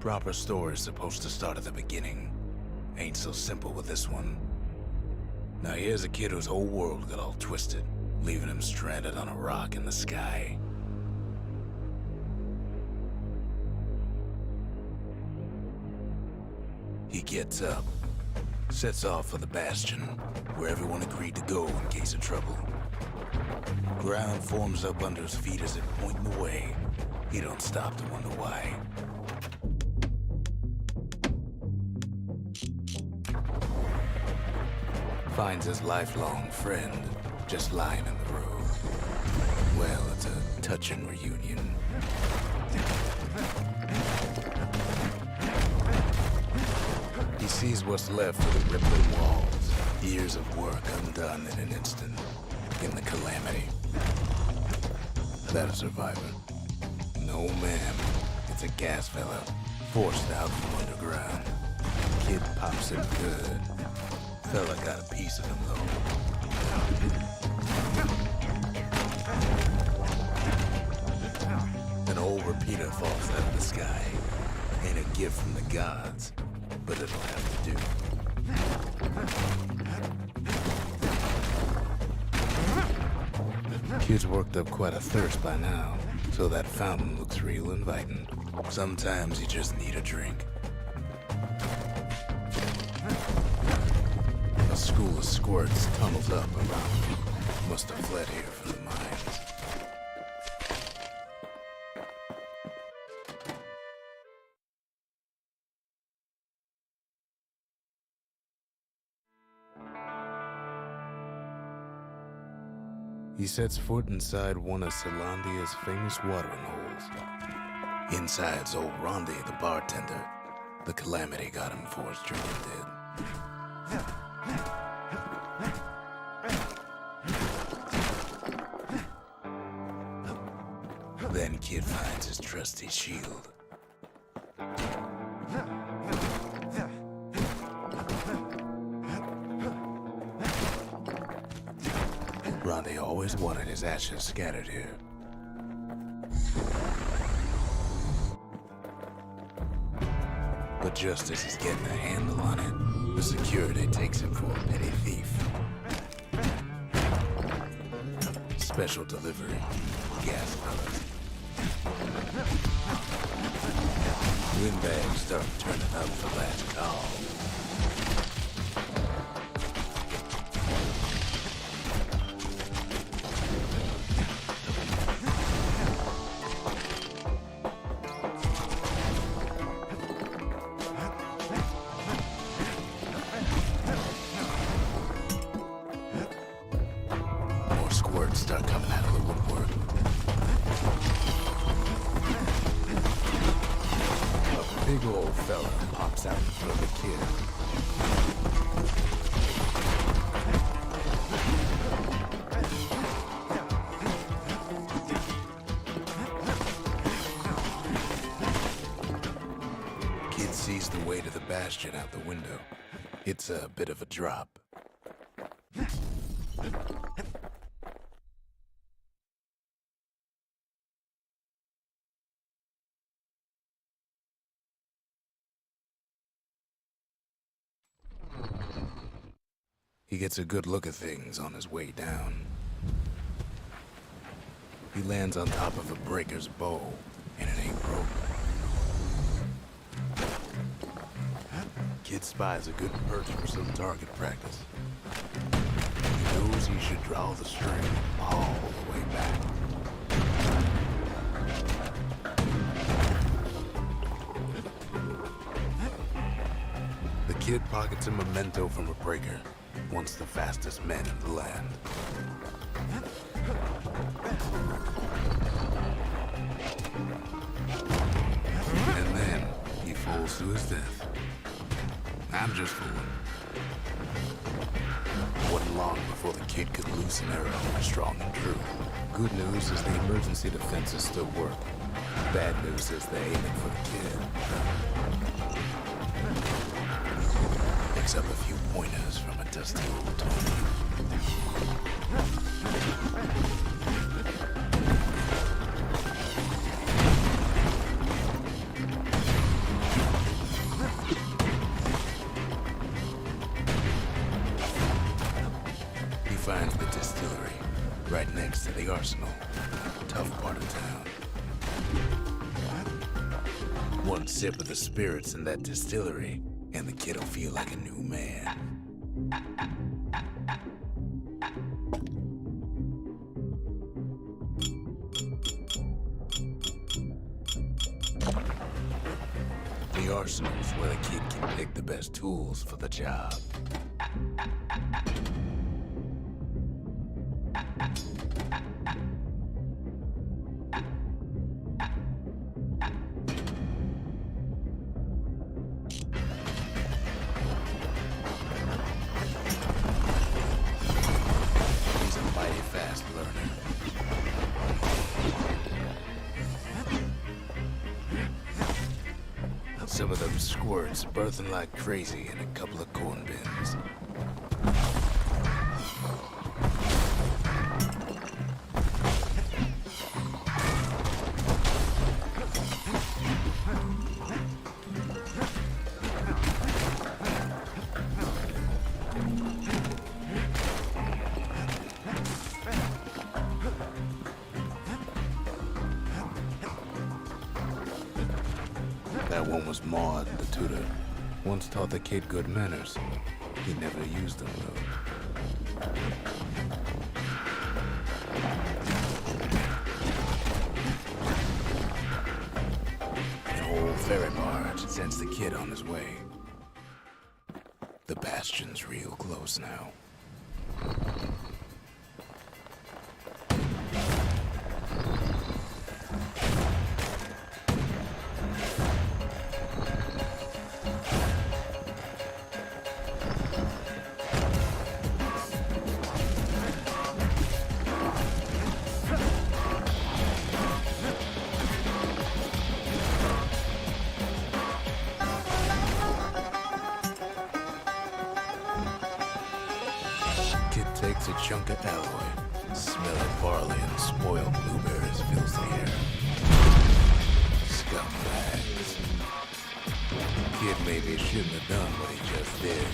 Proper story's supposed to start at the beginning. Ain't so simple with this one. Now here's a kid whose whole world got all twisted, leaving him stranded on a rock in the sky. He gets up, sets off for the Bastion, where everyone agreed to go in case of trouble. Ground forms up under his feet as it pointing the way. He don't stop to wonder why. Finds his lifelong friend just lying in the road. Well, it's a touching reunion. He sees what's left of the rippling walls, years of work undone in an instant, in the Calamity. That a survivor? No, ma'am. It's a gas fella, forced out from underground. Kid pops him good. Fella got a piece of him, though. An old repeater falls out of the sky. Ain't a gift from the gods, but it'll have to do. Kid's worked up quite a thirst by now, so that fountain looks real inviting. Sometimes you just need a drink. A school of squirts tunnels up around him. Must have fled here from the mines. He sets foot inside one of Celandia's famous watering holes. Inside's old Rondi, the bartender. The Calamity got him before his drinking did. Then Kid finds his trusty shield. Rondi always wanted his ashes scattered here. But just as he's getting a handle on it, the security takes him for a petty thief. Special delivery, gas fellas. Windbags start turning up for last call. Start coming out of the woodwork. A big old fella pops out in front of the kid. Kid sees the way to the Bastion out the window. It's a bit of a drop. He gets a good look at things on his way down. He lands on top of a breaker's bow, and it ain't broke. Kid spies a good perch for some target practice. He knows he should draw the string all the way back. The kid pockets a memento from a breaker. Once the fastest men in the land. And then he falls to his death. I'm just fooling. It wasn't long before the kid could loose an arrow strong and true. Good news is the emergency defenses still work. Bad news is they're aiming for the kid. Picks up a few pointers from a dusty old toy. finds the distillery, right next to the arsenal. Tough part of town. One sip of the spirits in that distillery, and the kid'll feel like a new man. The arsenal's where the kid can pick the best tools for the job. He's a mighty fast learner. Some of them squirts birthing like crazy in a couple of corn bins. That one was Maud, the tutor. Once taught the kid good manners. He never used them, though. An old ferry barge sends the kid on his way. The Bastion's real close now. Takes a chunk of alloy. Smell of barley and spoiled blueberries fills the air. Scumbags. Kid maybe shouldn't have done what he just did.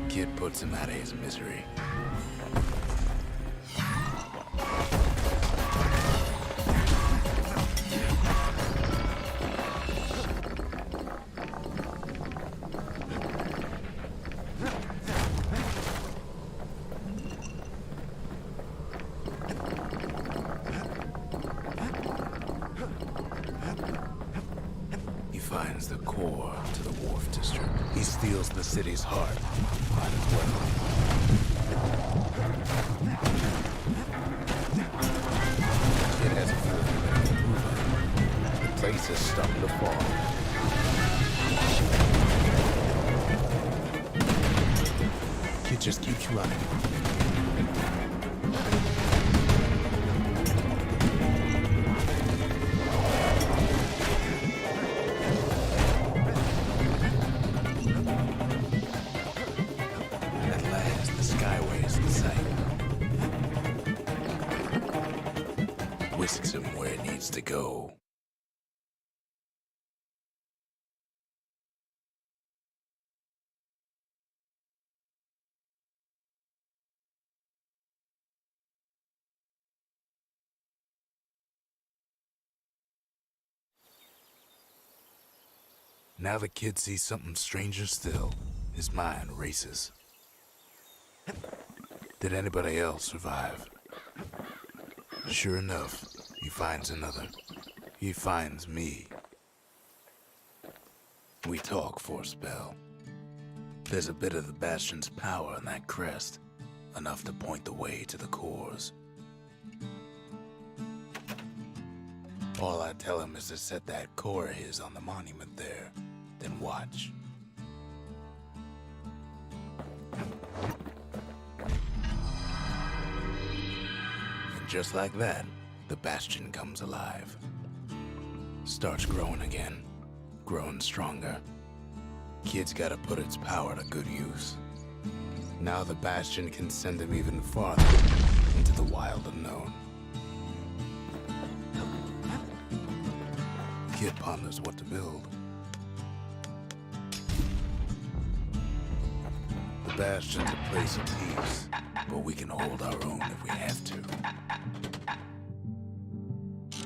Kid puts him out of his misery. He finds the core to the wharf district. He steals the city's heart. Might as well. Kid has a feeling that he's moving. The place is starting to fall. Kid just keeps running. Whisks him where it needs to go. Now the kid sees something stranger still. His mind races. Did anybody else survive? Sure enough, he finds another. He finds me. We talk for a spell. There's a bit of the Bastion's power in that crest, enough to point the way to the cores. All I tell him is to set that core of his on the monument there, then watch. Just like that, the Bastion comes alive. Starts growing again, growing stronger. Kid's gotta put its power to good use. Now the Bastion can send him even farther into the wild unknown. Kid ponders what to build. The Bastion's a place of peace, but we can hold our own if we have to.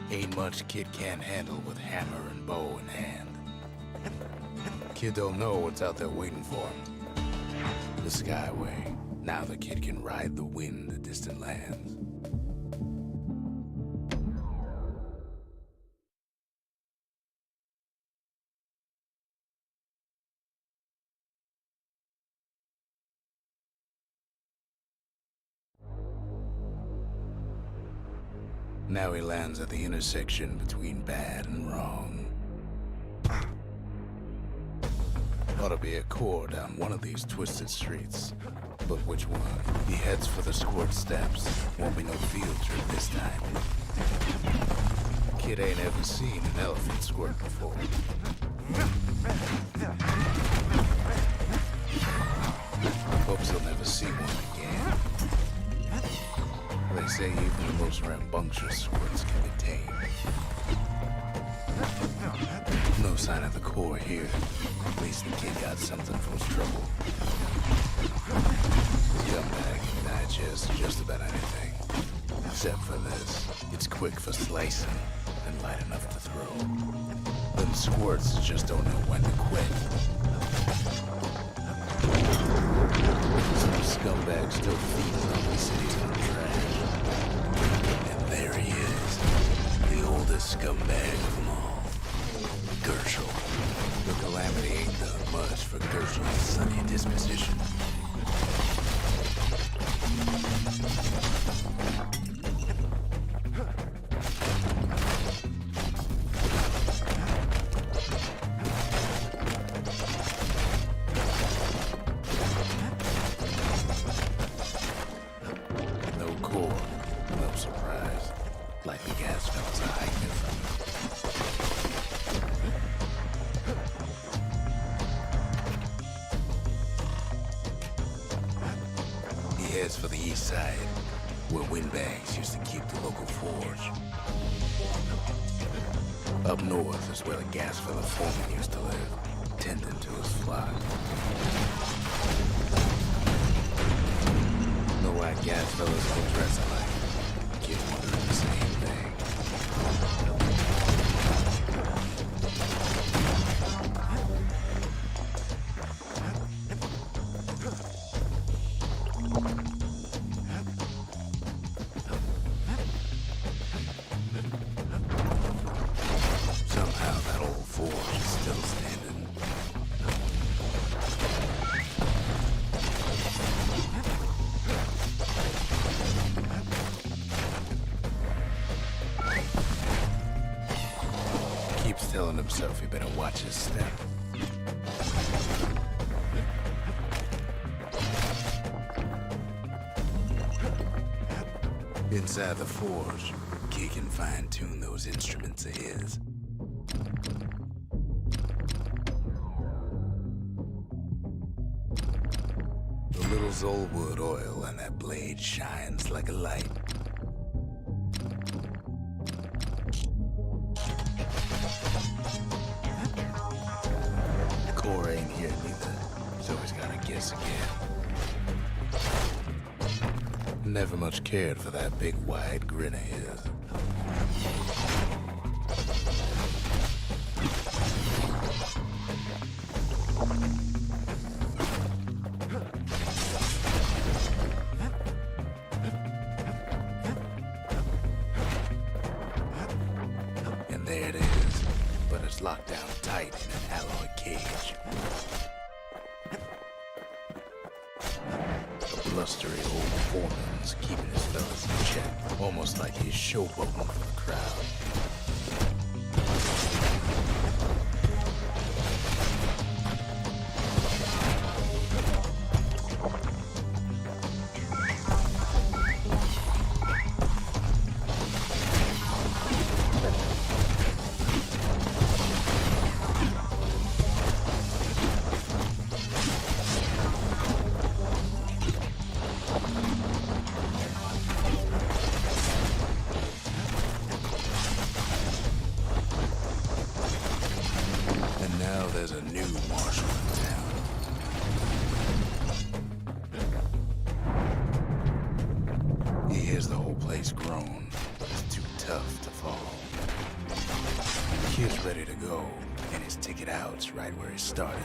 Ain't much Kid can't handle with hammer and bow in hand. Kid don't know what's out there waiting for him. The Skyway. Now the Kid can ride the wind to distant lands. Now he lands at the intersection between bad and wrong. Ought to be a core down one of these twisted streets. But which one? He heads for the squirt steps. Won't be no field trip this time. Kid ain't ever seen an elephant squirt before. Hopes he'll never see one again. They say even the most rambunctious squirts can be tamed. No sign of the core here. At least the Kid got something for his trouble. Scumbag can digest just about anything. Except for this. It's quick for slicing and light enough to throw. Them squirts just don't know when to quit. Some scumbag still feeding on the city's on trash. And there he is. The oldest scumbag of them all. Gershel. The Calamity ain't done much for Gershel's sunny disposition. No core, no surprise. Like the gas fellas are hiding it from him. Heads for the east side, where windbags used to keep the local forge. Up north is where the gas fella foreman used to live, tending to his flock. Know why gas fellas don't dress alike? Kid wondering the same thing. Telling himself he better watch his step. Inside the forge, Kid can fine-tune those instruments of his. The little Zolwood oil on that blade shines like a light. Core ain't here neither, so he's gotta guess again. Never much cared for that big wide grin of his. And there it is, but it's locked down tight in an alloy cage. A blustery old foreman's keeping his fellas in check, almost like he's showboating for the crowd. He hears the whole place groan. It's too tough to follow. The kid's ready to go, and his ticket out's right where he started.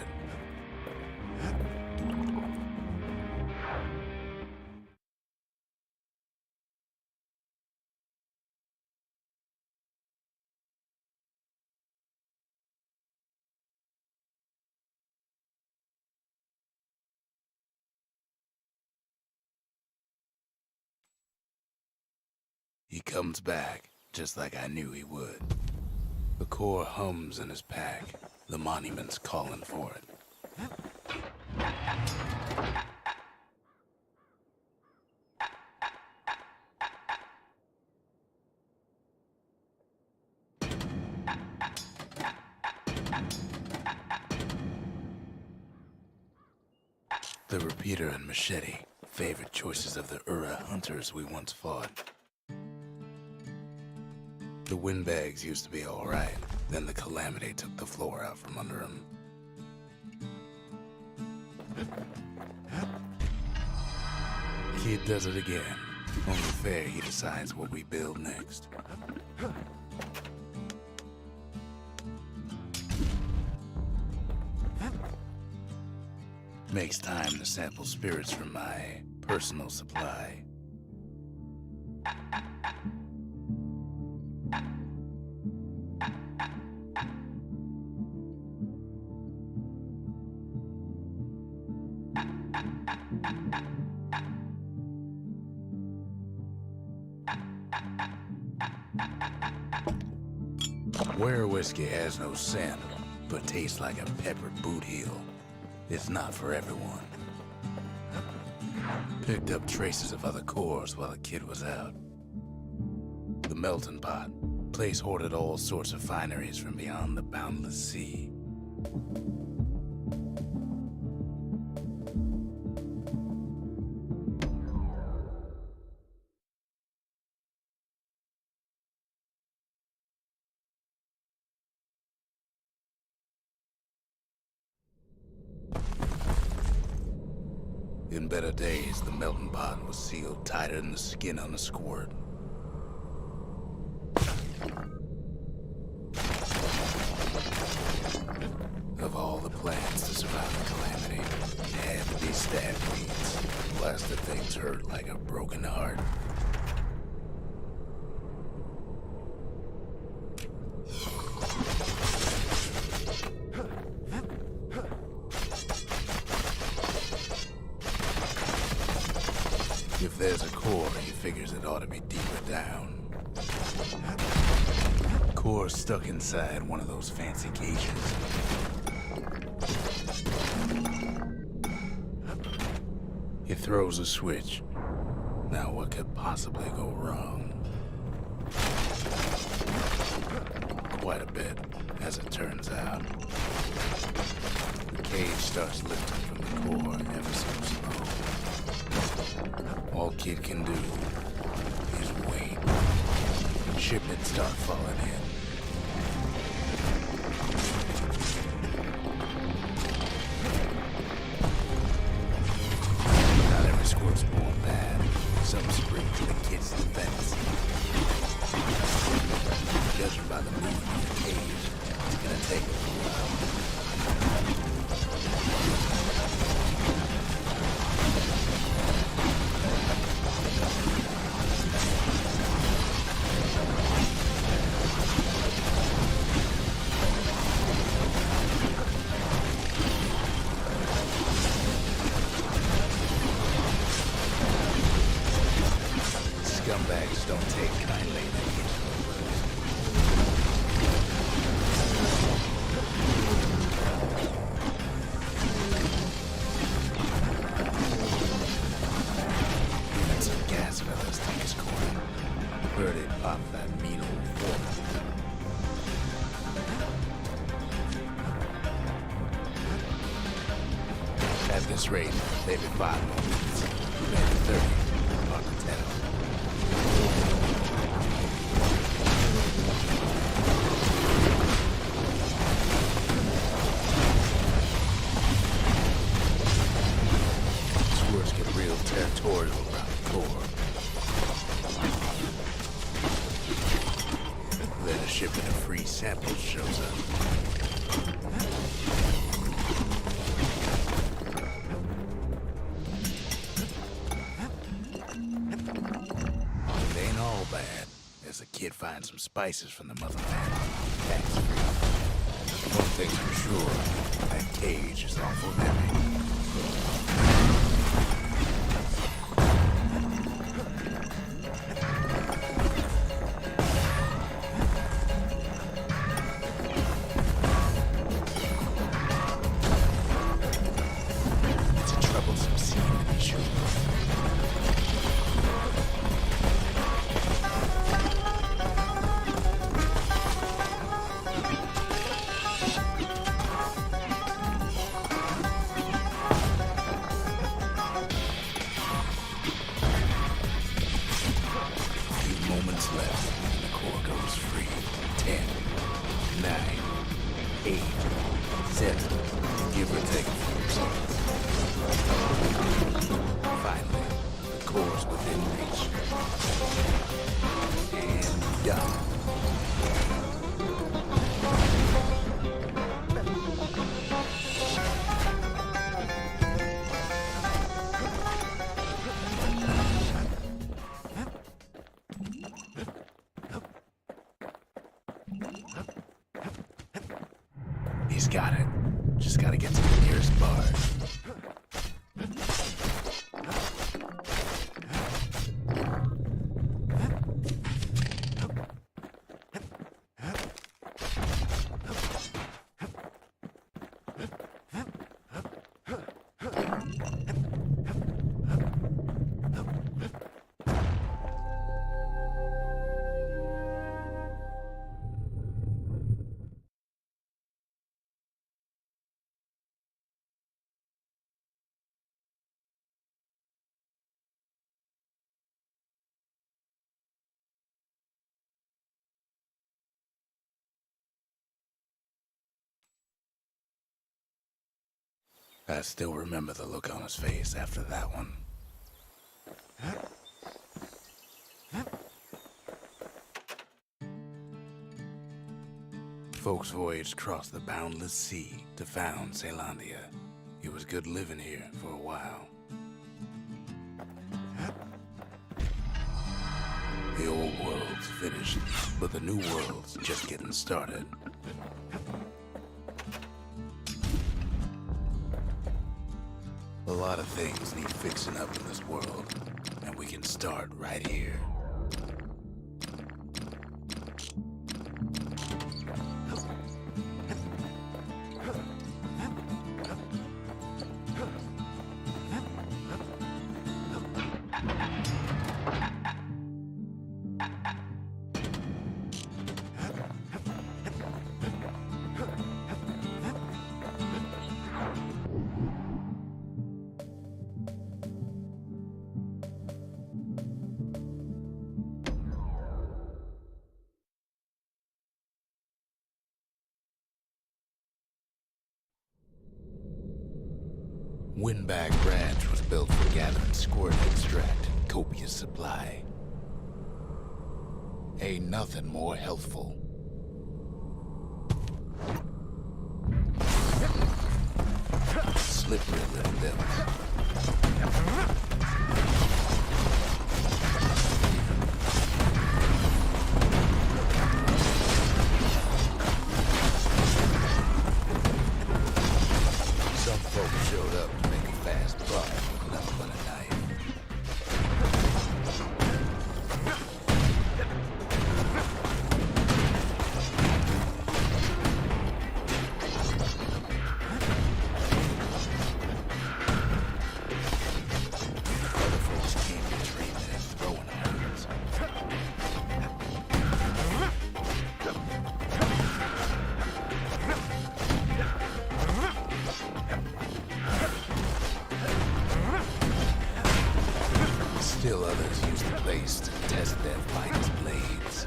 He comes back, just like I knew he would. The core hums in his pack. The monument's calling for it. The repeater and machete, favorite choices of the Ura hunters we once fought. The windbags used to be alright, then the Calamity took the floor out from under him. Kid does it again. Only fair he decides what we build next. Makes time to sample spirits from my personal supply. Where whiskey has no scent, but tastes like a peppered boot heel, it's not for everyone. Picked up traces of other cores while the kid was out. The melting pot, place hoarded all sorts of fineries from beyond the boundless sea. In better days, the melting pot was sealed tighter than the skin on a squirt. Of all the plans to survive the Calamity, it had to be stab weeds. Blasted things hurt like a broken heart. If there's a core, he figures it ought to be deeper down. Core stuck inside one of those fancy cages. He throws a switch. Now what could possibly go wrong? Quite a bit, as it turns out. The cage starts lifting from the core ever so slow. All kid can do is wait. Shipments start falling in. Not every squirt's born bad. Some spring to the kid's defense. Judging by the movement of the cage, it's gonna take a while. Scumbags don't take kindly to the Even some gas fellas take his corner. Where they pop that mean old fork. At this rate, maybe 5 more minutes, maybe 30, hard to tell. Squirts get real territorial around the core. shipping of free samples shows up. It ain't all bad, as the kid finds some spices from the motherland. Tax-free. One thing's for sure, that cage is awful heavy. He's got it. Just gotta get to the nearest bar. I still remember the look on his face after that one. Folks voyaged across the boundless sea to found Calamity. It was good living here for a while. The old world's finished, but the new world's just getting started. A lot of things need fixing up in this world, and we can start right here. Windbag Ranch was built for gathering squirt extract in copious supply. Ain't nothing more healthful. Slippery little devils. Some folks showed up to make a fast buck with nothing but a knife. Other folks came to dreaming and throwing irons. Still others used the place to test their finest blades.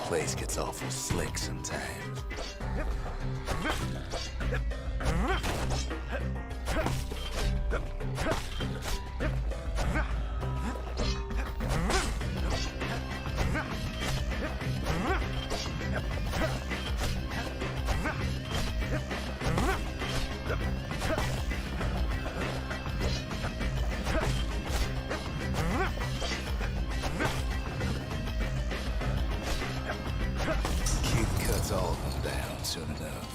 place gets awful slick sometimes. All of them down soon enough.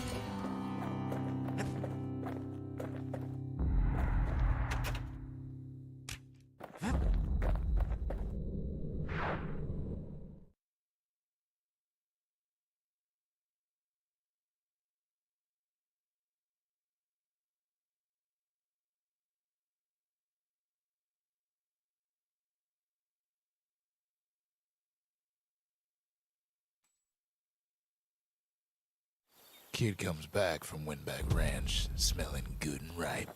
Kid comes back from Windbag Ranch, smelling good and ripe.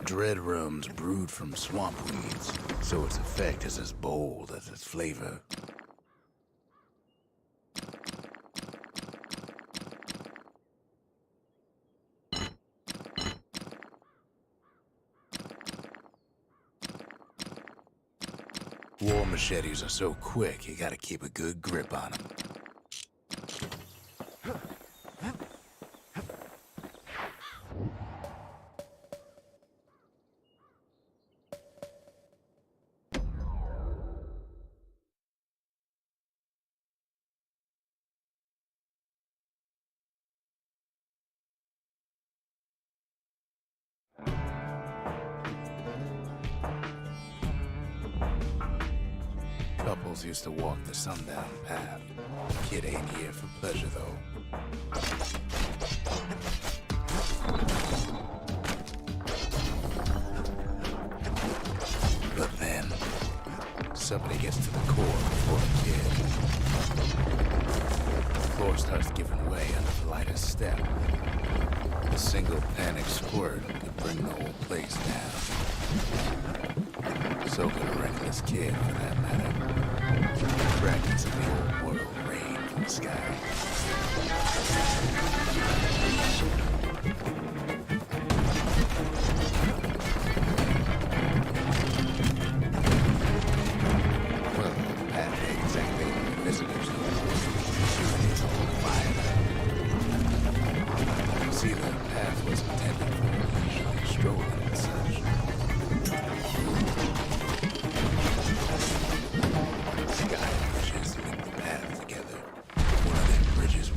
Dread rum's brewed from swamp weeds, so its effect is as bold as its flavor. War machetes are so quick, you gotta keep a good grip on them. Couples used to walk the sundown path. Kid ain't here for pleasure, though. But then, somebody gets to the core before the kid. The floor starts giving way under the lightest step. A single panic squirt could bring the whole place down. So could a reckless kid, for that matter. Fragments of the old world rain from the sky. Well, that ain't exactly what the visitors do. It's all fire. See, the path was intended for leisurely strolling and such.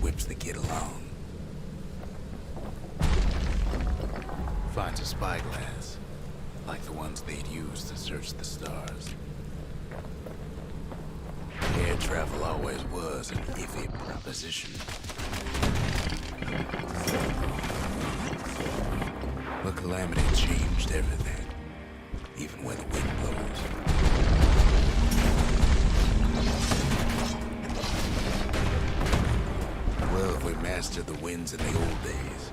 Whips the kid along. Finds a spyglass, like the ones they'd use to search the stars. Air travel always was an iffy proposition. But Calamity changed everything, even when the wind blows. Well, if we mastered the winds in the old days,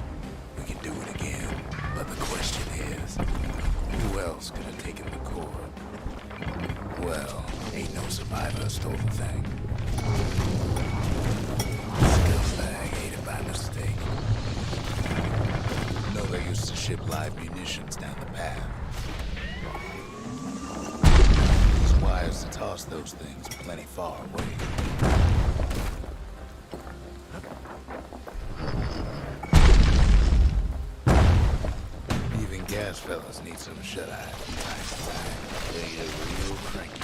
we can do it again. But the question is, who else could have taken the core? Well, ain't no survivor stole the thing. Scumbag ate it by mistake. No, they used to ship live munitions down the path. It's wise to toss those things plenty far away. Gas fellas need some shut-eye from time to time. They get real cranky.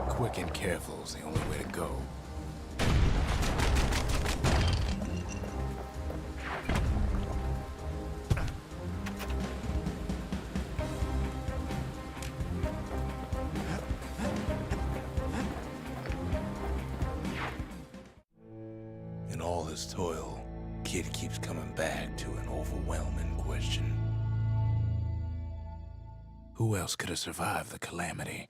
Quick and careful is the only way to go. In all his toil, Kid keeps coming back to an overwhelming question. Who else could have survived the Calamity?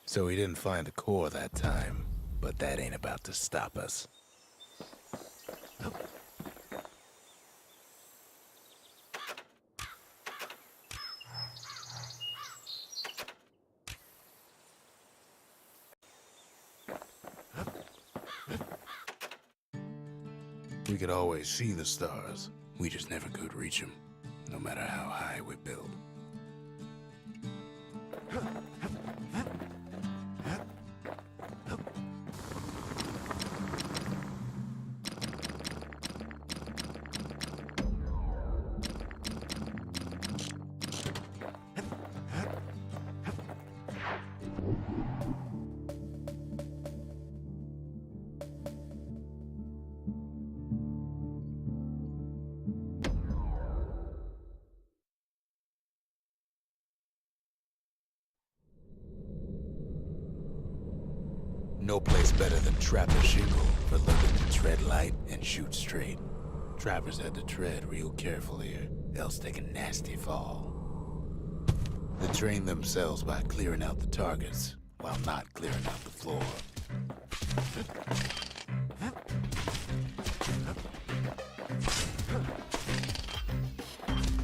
So he didn't find the core that time, but that ain't about to stop us. We could always see the stars. We just never could reach them, no matter how high we build. No place better than Trapper's Shingle for learning to tread light and shoot straight. Trappers had to tread real careful here, else take a nasty fall. They train themselves by clearing out the targets, while not clearing out the floor.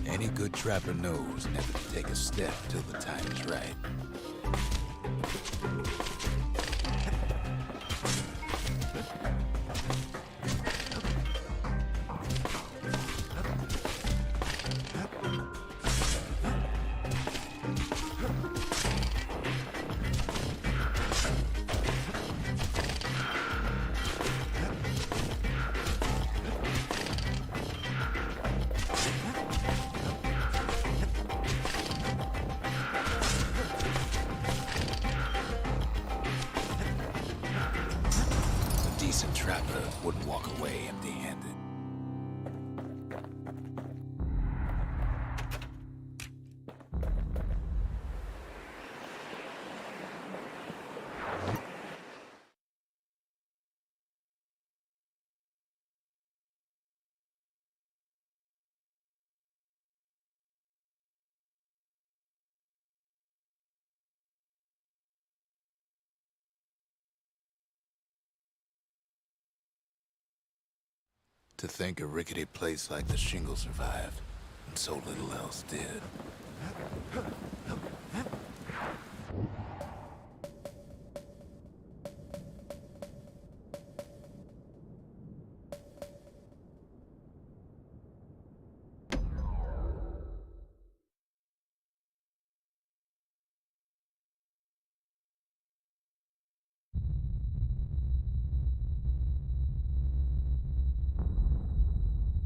Any good trapper knows never to take a step till the time is right. Decent trapper wouldn't walk away empty-handed. To think a rickety place like the Shingle survived, and so little else did.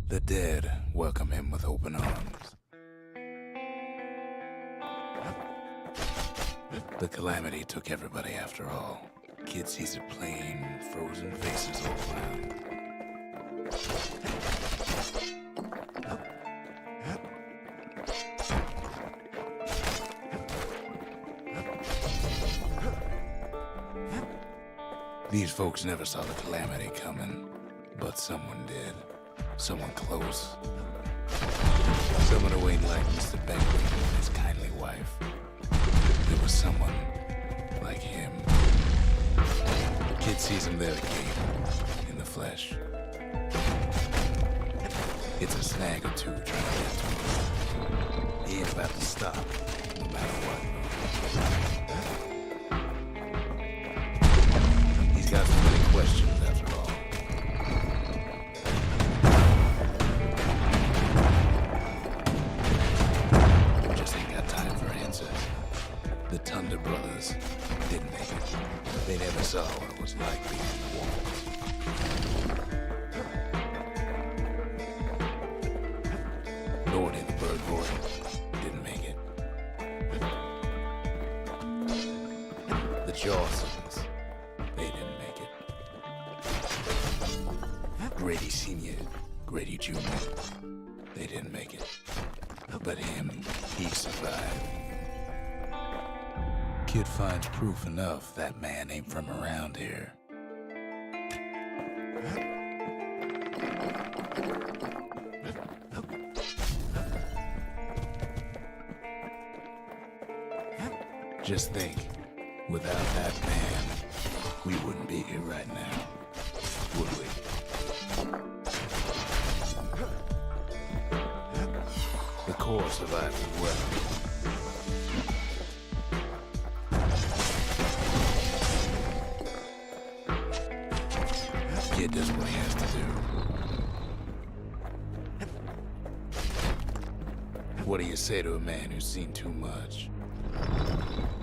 The dead welcome him with open arms. The Calamity took everybody after all. Kid sees it plain, frozen faces all around. These folks never saw the Calamity coming, but someone did. Someone close. Someone who ain't like Mr. Bentley and his kindly wife. There was someone like him. Kid sees him there again, in the flesh. It's a snag or two trying to get to him. He ain't about to stop, no matter what. He's got so many questions after all. The Thunder Brothers didn't make it. They never saw what it was like behind the walls. Nordy the bird boy didn't make it. The Jawsons, they didn't make it. Grady Sr., Grady Jr., they didn't make it. But him, he survived. Kid finds proof enough that man ain't from around here. Just think, without that man, we wouldn't be here right now, would we? The core survived as well. Kid does what he has to do. What do you say to a man who's seen too much?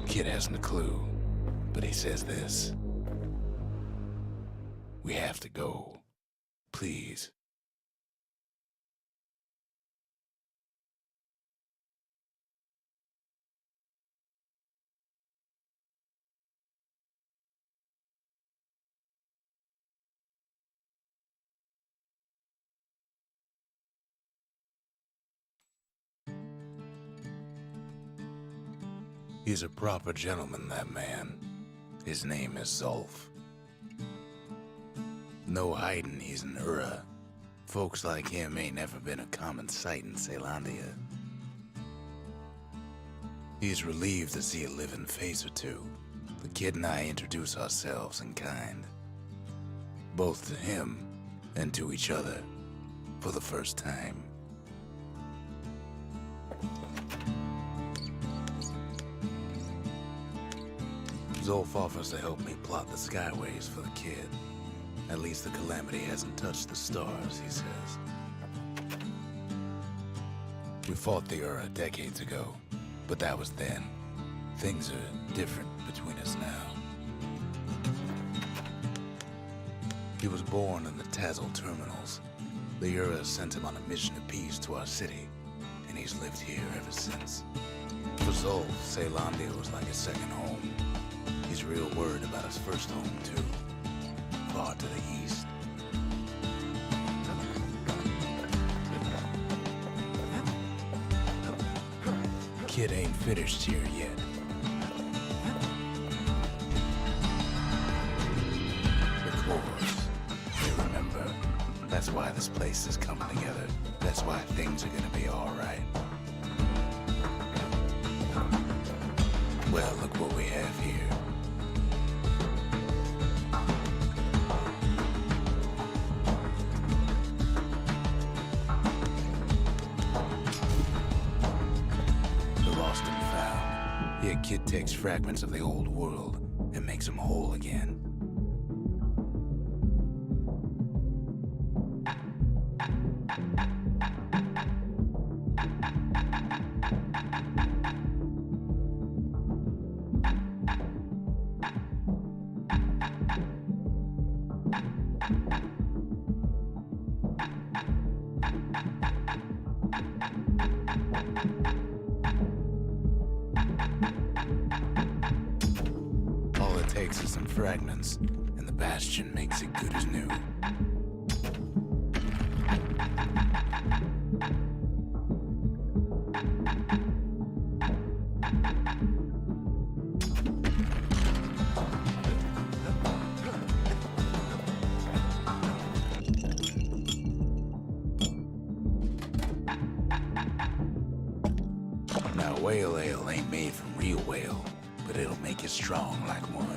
Kid hasn't a clue, but he says this. We have to go. Please. He's a proper gentleman, that man. His name is Zolf. No hiding he's an Ura. Folks like him ain't never been a common sight in Caelandia. He's relieved to see a living face or two. The kid and I introduce ourselves in kind. Both to him and to each other for the first time. Zolf offers to help me plot the skyways for the kid. At least the Calamity hasn't touched the stars, he says. We fought the Ura decades ago, but that was then. Things are different between us now. He was born in the Tazal terminals. The Ura sent him on a mission of peace to our city, and he's lived here ever since. For Zolf, Caelandia was like his second home. He's real worried about his first home, too. Far to the east. Kid ain't finished here yet. The cores. You remember. That's why this place is coming together. That's why things are gonna be alright. Well, look what we have here. Here, kid takes fragments of the old world and makes them whole again. Takes us some fragments, and the Bastion makes it good as new. Now, whale ale ain't made from real whale, but it'll make you strong like one.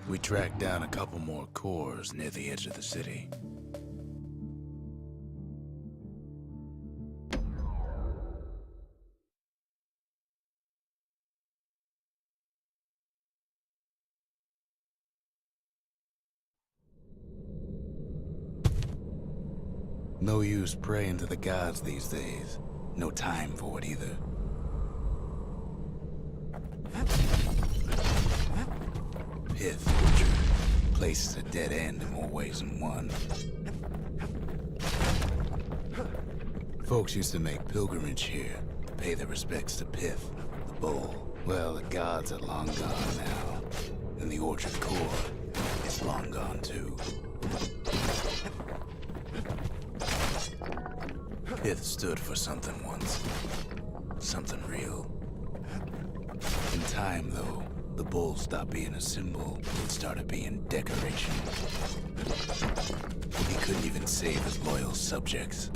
We tracked down a couple more cores near the edge of the city. No use praying to the gods these days. No time for it either. Pith Orchard. Place is a dead end in more ways than one. Folks used to make pilgrimage here to pay their respects to Pith, the bull. Well, the gods are long gone now, and the orchard core is long gone too. Pith stood for something once. Something real. In time, though, the bull stopped being a symbol and started being decoration. He couldn't even save his loyal subjects.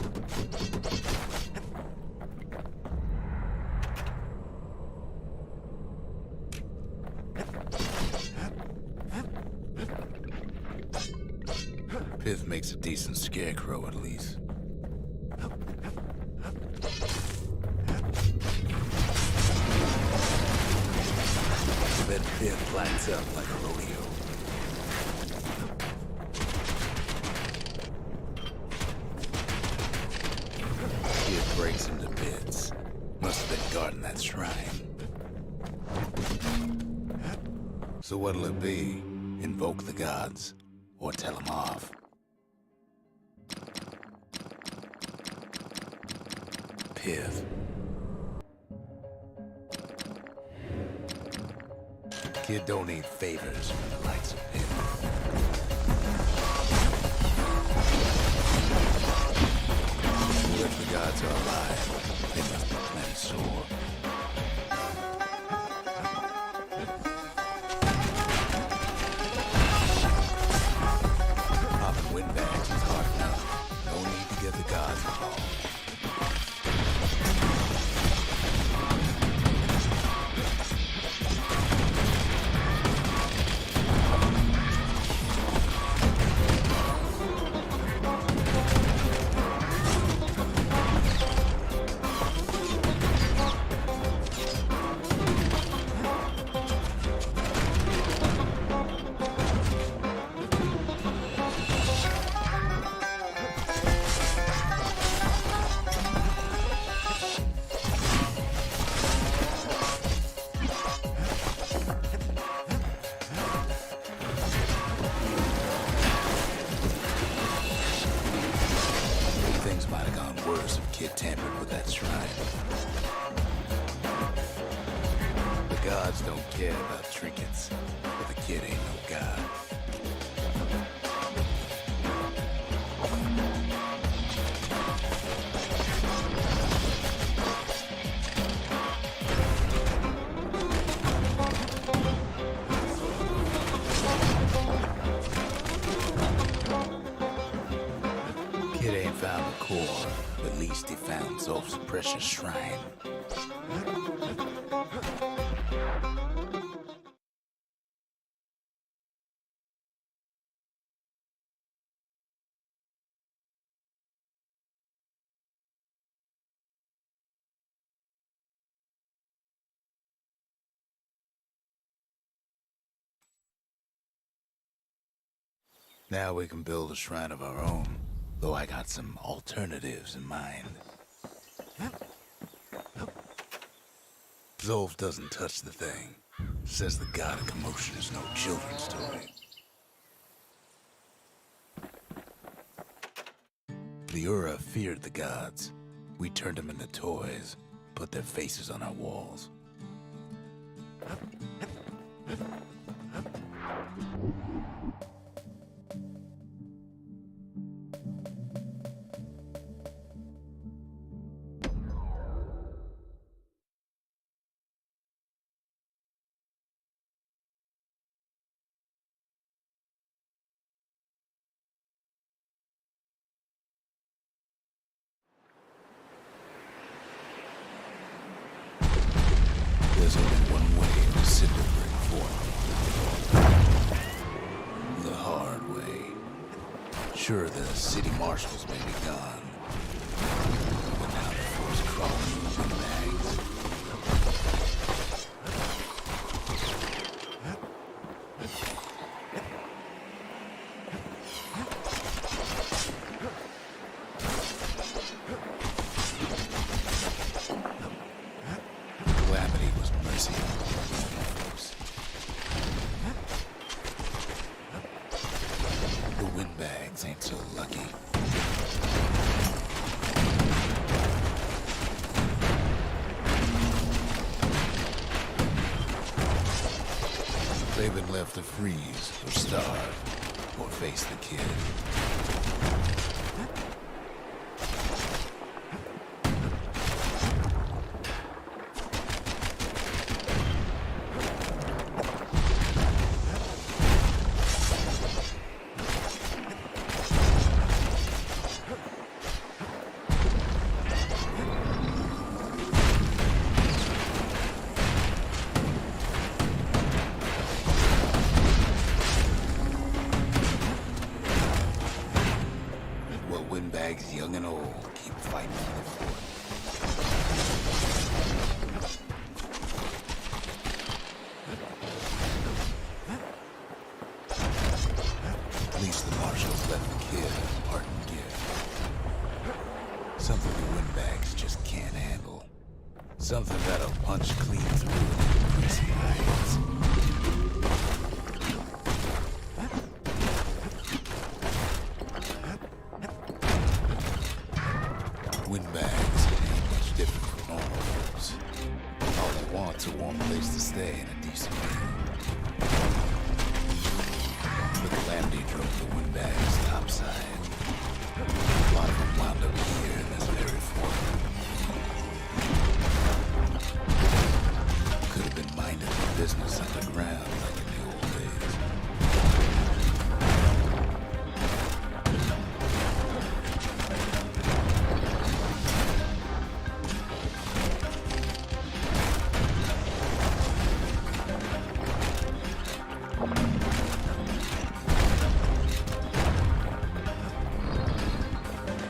Pith makes a decent scarecrow, at least. Bet Pith lights up like a rodeo. Pith breaks him to bits. Must have been guarding that shrine. So what'll it be? Invoke the gods, or tell them off? Pith. Kid don't need favors from the likes of Pith. If the gods are alive, they must be plenty sore. Popping windbags is hard enough. No need to get the gods involved. Tampered with that shrine. The gods don't care about trinkets, but the kid ain't no god. Kid ain't found the core. At least he found Zolf's precious shrine. Now we can build a shrine of our own, though I got some alternatives in mind. Zolf doesn't touch the thing. Says the god of commotion is no children's toy. The Ura feared the gods. We turned them into toys, put their faces on our walls. There's only one way to cinder brick form. The hard way. Sure, the city marshals may be gone, but now the force crawling with bags. left to freeze or starve or face the kid. Young and old keep fighting for the fort. At least the marshals left the kid a parting gift. Something the windbags just can't handle. Something that'll punch clean through their greasy hides. Windbags ain't much different from normal folks. All they want's a warm place to stay and a decent meal. The Calamity drove the windbags topside. A lot of them wound up here in this very fort. Could have been minding their business underground like in the old days.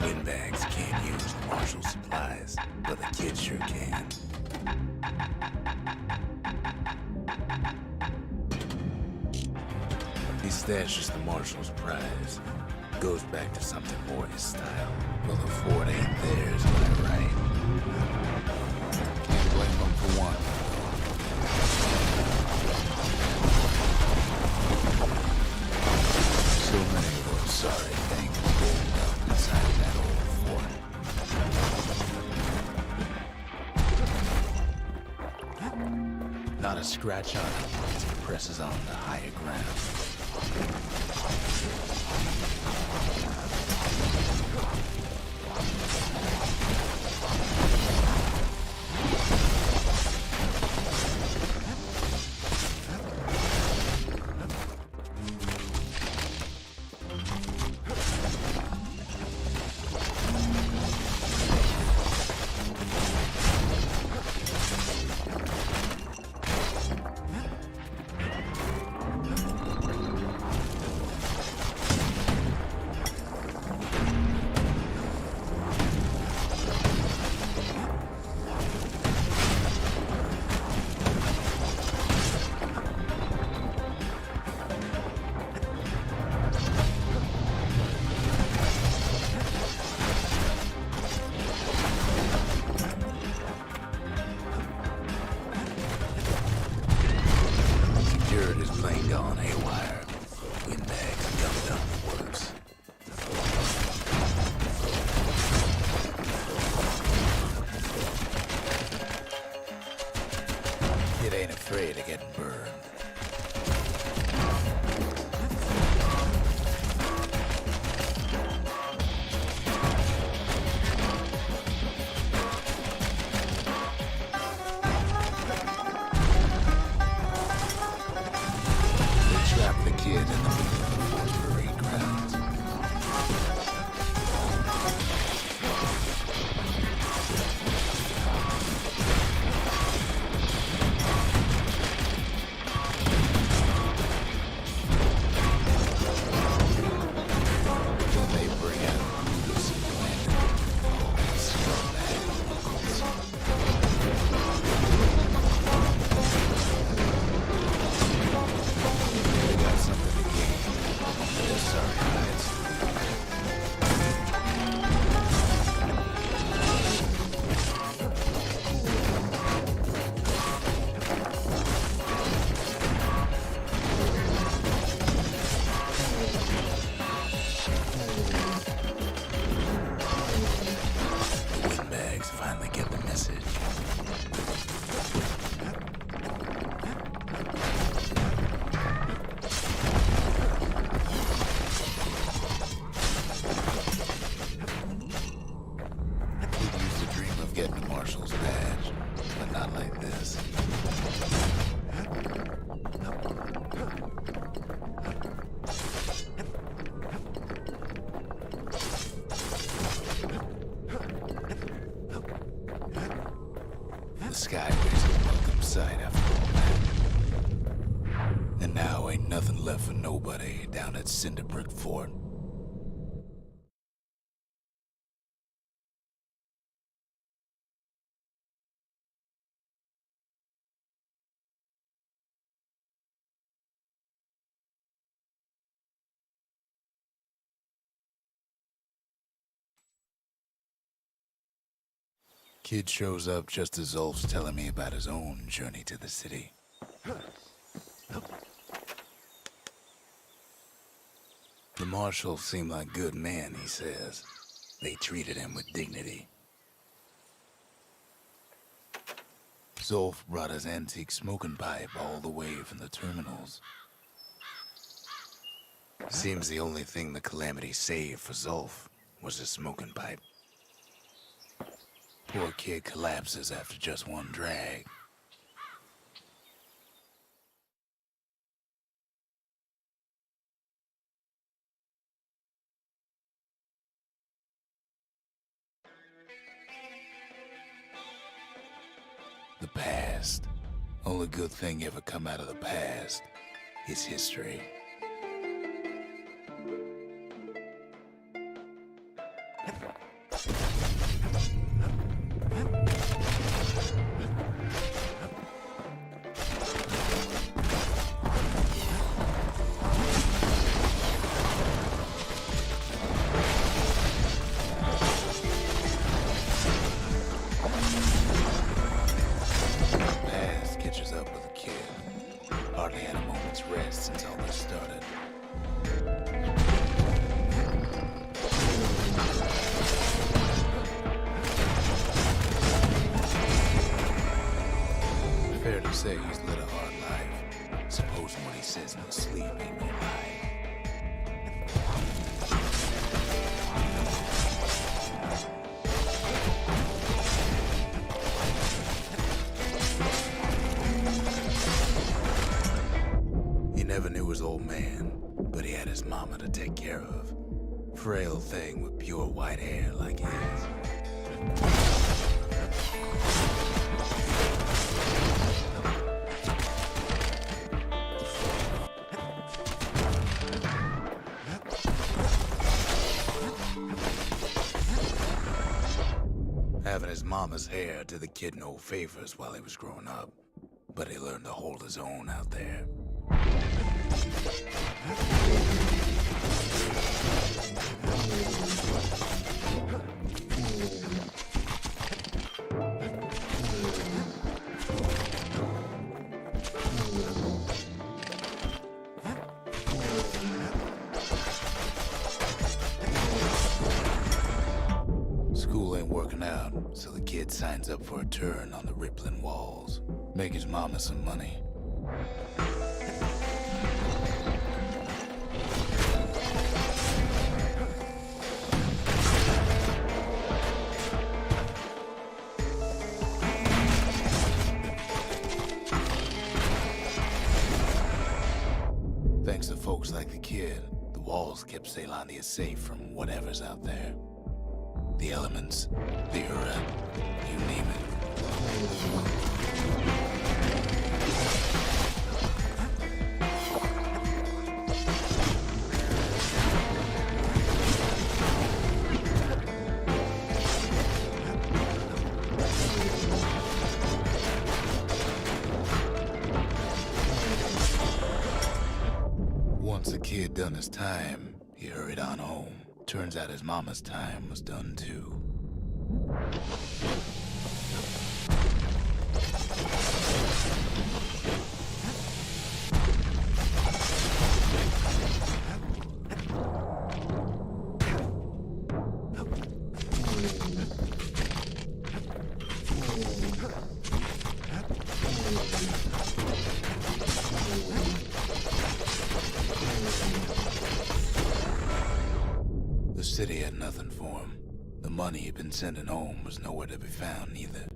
Windbags can't use the marshal supplies, but the kid sure can. He stashes the marshal's prize. Goes back to something more his style. Well, the fort ain't theirs, am I right? Can't blame him for one. So many of those sorry things rolled up inside that old fort. Not a scratch on him as he presses on the higher ground. Gone haywire. Windbags dumped on the works. Kid ain't afraid of getting burned. Trap the kid in the middle of the fort parade grounds. getting a marshal's badge, but not like this. The skyway's a welcome sight after all that. And now ain't nothing left for nobody down at Cinderbrick Fort. Kid shows up just as Zulf's telling me about his own journey to the city. The marshals seem like good men, he says. They treated him with dignity. Zulf brought his antique smoking pipe all the way from the terminals. Seems the only thing the Calamity saved for Zulf was his smoking pipe. Poor kid collapses after just one drag. The past. Only good thing ever come out of the past is history. Fair to say he's led a hard life. Supposing what he says in his sleep ain't no lie. He never knew his old man, but he had his mama to take care of. Frail thing with pure white hair like his. Having his mama's hair did the kid no favors while he was growing up, but he learned to hold his own out there. School ain't working out, so the kid signs up for a turn on the rippling walls. Make his mama some money. Thanks to folks like the kid, the walls kept Ceylondia safe from whatever's out there. The elements, the Ura, you name it. Once the kid done his time, he hurried on home. Turns out his mama's time was done too. The city had nothing for him. The money he'd been sending home was nowhere to be found either.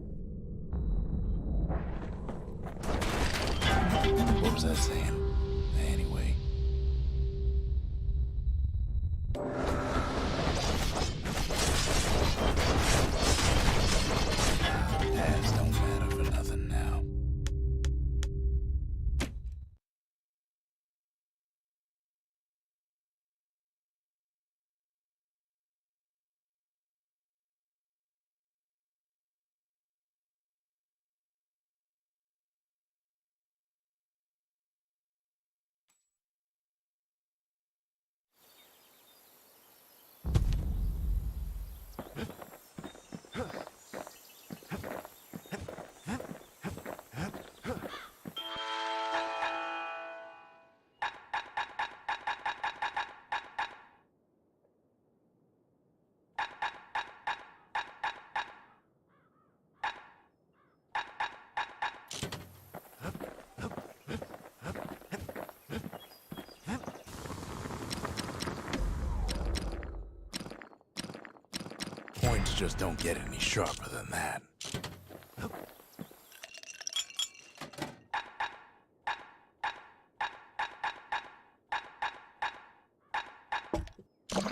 What was I saying? Anyway. Past don't matter for nothing now. Points just don't get any sharper than that.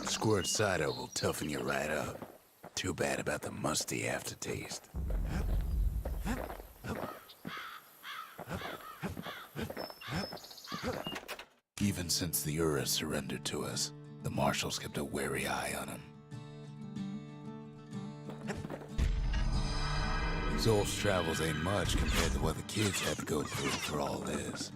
Squirt cider will toughen you right up. Too bad about the musty aftertaste. Even since the Ura surrendered to us, the marshals kept a wary eye on him. Zolf's travels ain't much compared to what the kids had to go through for all this.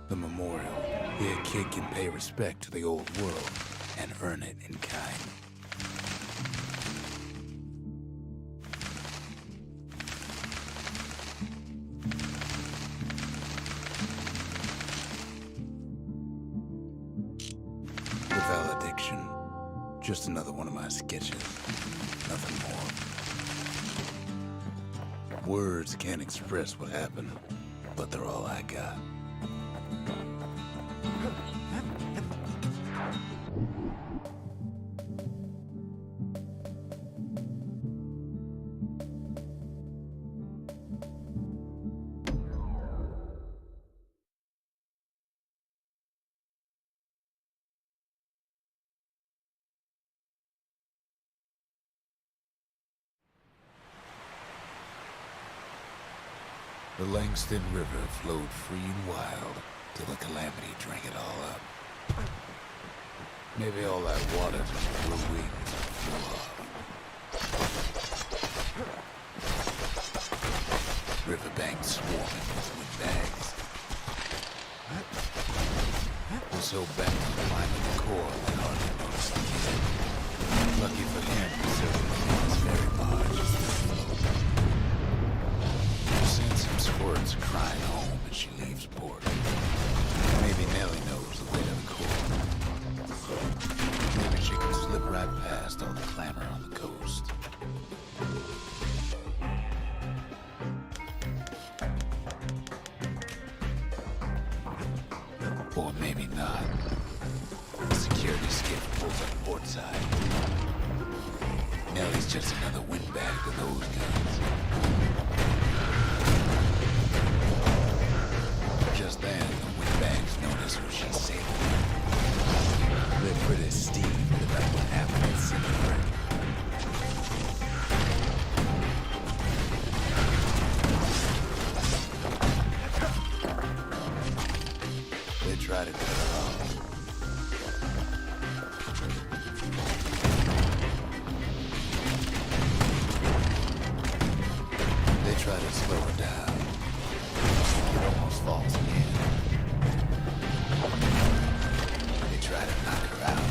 The memorial. Here a kid can pay respect to the old world and earn it in kind. The valediction. Just another one of my sketches. Nothing more. Words can't express what happened, but they're all I got. The Langston River flowed free and wild till the Calamity drank it all up. Maybe all that water just grew wings and flew off. Riverbanks swarming with windbags. Was so bent on climbing the core they hardly noticed the kid. Lucky for him, the surface very large as the float. Sends him squirts crying home as she leaves port. Maybe Nellie knows the way to the core. Maybe she can slip right past all the clamor on the coast. Or maybe not. The security skiff pulls up port side. Nellie's just another windbag to those guns. Just then, the windbags notice who she's sailing with. They're pretty steamed about what happened at Singapore. They try to cut her off. They try to slow her down. It almost falls again. They try to knock her out.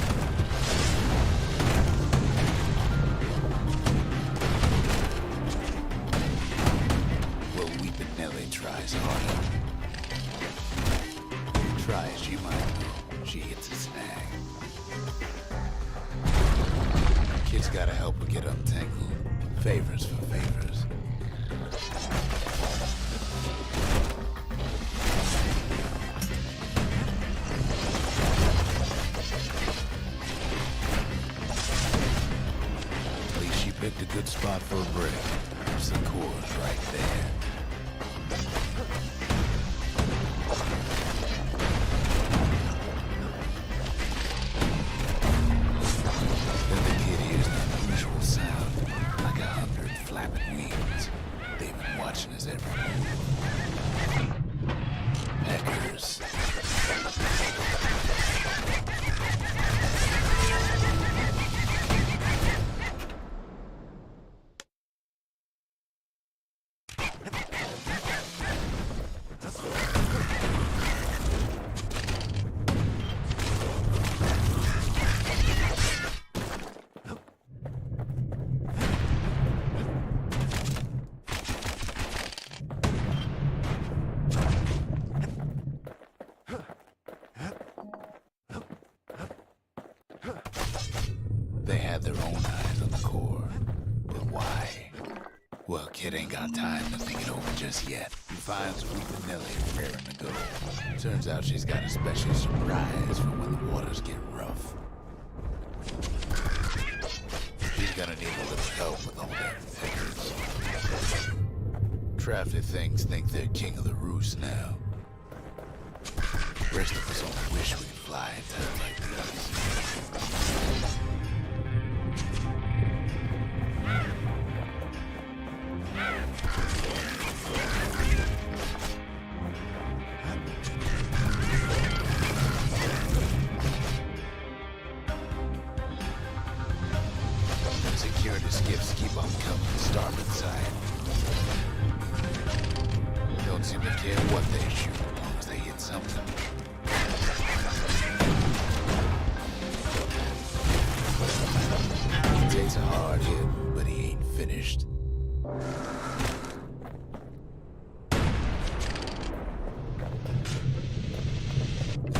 Well, weeping Nellie tries harder. Try as she might, she hits a snag. Kid's gotta help her get untangled. Favors for favors. Picked a good spot for a break. There's the cores right there. Then the kid hears an unusual sound, like 100 flapping wings. They've been watching us every move. Hackers. They had their own eyes on the core. But why? Well, kid ain't got time to think it over just yet. He finds Ruth and Nellie raring to go. Turns out she's got a special surprise for when the waters get rough. She's gonna need a little help with all them figures. Crafty things think they're king of the roost now. Rest of us only wish we could fly in times like this. Security skips keep on coming starboard side. Don't seem to care what they shoot as long as they hit something. He takes a hard hit, but he ain't finished.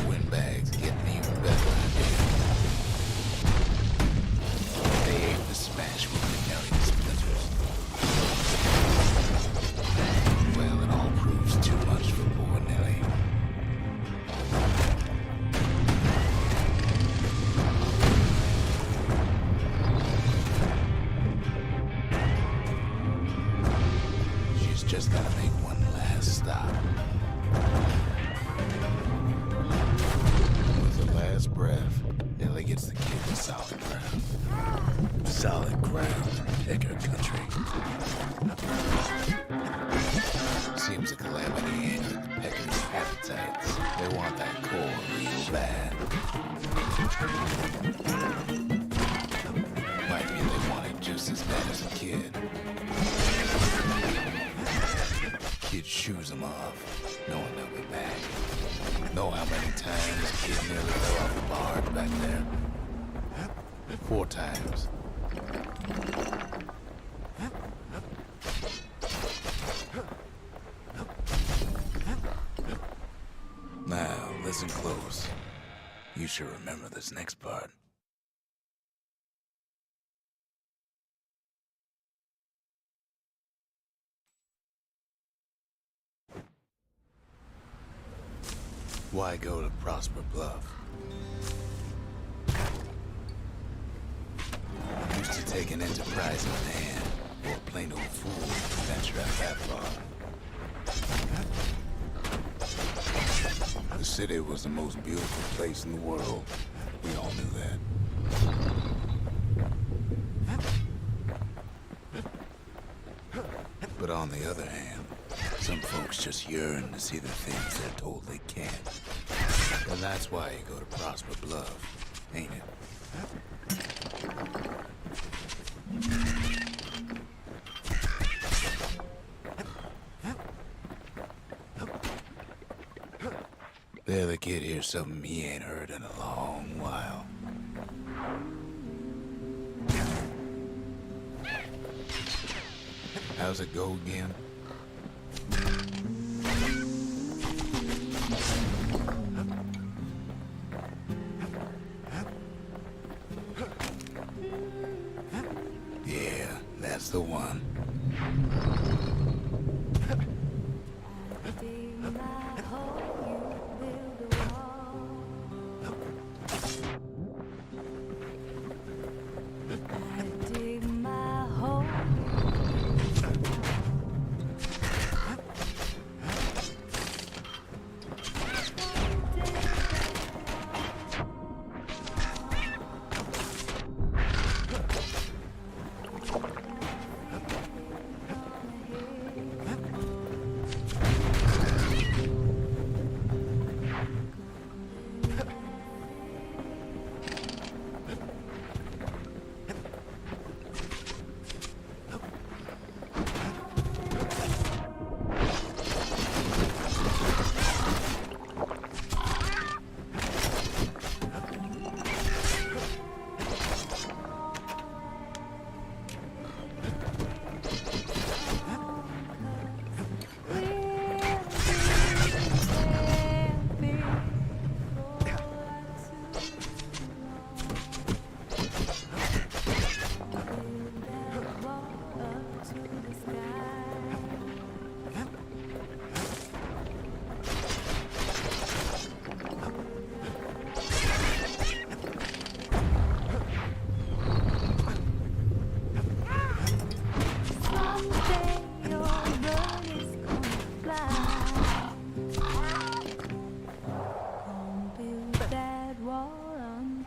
Windbags getting even better idea. They aim to smash with the Nelly splinters. Well, it all proves too much for poor Nelly. She's just gotta make one last stop. With the last breath, Nelly gets the kid to solid ground. Solid ground in Pecker country. Seems the Calamity ain't with the Pecker's appetites. They want that core real bad. Might be they want it just as bad as a kid. Kid shoos them off, knowing they'll be back. Know how many times kid nearly fell off the barge back there? 4 times. Now, listen close. You should remember this next part. Why go to Prosper Bluff? Used to take an enterprising man or a plain old fool to venture out that far. The city was the most beautiful place in the world. We all knew that. But on the other hand, some folks just yearn to see the things they're told they can't. And that's why you go to Prosper Bluff, ain't it? There the kid hears something he ain't heard in a long while. How's it go again? Yeah, that's the one.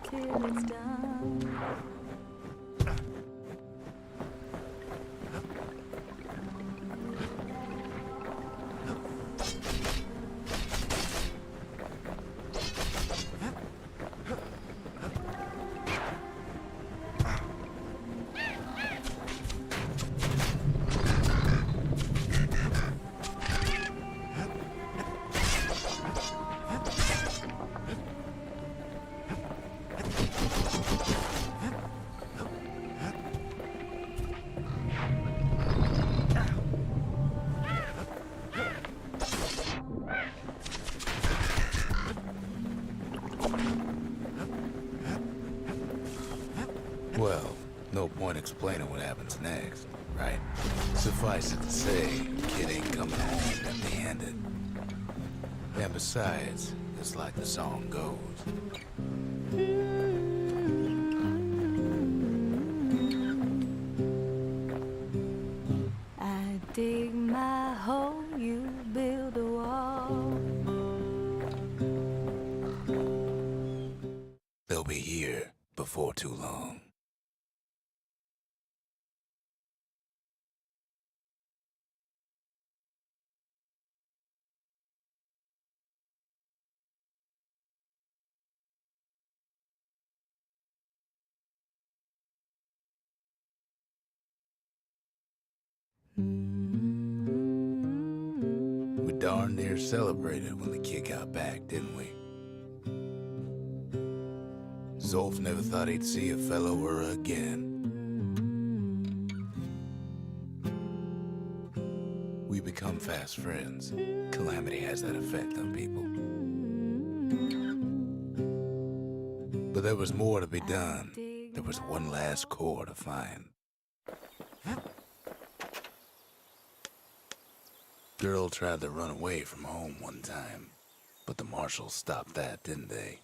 till it's done. Well, no point explaining what happens next, right? Suffice it to say, kid ain't coming home empty-handed. And besides, it's like the song goes. I dig my hole, you build a wall. They'll be here before too long. We darn near celebrated when the kid got back, didn't we? Zolf never thought he'd see a fellow her again. We become fast friends. Calamity has that effect on people. But there was more to be done. There was one last core to find. Girl tried to run away from home one time, but the marshals stopped that, didn't they?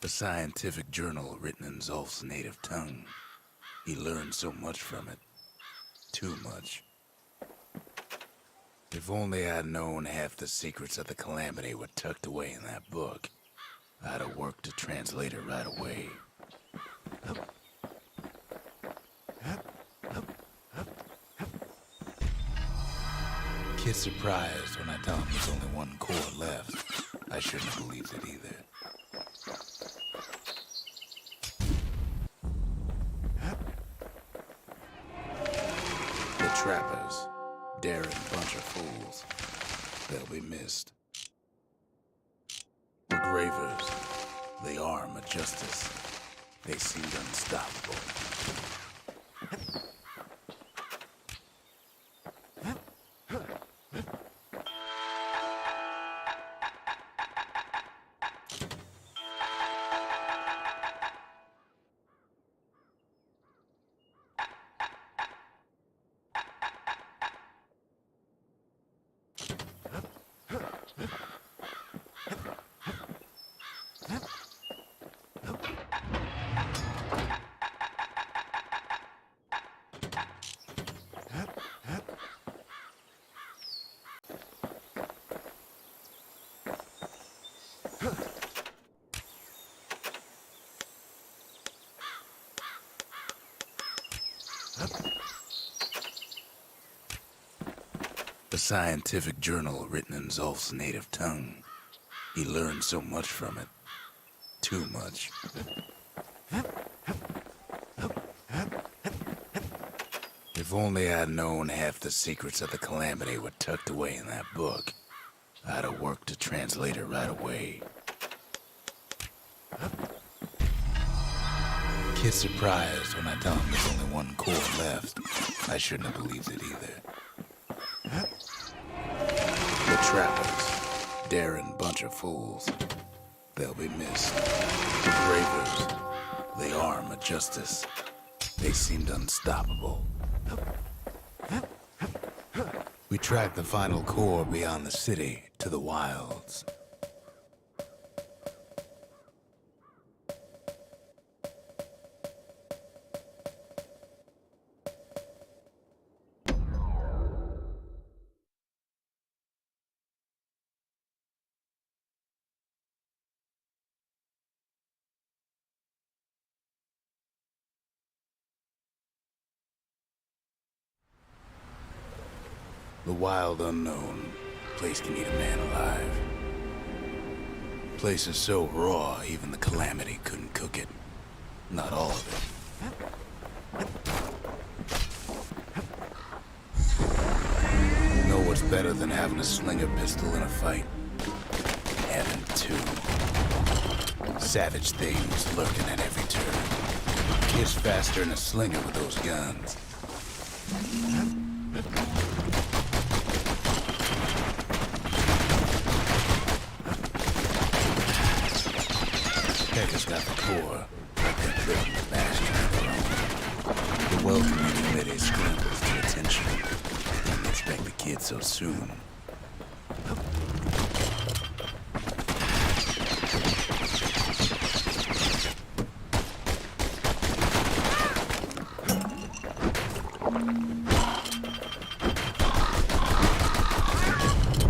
A scientific journal written in Zolf's native tongue. He learned so much from it. Too much. If only I'd known half the secrets of the Calamity were tucked away in that book, I'd have worked to translate it right away. Kid's surprised when I tell him there's only one core left. I shouldn't have believed it either. The trappers, Darren bunch of fools. They'll be missed. The gravers, the arm of justice. They seemed unstoppable. A scientific journal written in Zolf's native tongue. He learned so much from it. Too much. If only I'd known half the secrets of the Calamity were tucked away in that book, I'd have worked to translate it right away. Kid's surprised when I tell him there's only one core left. I shouldn't have believed it either. The trappers, Darren bunch of fools. They'll be missed. The gravers, the arm of justice. They seemed unstoppable. We tracked the final core beyond the city to the wilds. The wild unknown. Place can eat a man alive. Place is so raw, even the Calamity couldn't cook it. Not all of it. You know what's better than having a slinger pistol in a fight? Having two. Savage things lurking at every turn. Kiss faster than a slinger with those guns. Pekka's got the core, but they're building the Bastion of their own. The welcoming committee scrambles to attention. Didn't expect the kid so soon.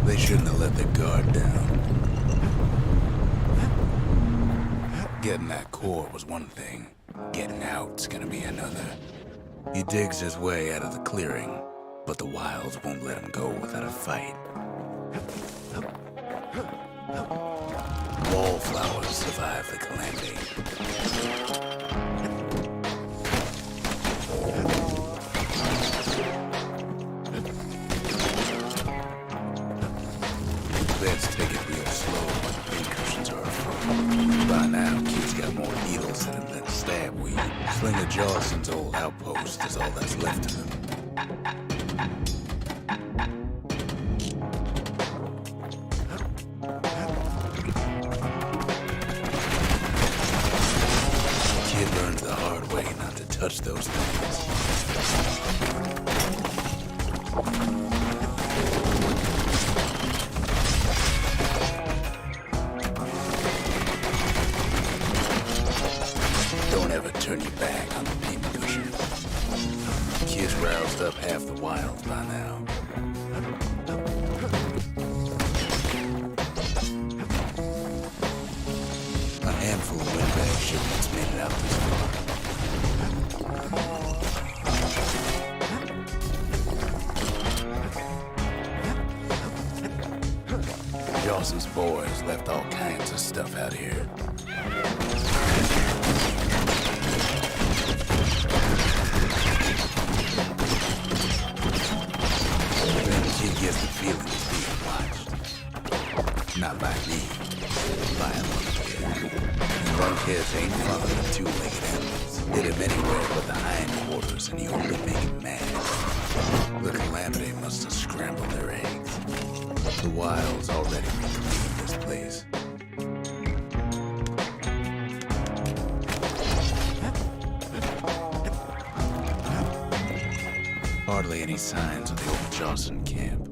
They shouldn't have let their guard down. Getting that core was one thing. Getting out's gonna be another. He digs his way out of the clearing, but the wilds won't let him go without a fight. Wallflowers survive the Calamity. Let's take it real slow when the pincushions are afoot. By now, kid's got more needles in him than stab weed. Slinger Jawson's old outpost is all that's left of him. Kid learns the hard way not to touch those things. Don't ever turn your back on the pincushion. Kid's roused up half the wilds by now. A handful of windbag shipments made it out this far. Jawson's boys left all kinds of stuff out here. He gets the feeling he's being watched. Not by me, by a lunkhead. Lunkheads ain't fun than two-legged animals. Hit him anywhere but the hindquarters and you only make him mad. The Calamity must have scrambled their eggs. The wilds already reclaimed this place. Hardly any signs of the old Jawson camp.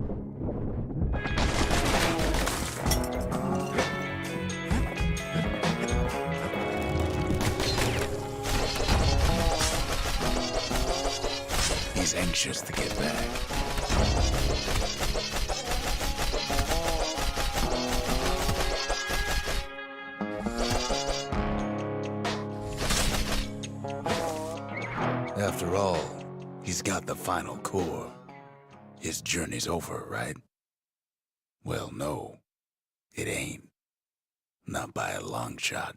He's anxious to get back. After all, he's got the final core. His journey's over, right? Well, no, it ain't. Not by a long shot.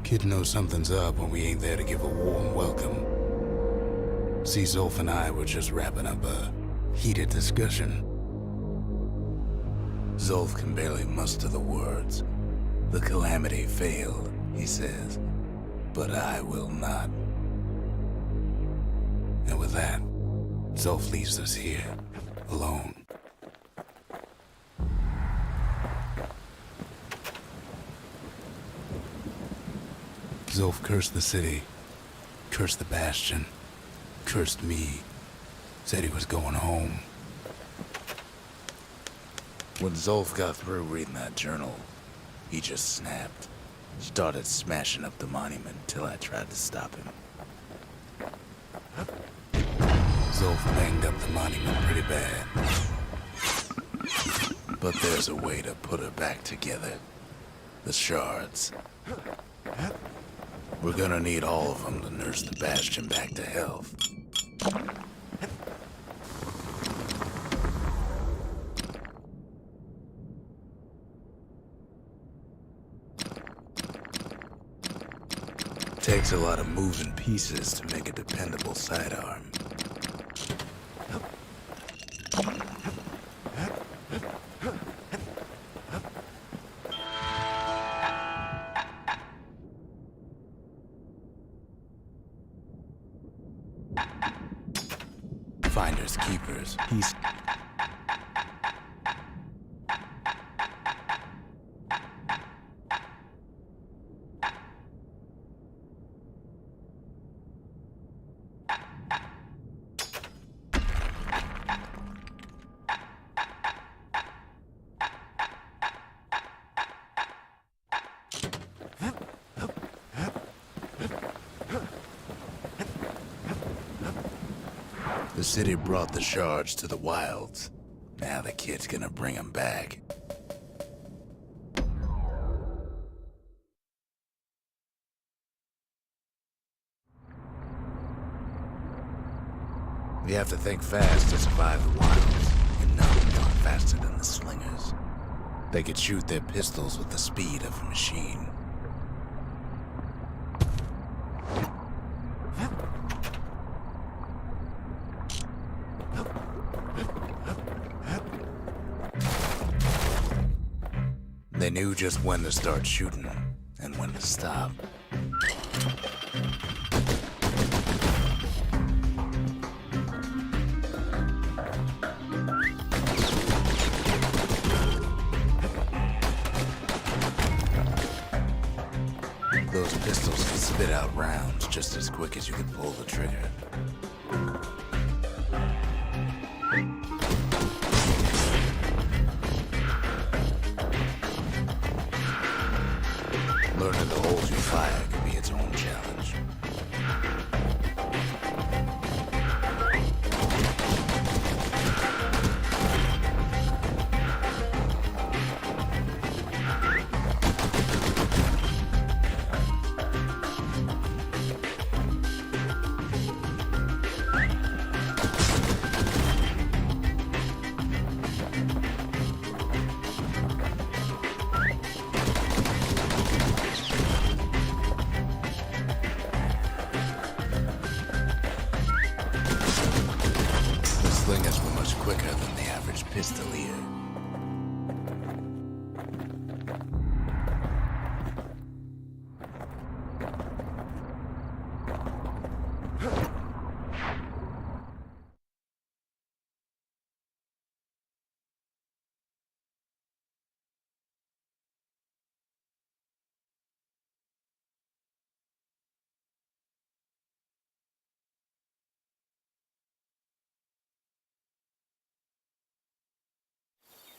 Kid knows something's up when we ain't there to give a warm welcome. See, Zolf and I were just wrapping up a heated discussion. Zolf can barely muster the words. The Calamity failed, he says, but I will not. And with that, Zolf leaves us here, alone. Zolf cursed the city, cursed the Bastion, cursed me, said he was going home. When Zolf got through reading that journal, he just snapped. Started smashing up the monument till I tried to stop him. Zolf banged up the monument pretty bad. But there's a way to put her back together. The shards. We're gonna need all of them to nurse the Bastion back to health. Takes a lot of moving pieces to make a dependable sidearm. Finders keepers. The city brought the shards to the Wilds. Now the kid's gonna bring them back. You have to think fast to survive the Wilds. And none of them are faster than the slingers. They could shoot their pistols with the speed of a machine. They knew just when to start shooting and when to stop. Those pistols can spit out rounds just as quick as you can pull the trigger. Learning to hold your fire can be its own challenge. Slingers were much quicker than the average pistolier.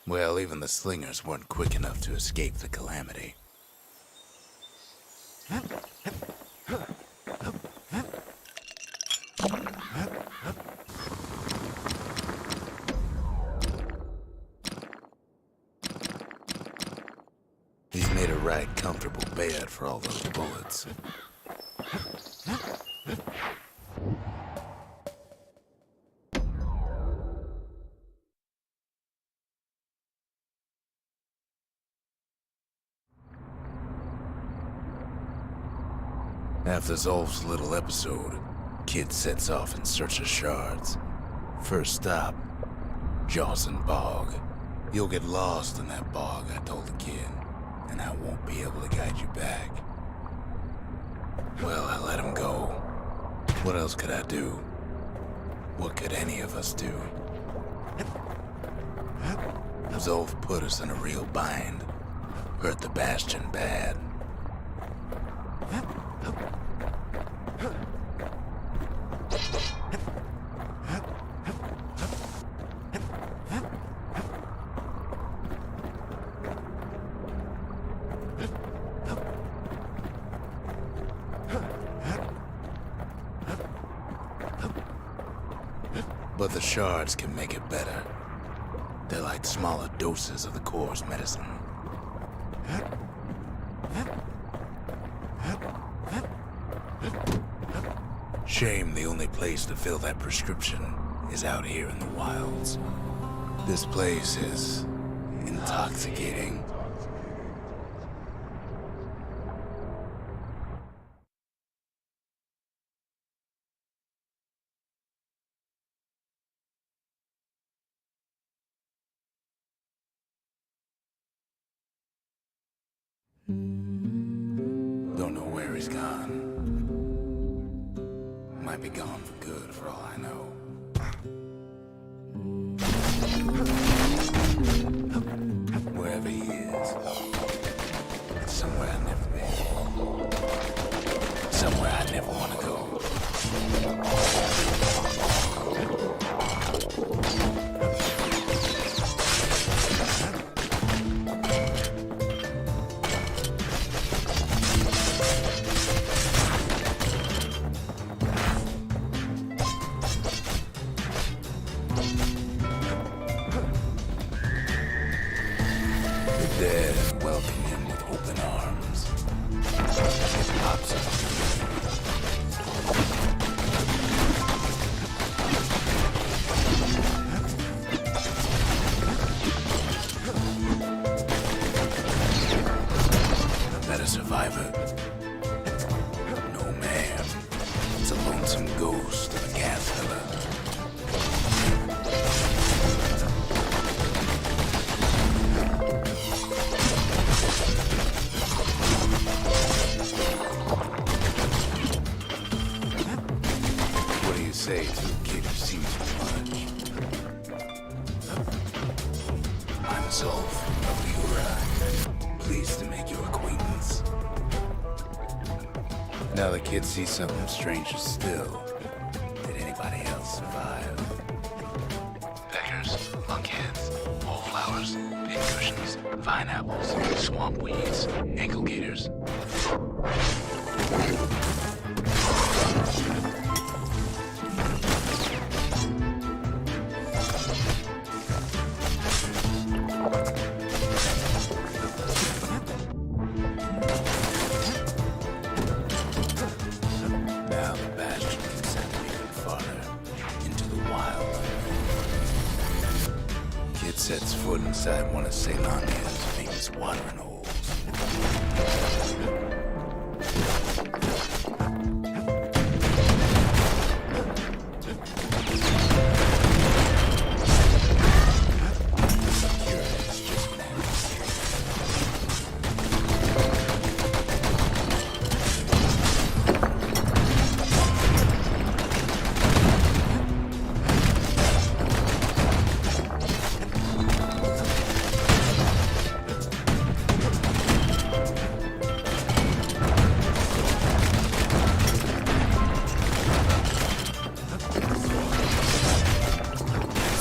Well, even the slingers weren't quick enough to escape the Calamity. He's made a right comfortable bed for all those bullets. After Zolf's little episode, Kid sets off in search of shards. First stop, Jawson Bog. You'll get lost in that bog, I told the kid, and I won't be able to guide you back. Well, I let him go. What else could I do? What could any of us do? Zolf put us in a real bind. Hurt the Bastion bad. But the shards can make it better. They're like smaller doses of the core's medicine. Shame the only place to fill that prescription is out here in the wilds. This place is intoxicating. Don't know where he's gone. Might be gone for good, for all I know. Wherever he is, it's somewhere I've never been. Somewhere I never want to go. Dead welcome him with open arms. It pops up. That a survivor? No, ma'am. It's a lonesome ghost of a gas fella. Say to a kid who seems too much. I'm Zolf of Ura. Pleased to make your acquaintance. Now the kid sees something stranger still. Did anybody else survive? Peckers, lunkheads, wallflowers, pincushions, vine apples, swamp weeds, ankle gators. Now the Bastion can send me even farther into the wild. Kid sets foot inside one of Calamy's famous watering holes.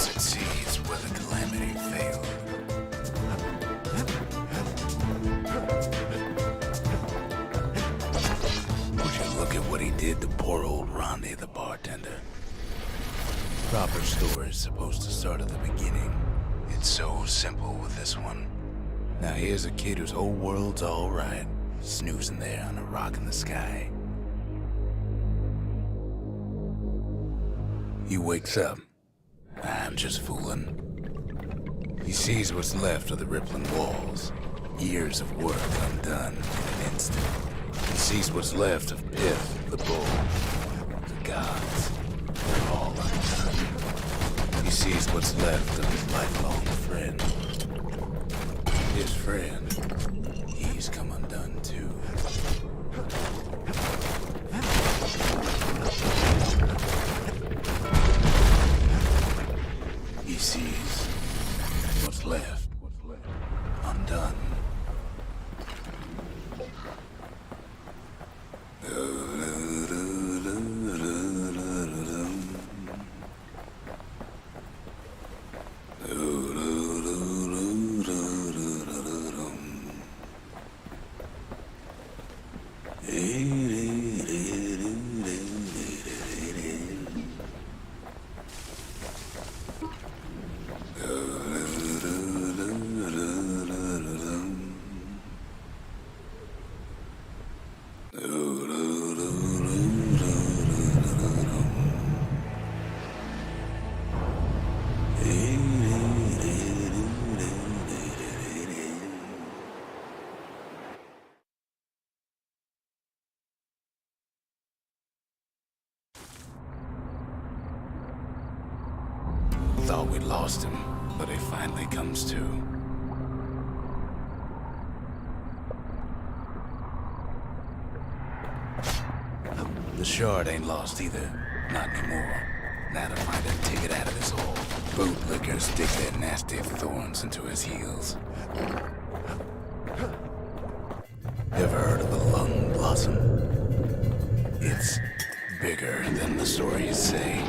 Succeeds where the Calamity failed. Would you look at what he did to poor old Ronde the bartender? Proper story is supposed to start at the beginning. It's so simple with this one. Now here's a kid whose whole world's alright, snoozing there on a rock in the sky. He wakes up. I'm just fooling. He sees what's left of the rippling walls. Years of work undone in an instant. He sees what's left of Pith, the bull. The gods, they're all undone. He sees what's left of his lifelong friend. His friend, he's come undone too. He sees what's left undone. thought we'd lost him, but he finally comes to. The shard ain't lost either. Not anymore. Now to find a ticket out of this hole. Bootlickers stick their nasty thorns into his heels. Ever heard of a lung blossom? It's bigger than the stories say.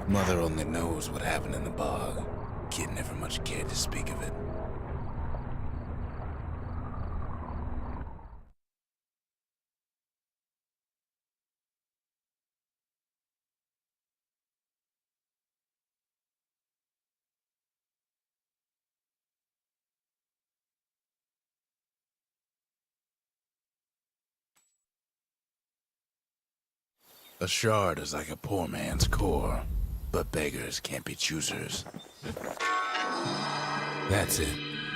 Mother only knows what happened in the bog. Kid never much cared to speak of it. A shard is like a poor man's core, but beggars can't be choosers. That's it.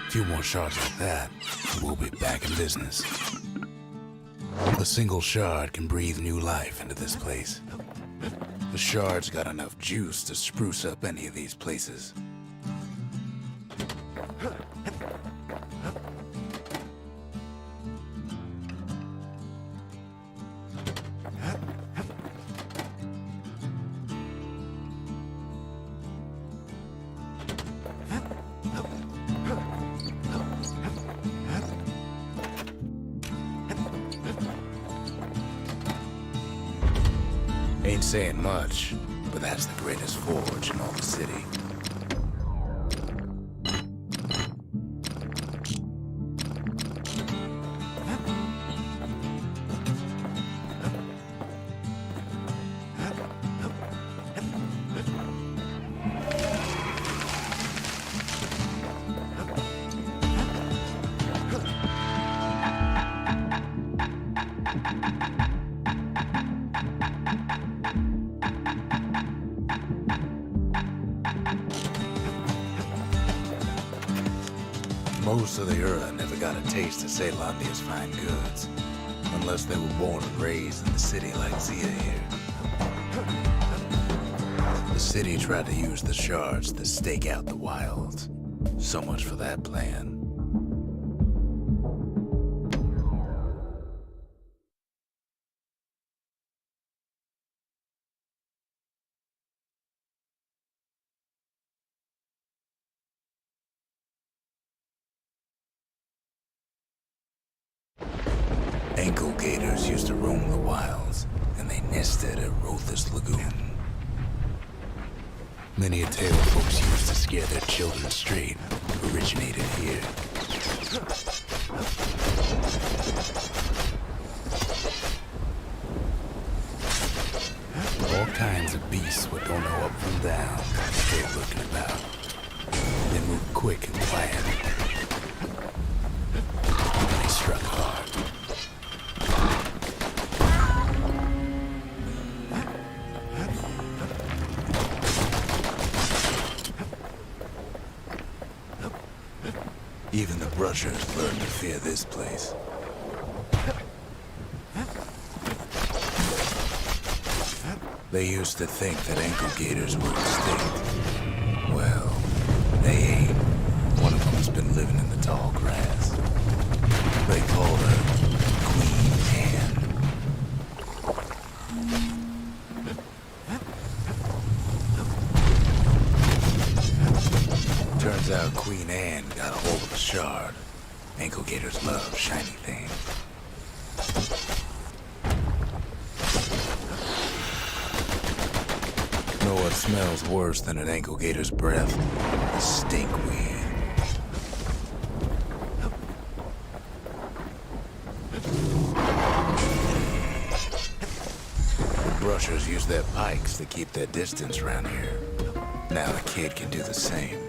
A few more shards like that, and we'll be back in business. A single shard can breathe new life into this place. The shard's got enough juice to spruce up any of these places. Ain't saying much, but that's the greatest forge in all the city. Most of the Ura never got a taste of Ceylondia's fine goods, unless they were born and raised in the city like Zia here. The city tried to use the shards to stake out the wilds. So much for that plan. Ankle gators used to roam the wilds, and they nested at Rothus Lagoon. Many a tale folks used to scare their children straight originated here. All kinds of beasts would don't know up from down, straight looking about. They moved quick and quiet. They struck hard. Even the brushers learned to fear this place. They used to think that ankle gators were extinct. Well, they ain't. Turns out Queen Anne got a hold of a shard. Ankle gators love shiny things. Know what smells worse than an ankle gator's breath? The stinkweed. Brushers use their pikes to keep their distance around here. Now the kid can do the same.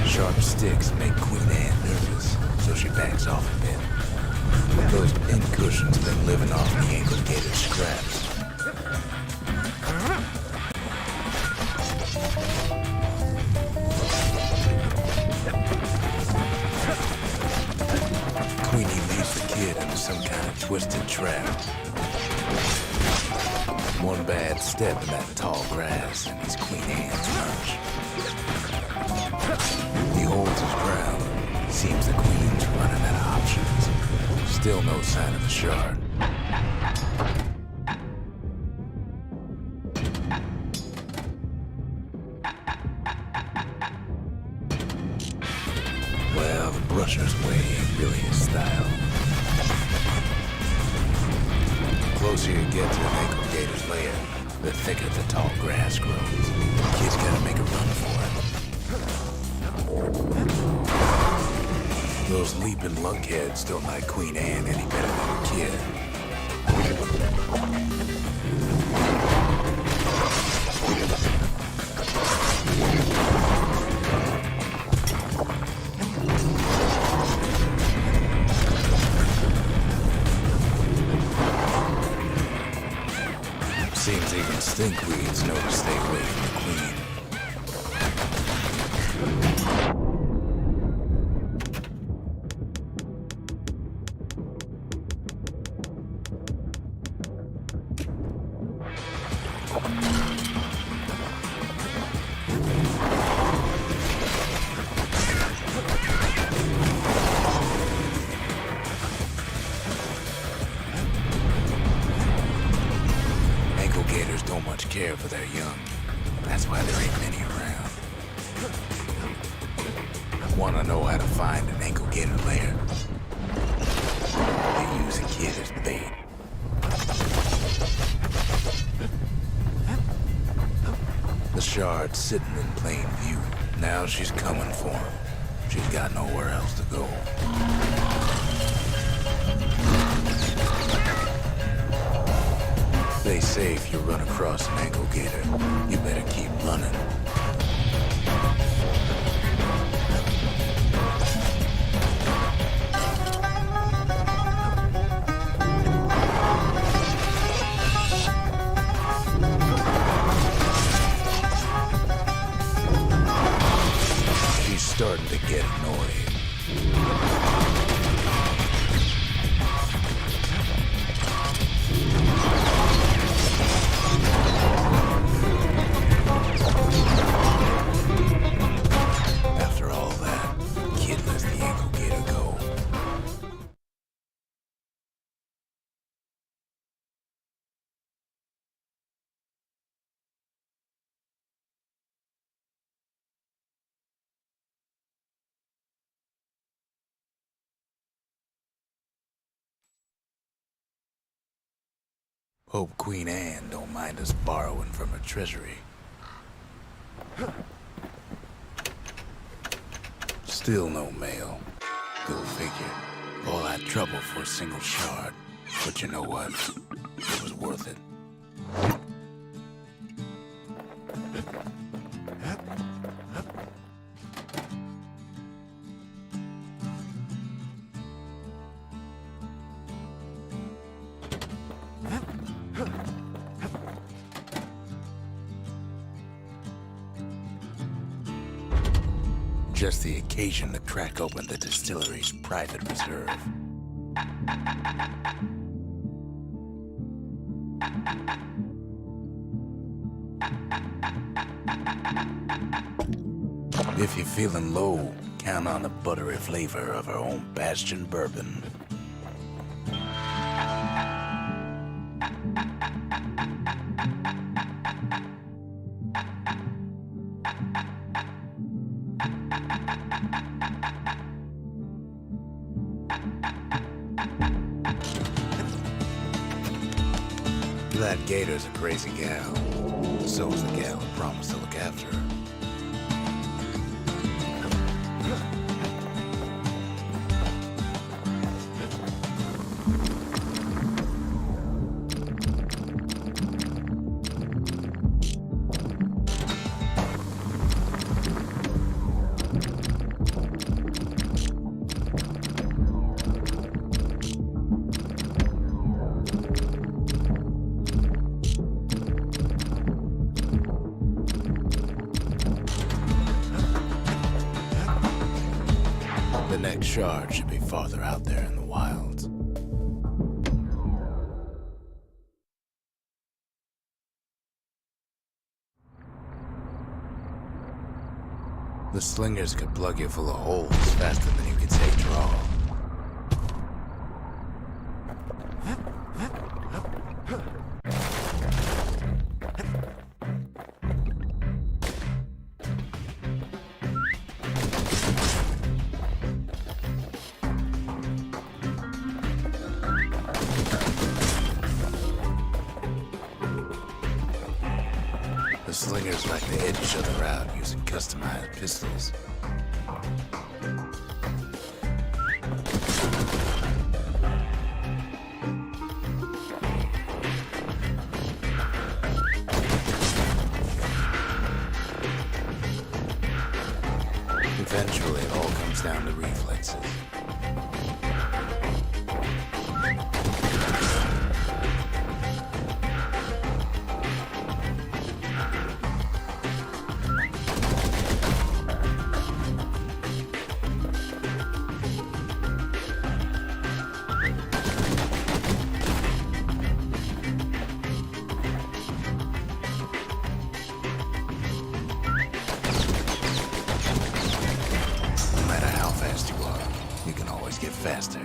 Sharp sticks make Queen Anne nervous, so she backs off a bit. Those pin cushions have been living off the ankle gator scraps. Queenie leads the kid into some kind of twisted trap. One bad step in that tall grass and he's Queen Anne's lunch. He holds his ground. Seems the queen's running out of options. Still no sign of the shard. Well, the brusher's way ain't really his style. The closer you get to an ankle gator's lair, the thicker the tall grass grows. The kid's gotta make a run for it. Those leaping lunkheads don't like Queen Anne any better than the kid. Seems even stinkweeds know to stay away from the queen. Care for their young. That's why there ain't many around. Wanna know how to find an ankle gator lair? They use a kid as bait. The shard's sitting in plain view. Now she's coming for him. She's got nowhere else to go. They say if you run across an ankle gator, you better keep running. She's starting to get annoyed. Hope Queen Anne don't mind us borrowing from her treasury. Still no mail. Go figure. All that trouble for a single shard. But you know what? It was worth it. Just the occasion to crack open the distillery's private reserve. If you're feeling low, count on the buttery flavor of our own Bastion bourbon. That Gator's a crazy gal. So's the gal who promised to look after her. The next shard should be farther out there in the wilds. The slingers could plug you full of holes faster than you could say draw. The slingers like to hit each other out using customized pistols. Eventually, it all comes down to reflexes. You can always get faster.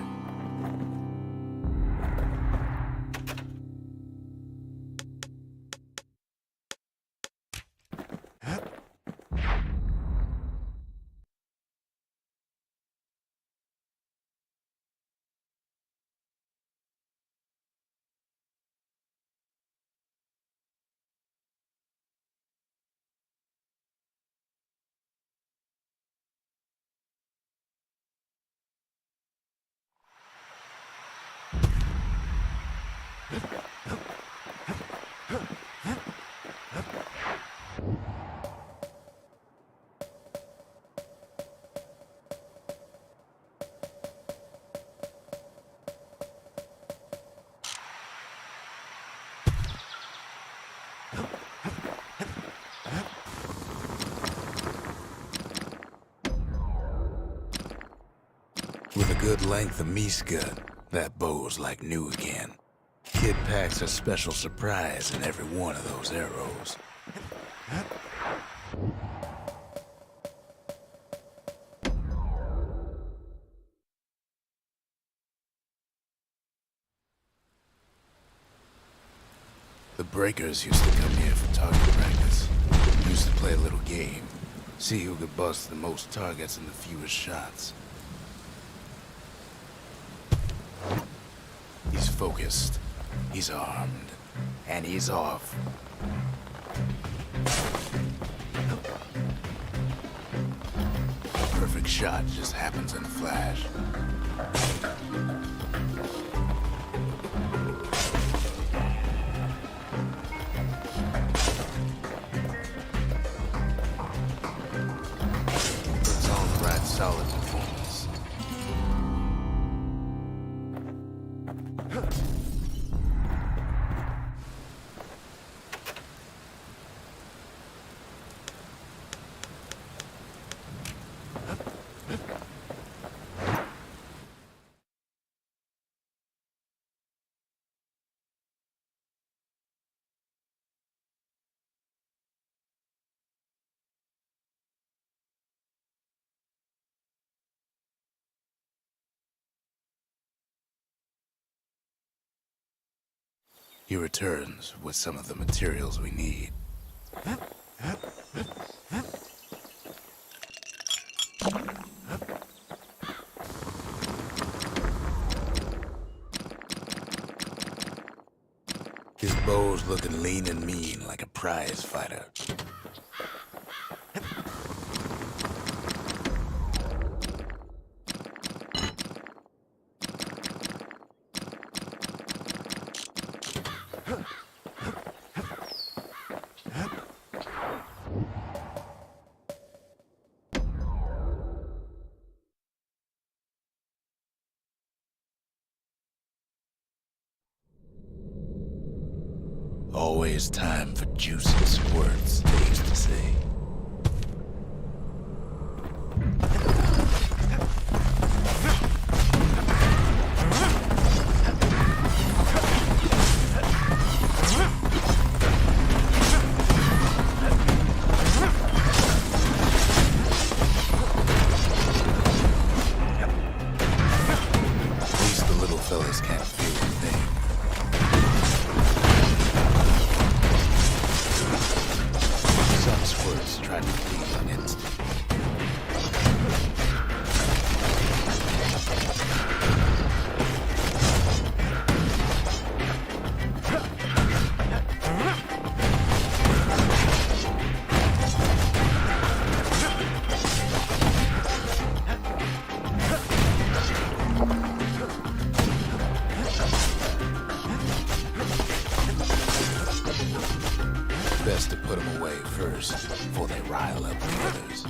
With a good length of Miska, that bow's like new again. Kid packs a special surprise in every one of those arrows. The breakers used to come here for target practice. Used to play a little game. See who could bust the most targets in the fewest shots. He's focused, he's armed, and he's off. A perfect shot just happens in a flash. Puts on the right solid performance. He returns with some of the materials we need. His bow's looking lean and mean like a prize fighter. Always time for juicy squirts, they used to say. At least the little fellas can't feel a thing. Some squirts try to please on instinct. Best to put them away first, before they rile up the others.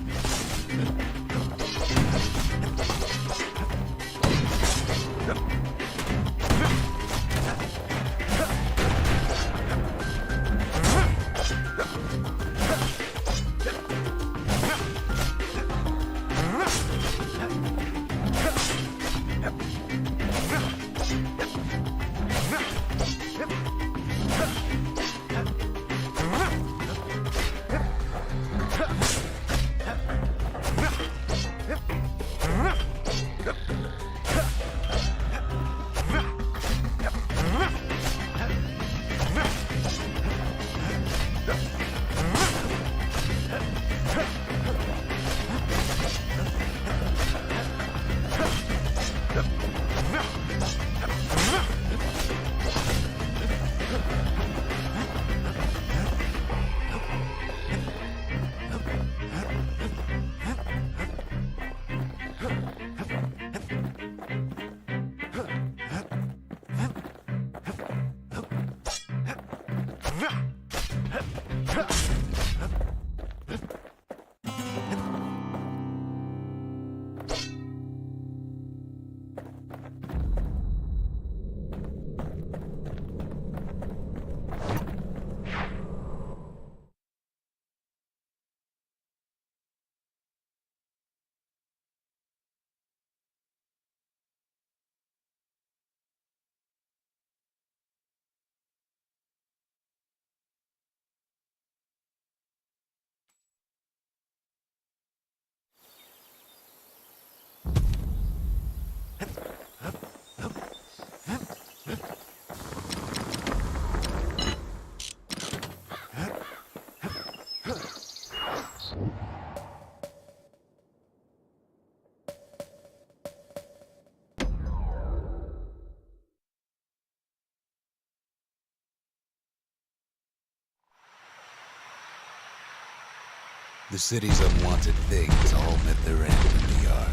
The city's unwanted things all met their end in the yard.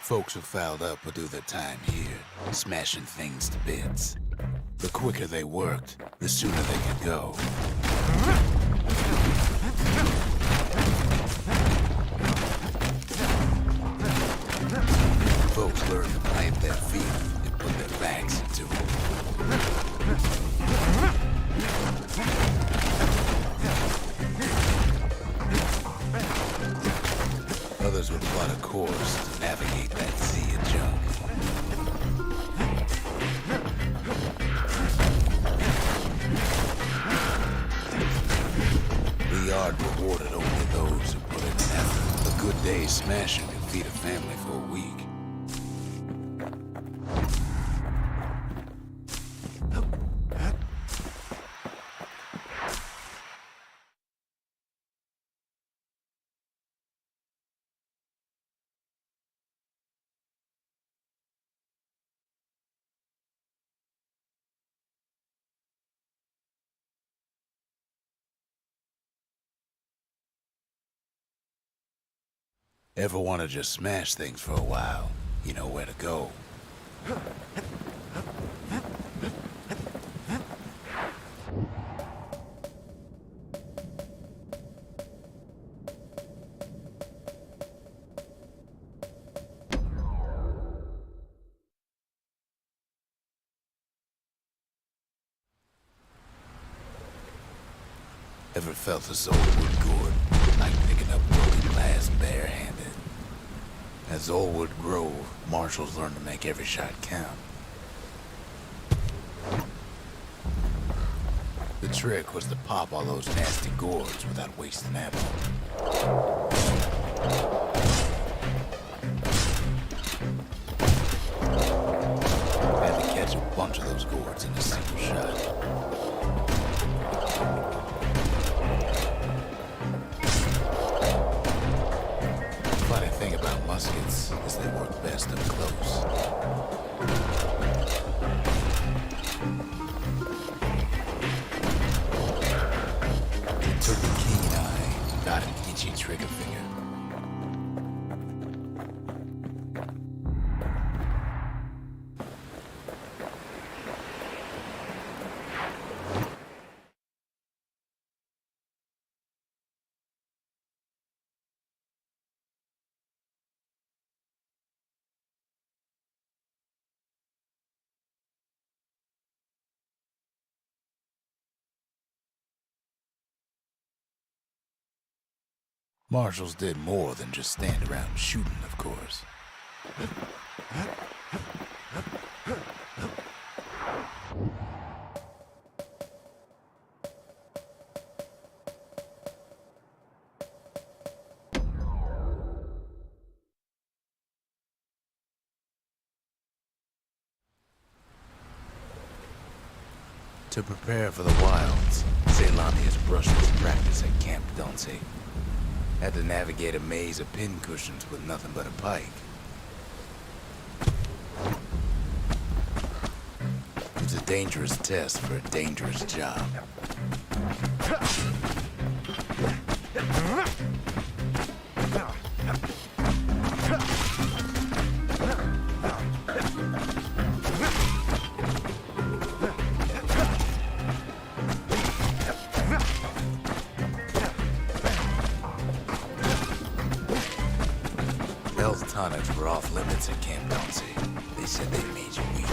Folks who fouled up would do their time here, smashing things to bits. The quicker they worked, the sooner they could go. Folks learned to plant their feet and put their backs into it. Others would plot a course to navigate that sea of junk. The yard rewarded only those who put in effort. A good day's smashing could feed a family for a week. Ever want to just smash things for a while? You know where to go. Ever felt this old wood gourd, like picking up broken glass barehanded? As old wood grove, marshals learn to make every shot count. The trick was to pop all those nasty gourds without wasting ammo. Had to catch a bunch of those gourds in a single shot. Funny thing about muskets is they work best up close. It took a keen eye, got an itchy trigger finger. Marshals did more than just stand around shooting, of course. To prepare for the wilds, Calamity has brushed his practice at Camp Dante. Had to navigate a maze of pincushions with nothing but a pike. It's a dangerous test for a dangerous job. Health tonics were off limits at Camp Dante. They said they made you weak.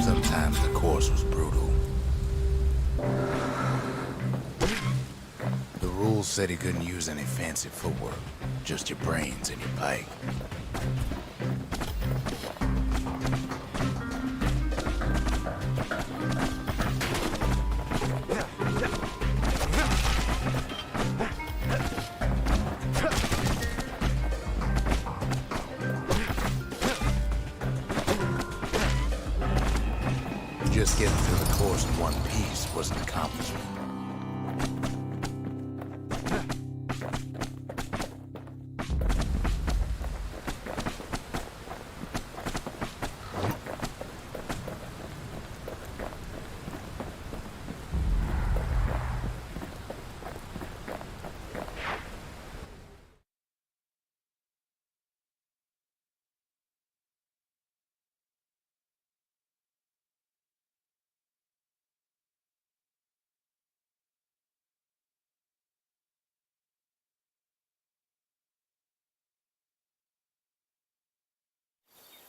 Sometimes the course was brutal. The rules said he couldn't use any fancy footwork, just your brains and your pike. Just getting through the course in one piece was an accomplishment.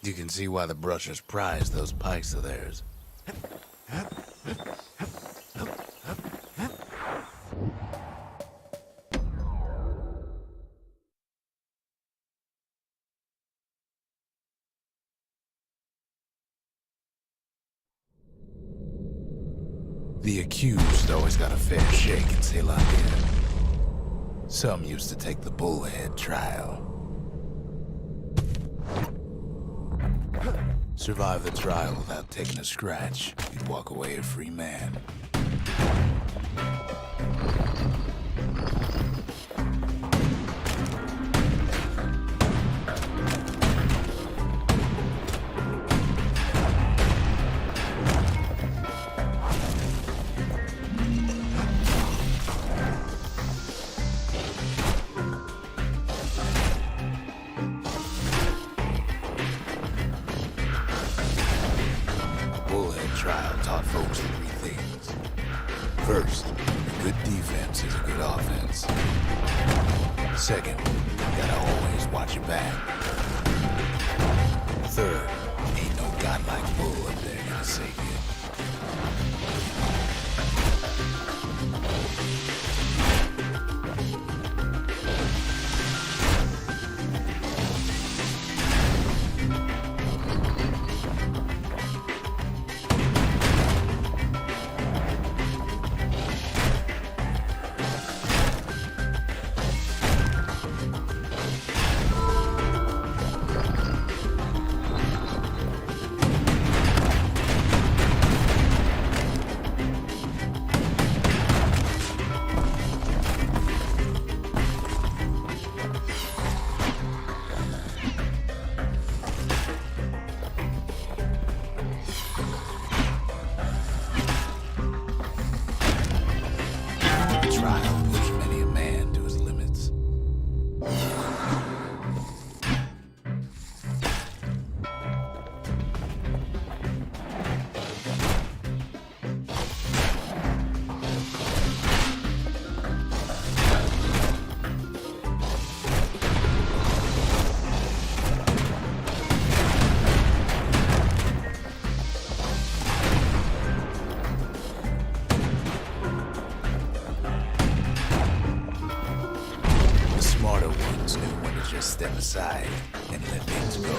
You can see why the brushers prize those pikes of theirs. The accused always got a fair shake in Ceylondia. Some used to take the bullhead trial. Survive the trial without taking a scratch, you'd walk away a free man. Trial taught folks three things. First, a good defense is a good offense. Second, you gotta always watch your back. Third, ain't no godlike bull up there gonna save you. Step aside and let things go.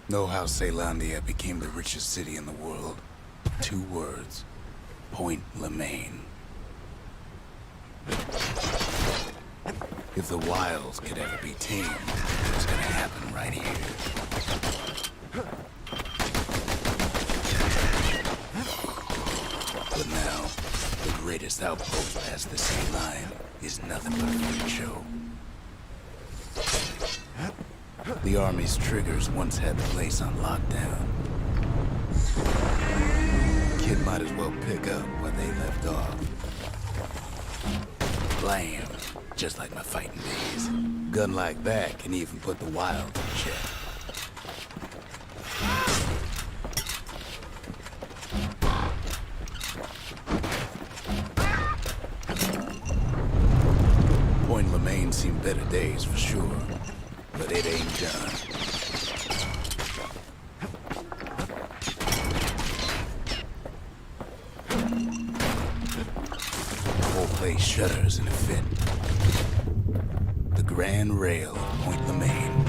Know how Ceylondia became the richest city in the world? 2 words. Point Lemaine. If the wilds could ever be tamed, it's gonna happen right here. But now, the greatest outpost past the sea line is nothing but a freak show. The Army's triggers once had the place on lockdown. Kid might as well pick up where they left off. Blam! Just like my fighting days. Gun like that can even put the wild in check. Point Lemaine seen better days for sure. But it ain't done. The whole place shudders in a fit. The Grand Rail of Point Lemaine,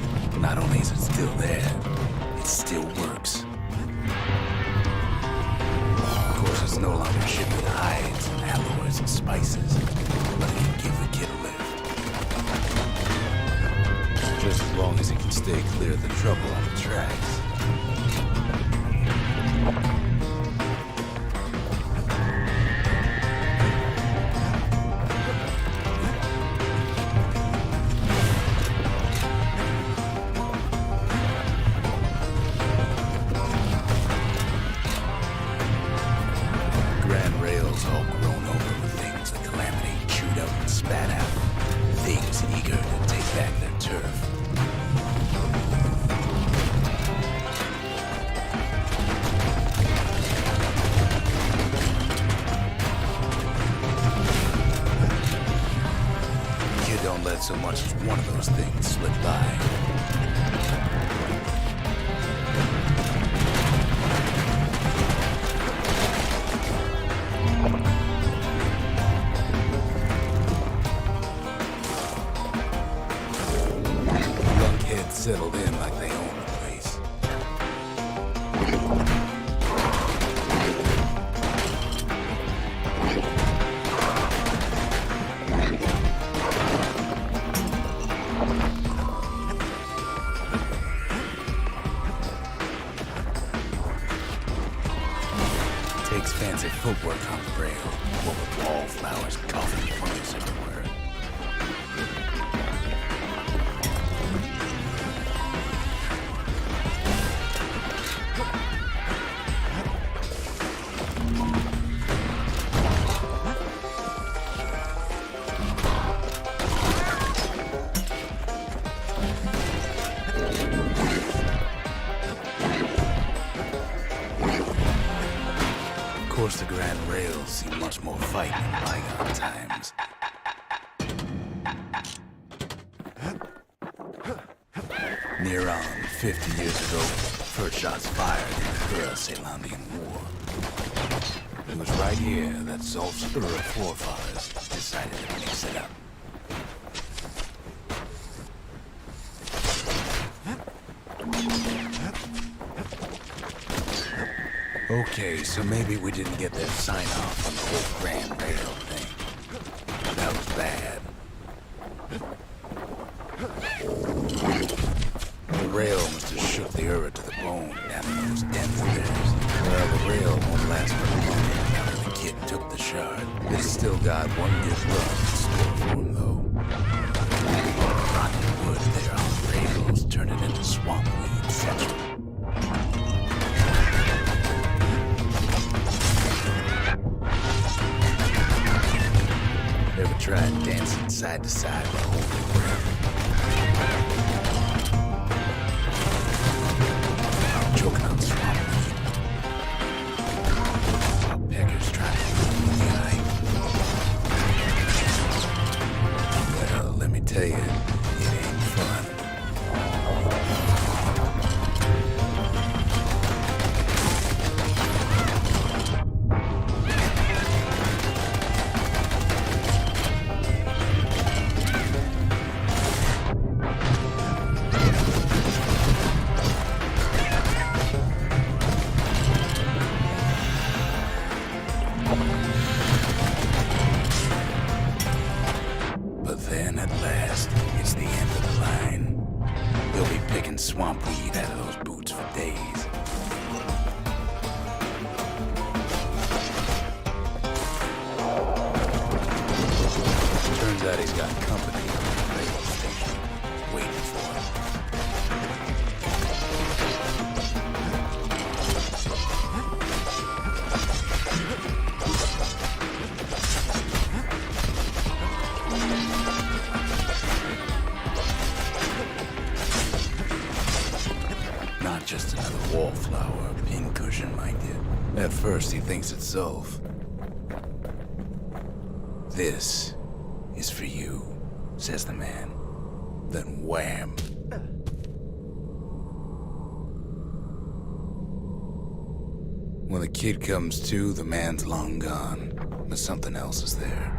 Not only is it still there, it still works. Of course, it's no longer shipped with hides and alloys and spices, but it can give the kid a lift. Just as long as he can stay clear of the trouble on the tracks. All grown over with things that Calamity chewed up and spat out. Things eager to take back their turf. You don't let so much as one of those things slip by. Settled in like they own the place. Takes fancy footwork on the rail, what with wallflowers, coffee, fungus everywhere. Of course, the grand rails see much more fight in bygone times. Near on 50 years ago, first shots fired in the Calamity War. It was right here that Zolf's forefathers decided to mix it up. Okay, so maybe we didn't get their sign-off on the whole grand rail thing. That was bad. The rail must have shook the Ura to the bone down in those dens of theirs. Well, the rail won't last for long after the kid took the shard. It's still got one good run in store for him, though. Rotten wood there on the rails turn it into swamp weed central. Ever tried dancing side to side while holding your breath? Choking on swamp weed. While peckers try to look in the eye. Well, let me tell you, it ain't fun. Swamp weed out of those boots for days. Turns out he's got company on the rail station waiting for him. Just another wallflower, pincushion, mind you. At first, he thinks it's Zolf. This is for you, says the man. Then wham. When the kid comes to, the man's long gone, but something else is there.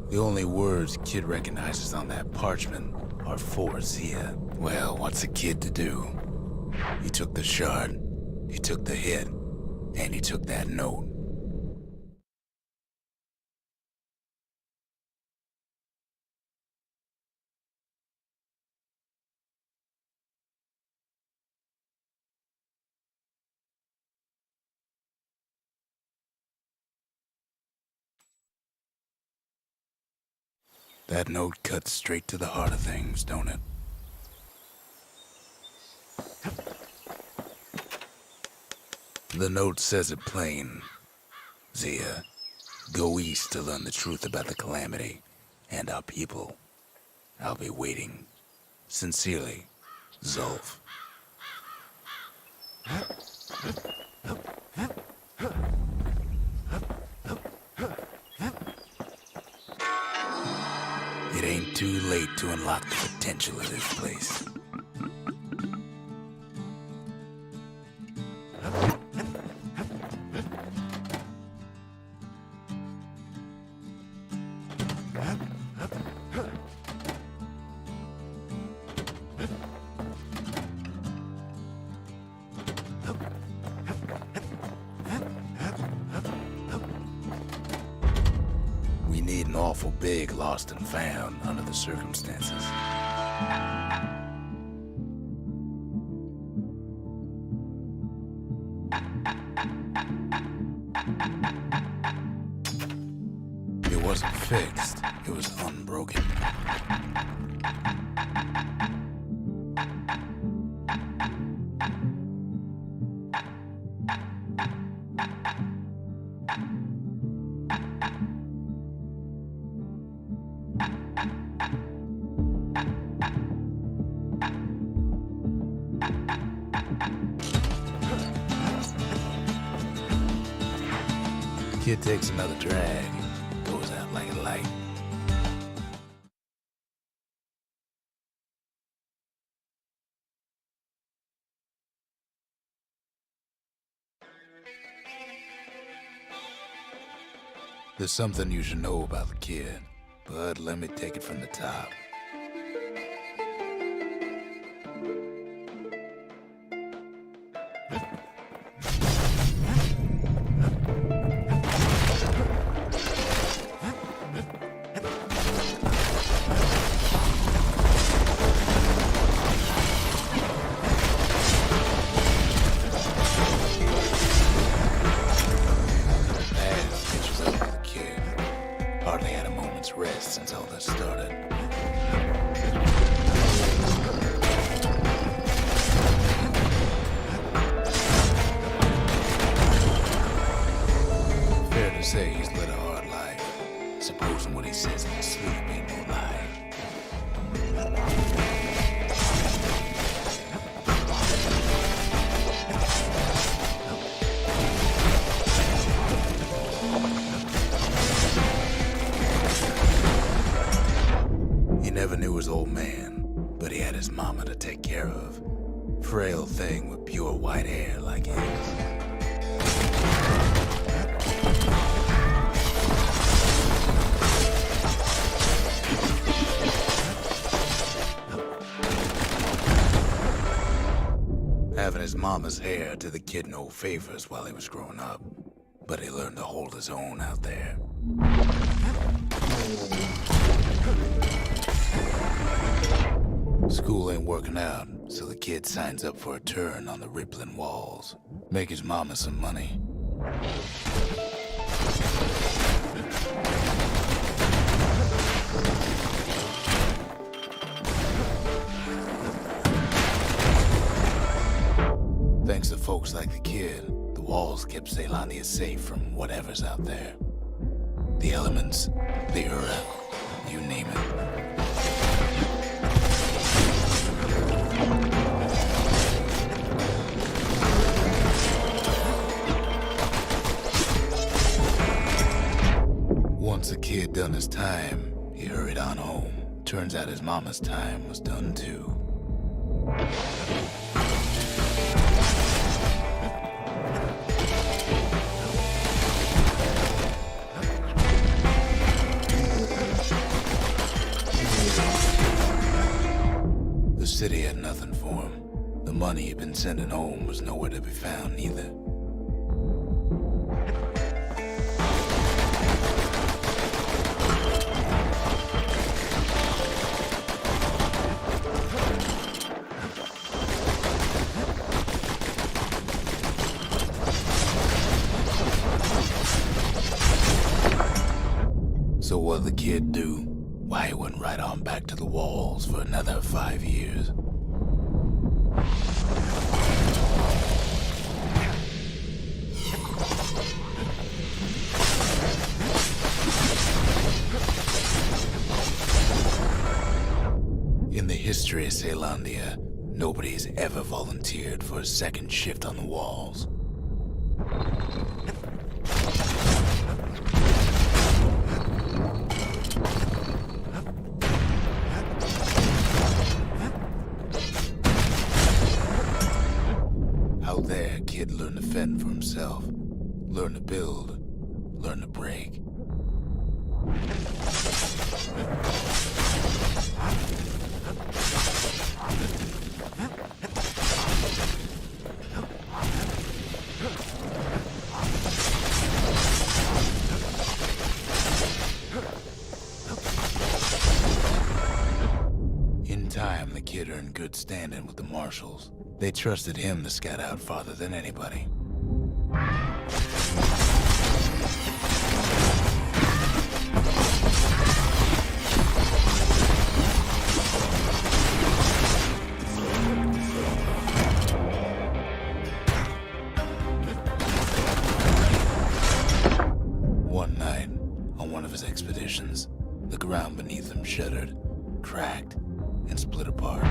The only words Kid recognizes on that parchment are for Zia. Well, what's a kid to do? He took the shard, he took the hit, and he took that note. That note cuts straight to the heart of things, don't it? The note says it plain. Zia, go east to learn the truth about the Calamity and our people. I'll be waiting. Sincerely, Zulf. It ain't too late to unlock the potential of this place. We need an awful big lost and found under the circumstances. It wasn't fixed, it was unbroken. Kid takes another drag, goes out like a light. There's something you should know about the kid, but let me take it from the top. Hardly had a moment's rest since all this started. Fair to say he's led a hard life. Supposing what he says in his sleep ain't no lie. He never knew his old man, but he had his mama to take care of. Frail thing with pure white hair like his. Having his mama's hair did the kid no favors while he was growing up, but he learned to hold his own out there. School ain't working out, so the kid signs up for a turn on the rippling walls. Make his mama some money. Thanks to folks like the kid, the walls kept Ceylania safe from whatever's out there. The elements, the Ura, you name it. Once the kid done his time, he hurried on home. Turns out his mama's time was done too. city had nothing for him. The money he'd been sending home was nowhere to be found either. So what'd the kid do? Why, he went right on back to the walls for another 5 years. In the history of Caelandia, nobody's ever volunteered for a second shift on the walls. Out there, kid learned to fend for himself, learn to build, learn to break. In time, the kid earned good standing with the marshals. They trusted him to scout out farther than anybody. One night, on one of his expeditions, the ground beneath him shuddered, cracked, and split apart.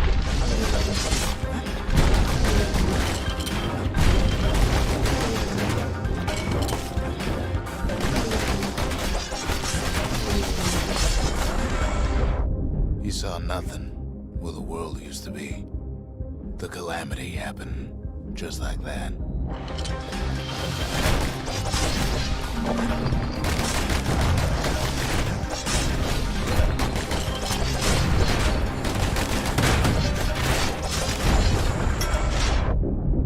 He saw nothing where the world used to be. The Calamity happened just like that.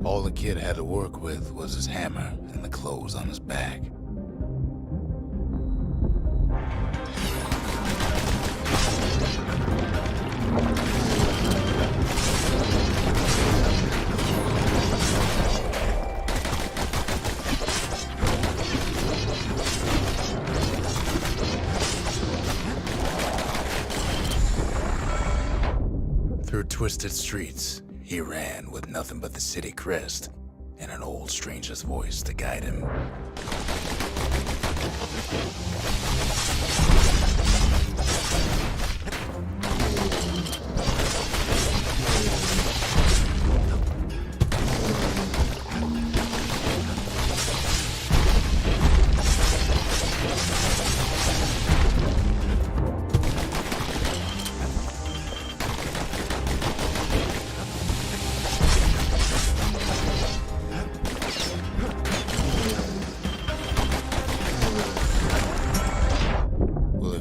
All the kid had to work with was his hammer and the clothes on his back. Through twisted streets, he ran with nothing but the city crest and an old stranger's voice to guide him.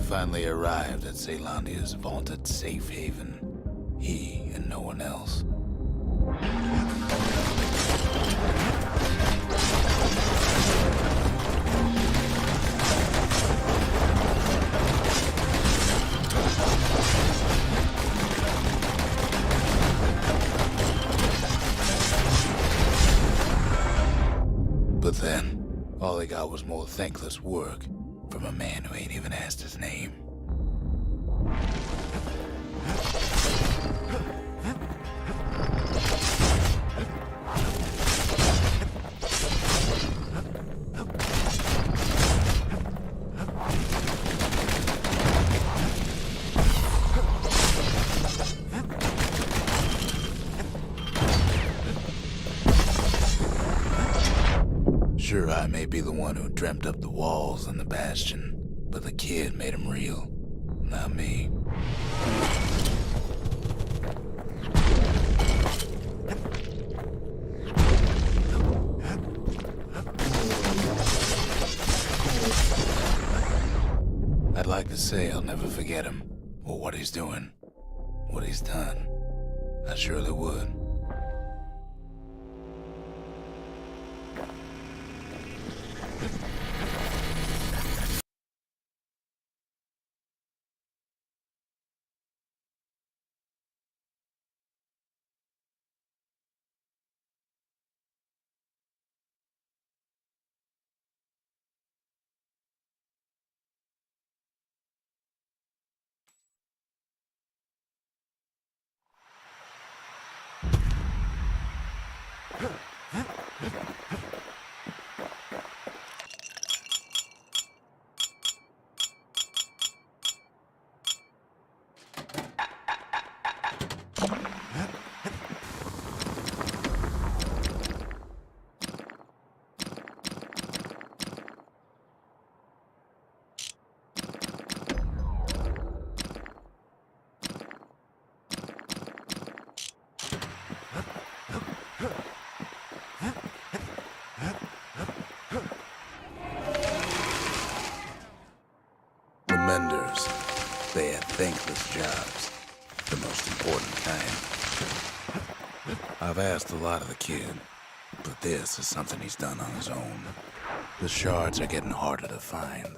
Finally arrived at Caelandia's vaunted safe haven. He and no one else. But then, all he got was more thankless work from a man who ain't even asked his name. Sure, I may be the one who dreamt up the walls and the Bastion, but the kid made them real, not me. I'd like to say I'll never forget him, or what he's doing, what he's done, I surely would. The menders, they had thankless jobs, the most important kind. I've asked a lot of the kid, but this is something he's done on his own. The shards are getting harder to find.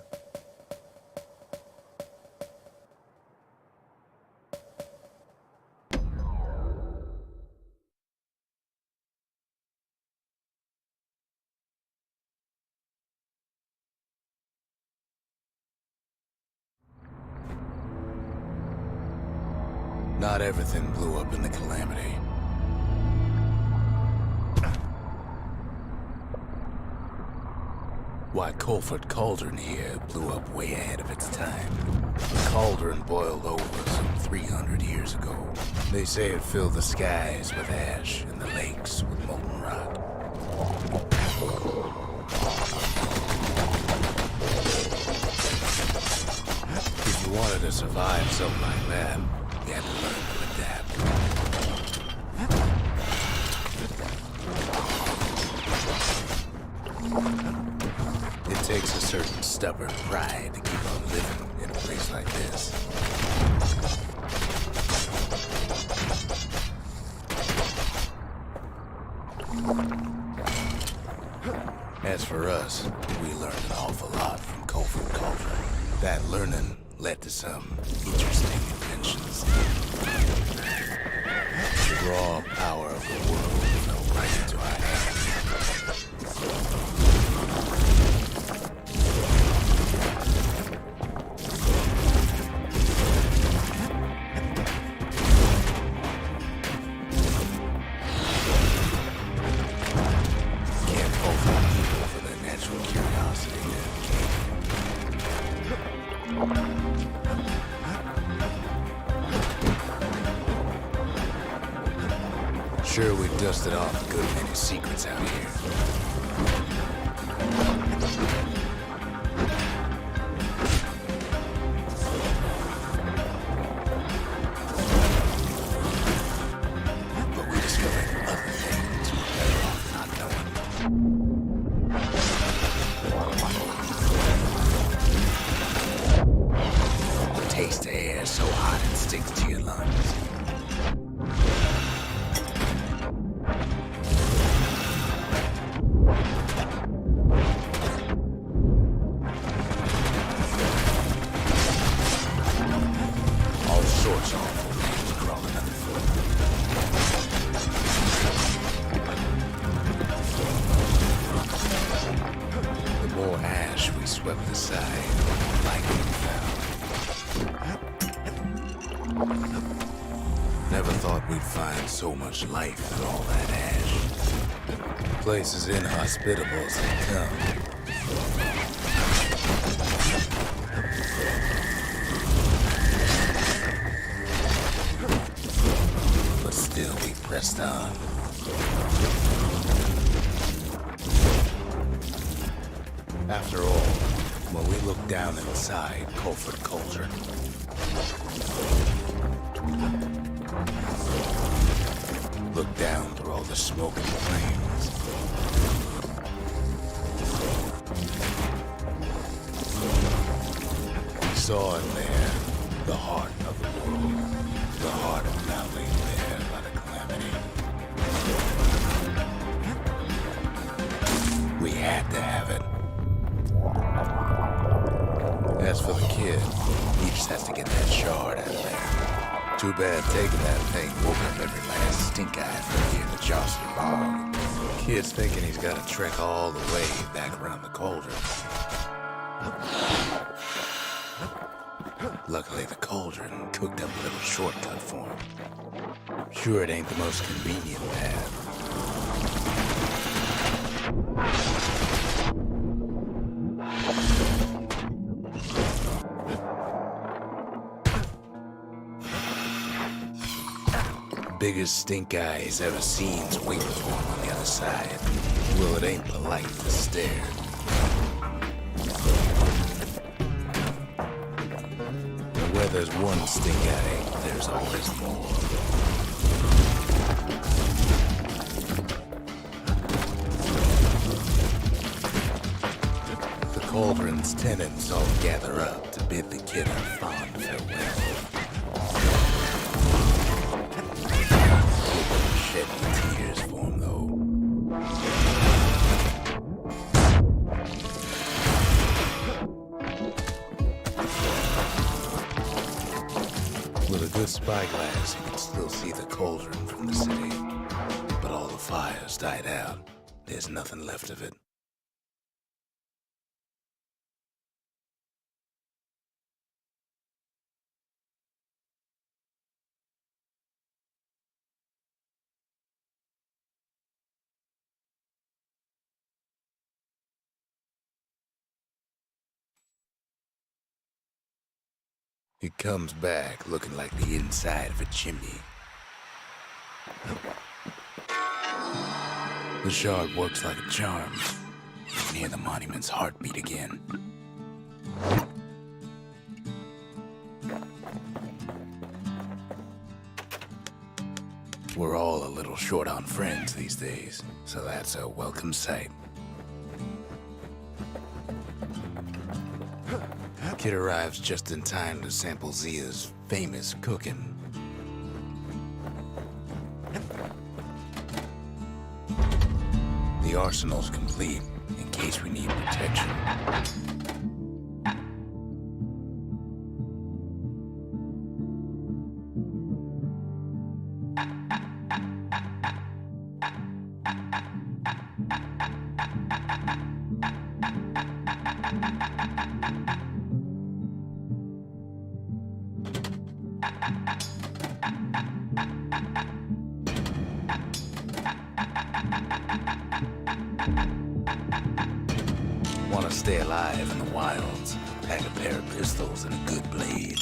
Not everything blew up in the Calamity. Why, Colford Cauldron here blew up way ahead of its time. The cauldron boiled over some 300 years ago. They say it filled the skies with ash and the lakes with molten rock. If you wanted to survive something like that, you had to learn to adapt. It takes a certain stubborn pride to keep on living in a place like this. As for us, we learned an awful lot from Colford Cauldron. That learning led to some interesting inventions. The raw power of the world fell right into our hands. Can't fault our people for their natural curiosity. Sure, we've dusted off a good many secrets out here. But we discovered other things we're better off not knowing. The taste of air so hot it sticks to your lungs. Never thought we'd find so much life in all that ash. The place is inhospitable as they come. But still we pressed on. After all, when we looked down inside Colford Cauldron, look down through all the smoke and flames. We saw in there the heart of the world, the heart of now laid bare by the to have it. As for the kid, he just has to get that shard out of there. Too bad taking that thing woke up every last stink eye from here to Jocelyn Bog. Kid's thinking he's got to trek all the way back around the cauldron. Luckily, the cauldron cooked up a little shortcut for him. Sure, it ain't the most convenient path. Biggest stink eye he's ever seen's waiting for him on the other side. Well, it ain't polite to stare. But where there's one stink eye, there's always more. The cauldron's tenants all gather up to bid the kid a fond farewell. Shedding tears for him, though. With a good spyglass, you can still see the cauldron from the city. But all the fires died out. There's nothing left of it. He comes back looking like the inside of a chimney. The shard works like a charm. You can hear the monument's heartbeat again. We're all a little short on friends these days, so that's a welcome sight. Kid arrives just in time to sample Zia's famous cooking. The arsenal's complete in case we need protection. Want to stay alive in the wilds, pack a pair of pistols and a good blade.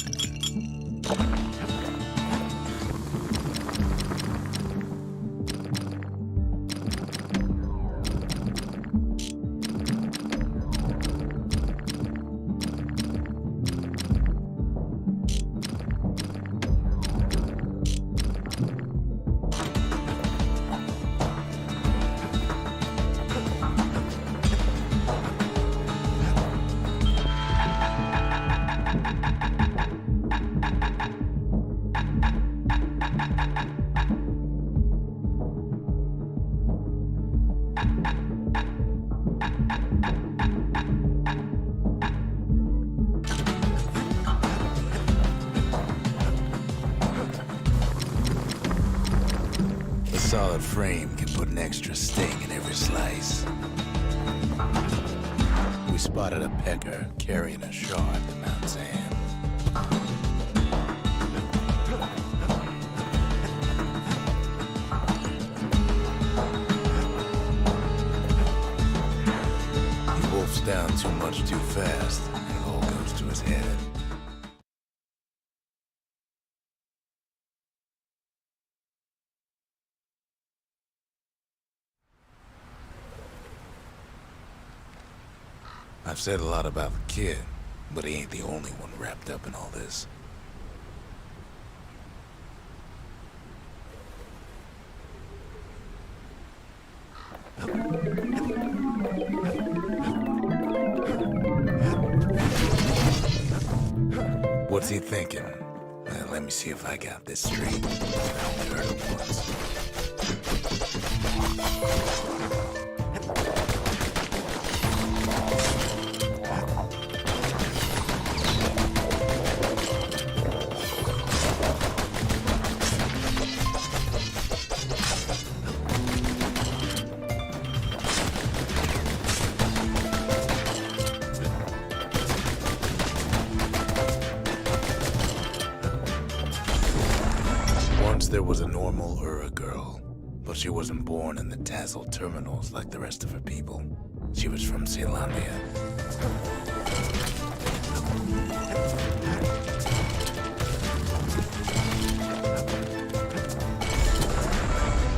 Solid frame can put an extra sting in every slice. We spotted a pecker carrying a shard to Mount Zan. He wolfs down too much too fast, and it all goes to his head. I've said a lot about the kid, but he ain't the only one wrapped up in all this. What's he thinking? Let me see if I got this straight. I only heard him once. there was a normal Ura girl, but she wasn't born in the tassel terminals like the rest of her people. She was from Zealandia.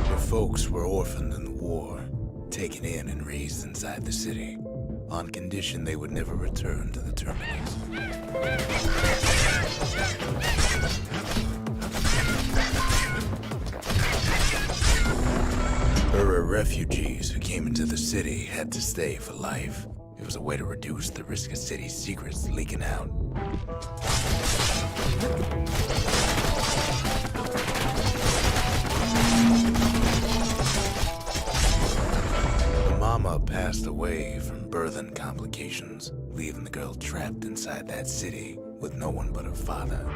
Her folks were orphaned in the war, taken in and raised inside the city, on condition they would never return to the terminals. Ura refugees who came into the city had to stay for life. It was a way to reduce the risk of city secrets leaking out. The mama passed away from birthing complications, leaving the girl trapped inside that city with no one but her father.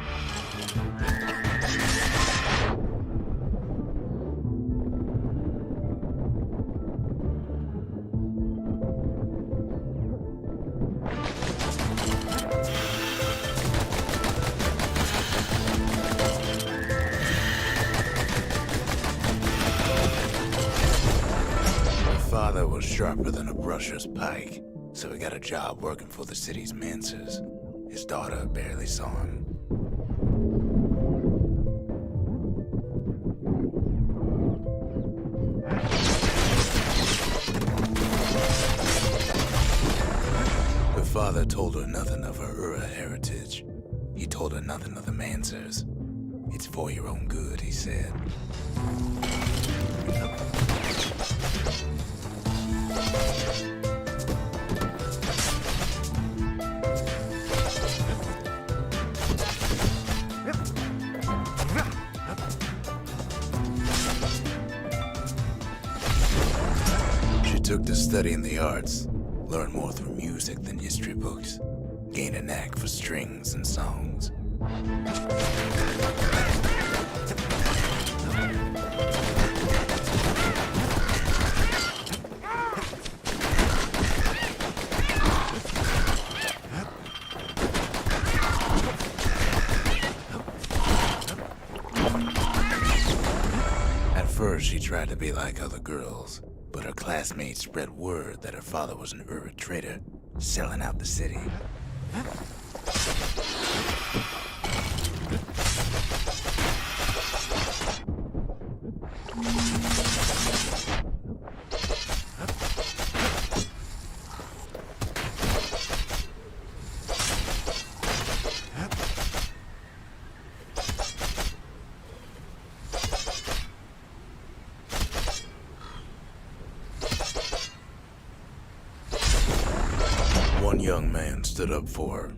Father was sharper than a brusher's pike, so he got a job working for the city's mancers. His daughter barely saw him. Her father told her nothing of her Ura heritage. He told her nothing of the mancers. It's for your own good, he said. She took to studying the arts, learned more through music than history books, gained a knack for strings and songs. First, she tried to be like other girls, but her classmates spread word that her father was an Ura trader, selling out the city. One young man stood up for her,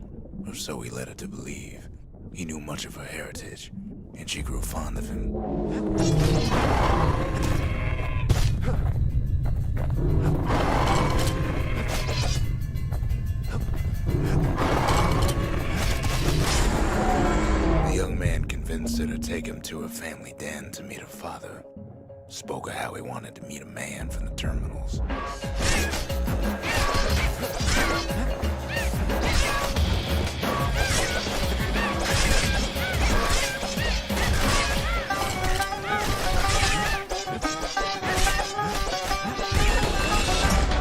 or so he led her to believe. He knew much of her heritage, and she grew fond of him. The young man convinced her to take him to her family den to meet her father. Spoke of how he wanted to meet a man from the terminals.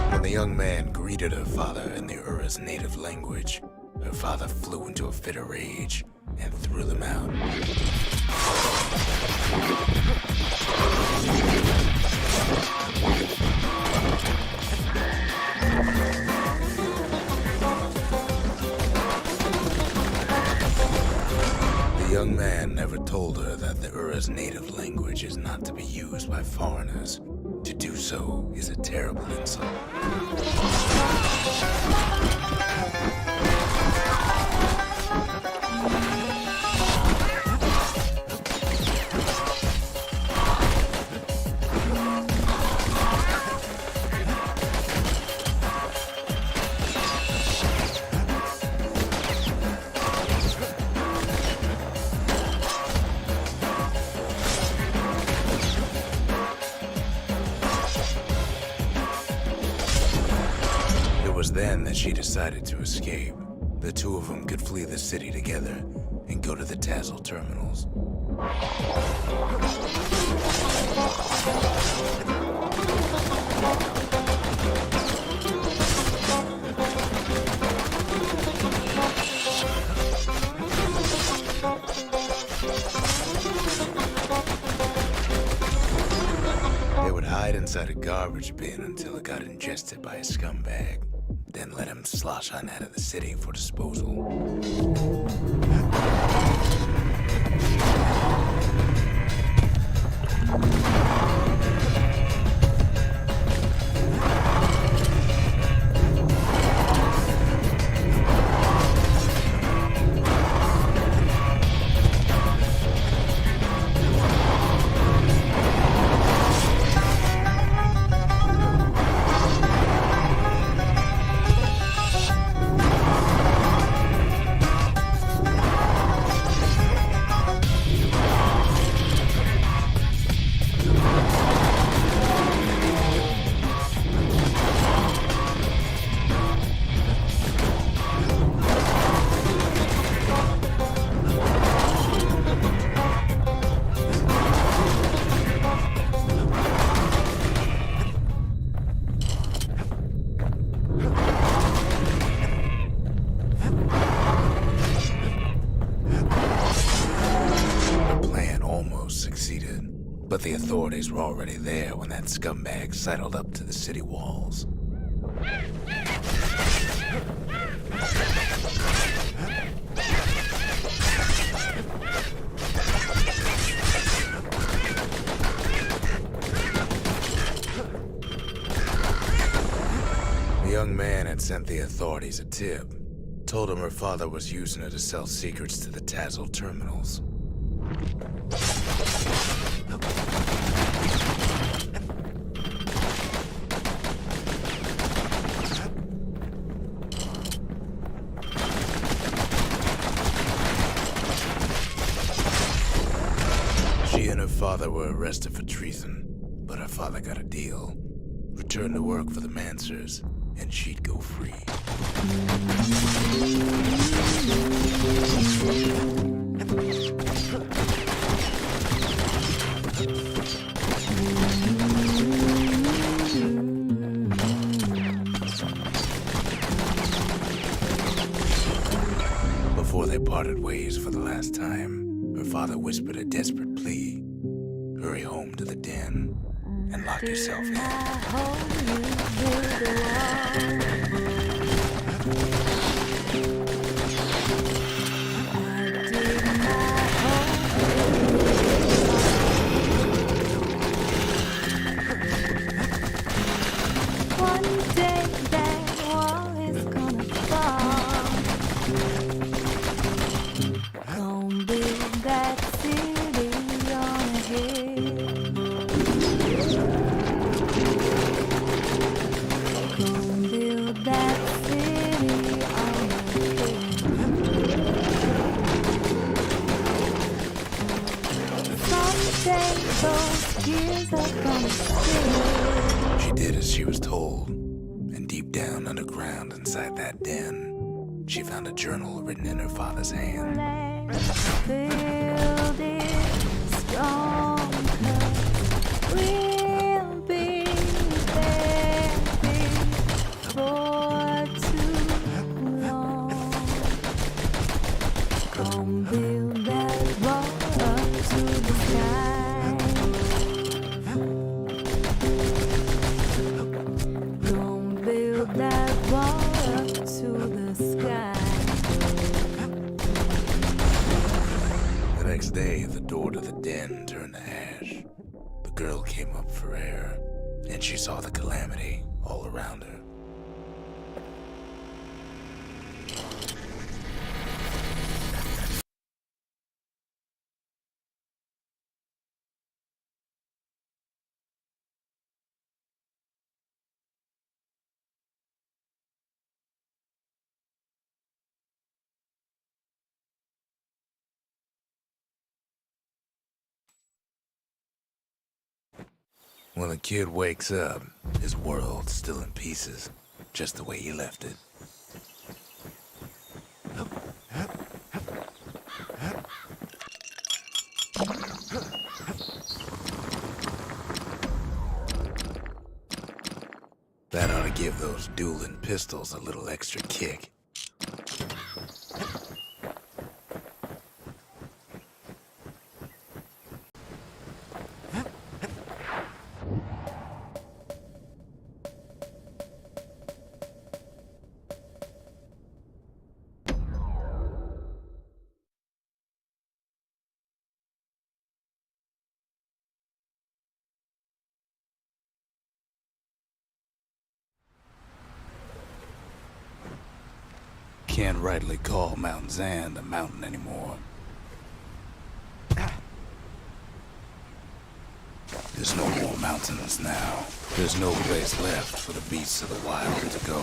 When the young man greeted her father in the Ura's native language, her father flew into a fit of rage and threw them out. The young man never told her that the Ura's native language is not to be used by foreigners. To do so is a terrible insult. It was then that she decided to escape. The two of them could flee the city together, and go to the Tassel terminals. They would hide inside a garbage bin until it got ingested by a scumbag, then let him slosh on out of the city for disposal. But the authorities were already there when that scumbag sidled up to the city walls. The young man had sent the authorities a tip. Told him her father was using her to sell secrets to the Tassel terminals. She and her father were arrested for treason, but her father got a deal. Returned to work for the Mansers, and she'd go free. Before they parted ways for the last time, her father whispered a desperate plea. Hurry home to the den and lock yourself in. She did as she was told, and deep down underground inside that den, she found a journal written in her father's hand. The next day, the door to the den turned to ash. The girl came up for air, and she saw the Calamity all around her. When the kid wakes up, his world's still in pieces, just the way he left it. give those dueling pistols a little extra kick. Can't rightly call Mount Zand a mountain anymore. There's no more mountains now. There's no place left for the beasts of the wild to go.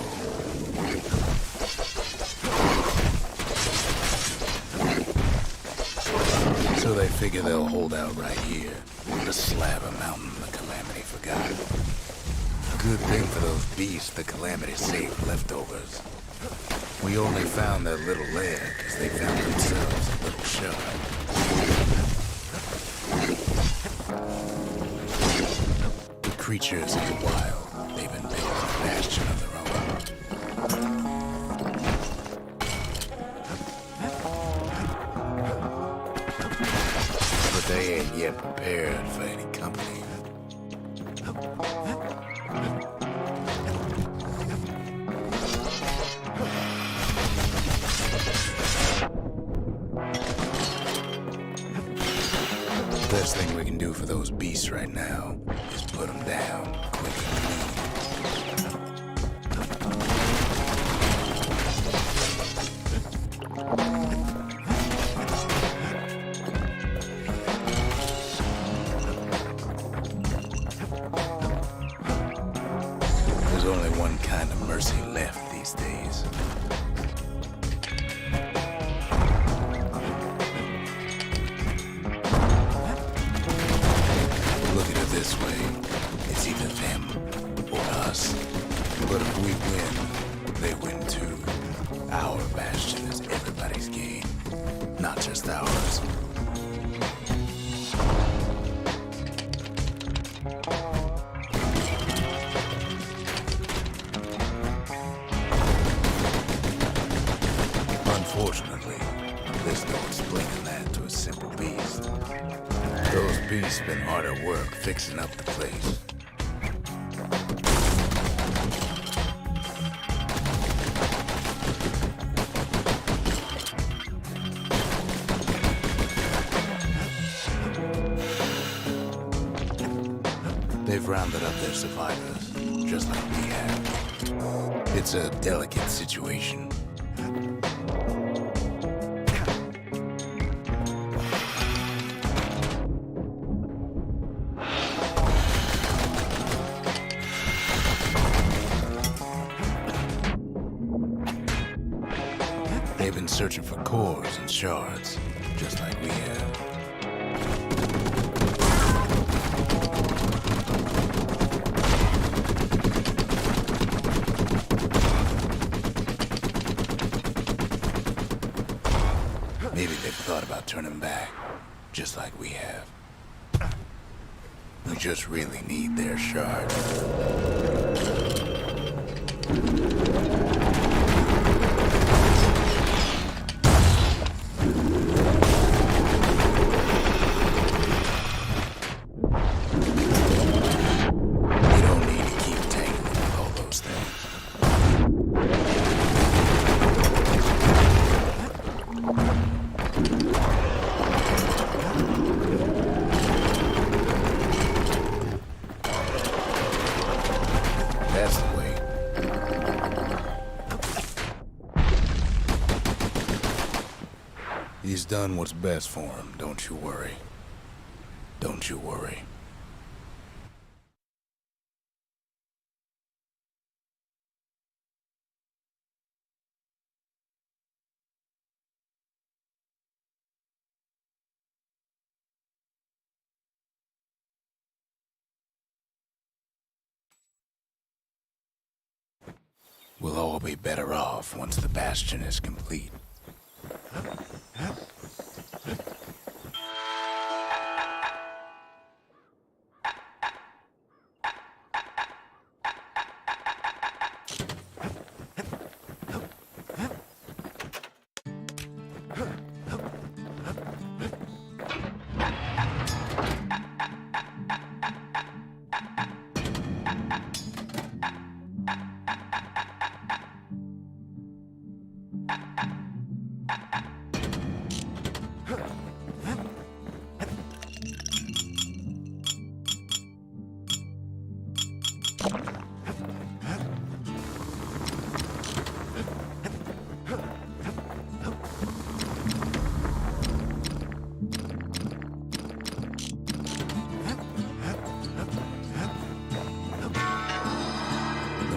So they figure they'll hold out right here, the slab of mountain the Calamity forgot. Good thing for those beasts the Calamity saved leftovers. We only found their little lair because they found themselves a little shard. The creatures of the wild, they've been building a bastion of their own. But they ain't yet prepared for any company. Best thing we can do for those beasts right now is put them down quick and clean. There's only one kind of mercy left these days. This way, it's either them or us. But if we win, they win too. Our bastion is everybody's game, not just ours. Unfortunately, there's no explaining that to a simple beast. Those beasts been hard at work fixing up the place. They've rounded up their survivors, just like we have. It's a delicate situation. They've been searching for cores and shards, just like we have. Maybe they've thought about turning back, just like we have. We just really need their shards. That's the way. He's done what's best for him, don't you worry. Don't you worry. We'll all be better off once the Bastion is complete. The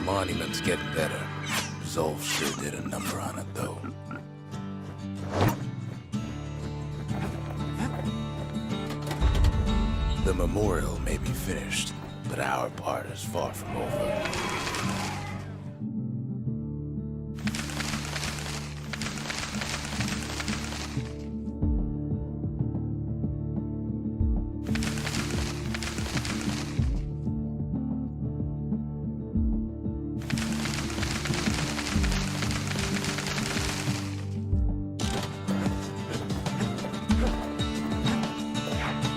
monument's getting better. Zolf sure did a number on it, though. The memorial may be finished, but our part is far from over.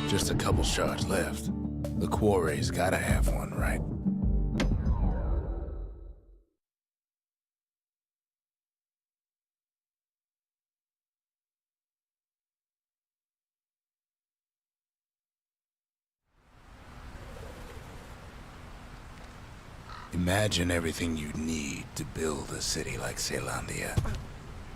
Just a couple shards left. The quarry's gotta have one, right? Imagine everything you'd need to build a city like Calamity.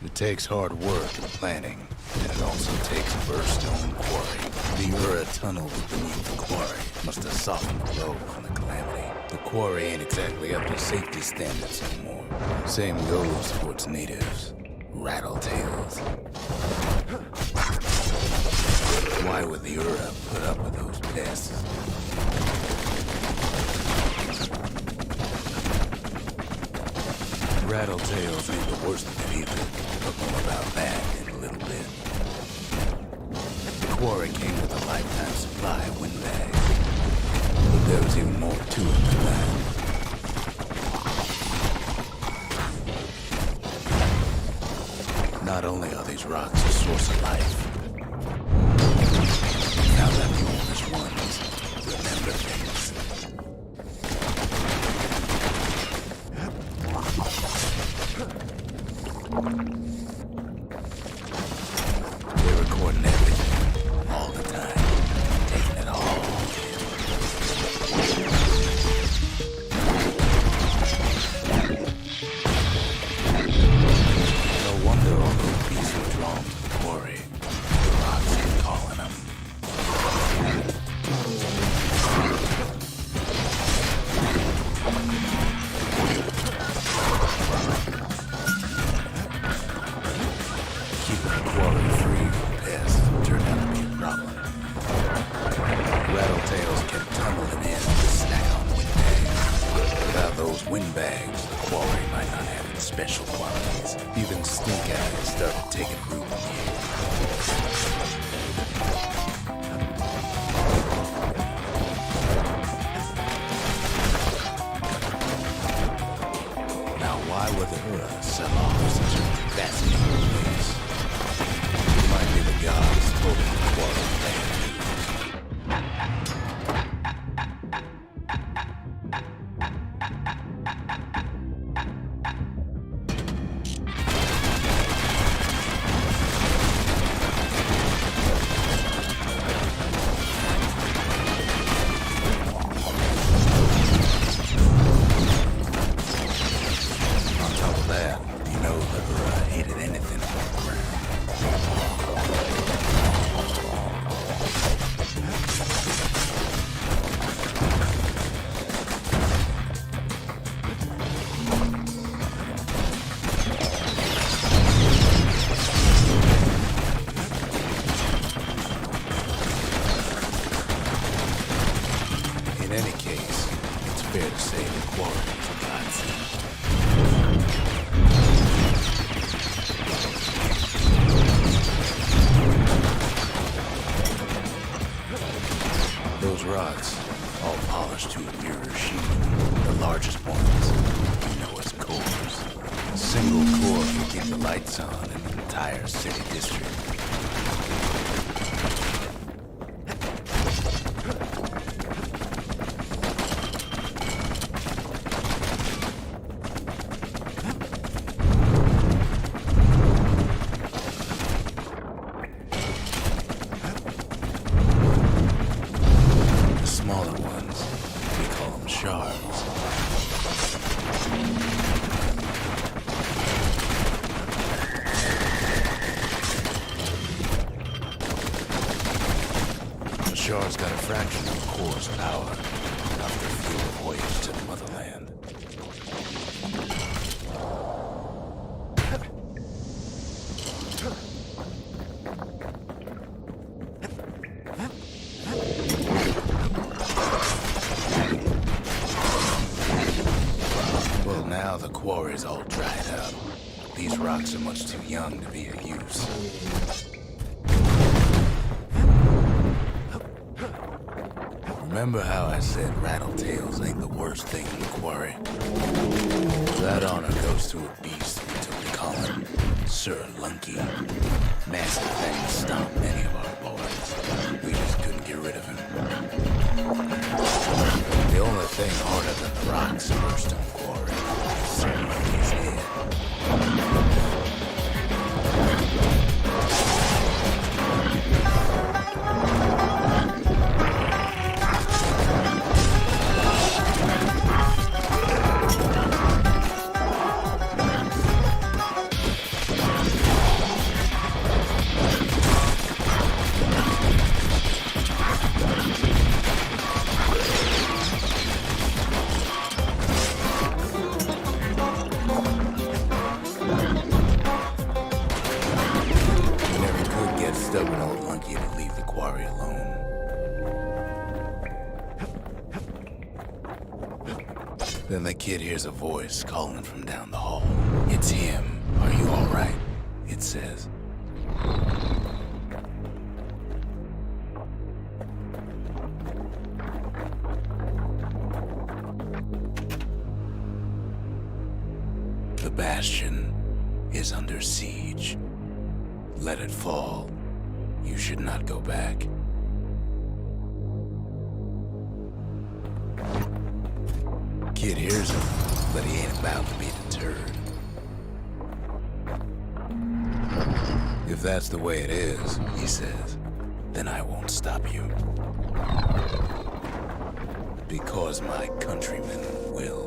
It takes hard work and planning, and it also takes a burstone quarry. The Ura tunnel beneath the quarry must have softened the blow from the Calamity. The quarry ain't exactly up to safety standards anymore. Same goes for its natives, rattletails. Why would the Ura put up with those pests? Rattletails ain't the worst of it either, but more about that in a little bit. The quarry came with a lifetime supply of windbags, but there was even more to it than that. Not only are these rocks a source of life, now that the oldest ones remember things. They're recording everything, all the time, taking it all in. No wonder all those beasts were drawn to the quarry. The rocks kept calling them. Keeping the quarry free from pests turned out to be a problem. Rattletails kept tumbling in to snack on windbags. Without those windbags, the quarry might not have its special qualities. Even stink eyes started taking root in the air. Now why would the Ura sell off such a fascinating place? It might be the gods holding the quarry land. On top of that, you know the Ura hated anything from the ground. In any case, it's fair to say the quarry is a godsend. Those rocks, all polished to a mirror sheet, the largest ones, you know as cores. A single core can keep the lights on in an entire city district. shard's got a fraction of the core's power, enough to fuel a voyage to the motherland. Well, now the quarry's all dried up. These rocks are much too young to be of use. Remember how I said rattletails ain't the worst thing in the quarry? That honor goes to a beast we took to call him Sir Lunky. Massive things stomped many of our boys. We just couldn't get rid of him. The only thing harder than the rocks in our stone quarry is Sir Lunky's head. Stubborn old Lunky to leave the quarry alone. Then the kid hears a voice calling from down the hall. It's him. Are you all right? It says. The Bastion is under siege. Let it fall. You should not go back. Kid hears him, but he ain't about to be deterred. If that's the way it is, he says, then I won't stop you. Because my countrymen will.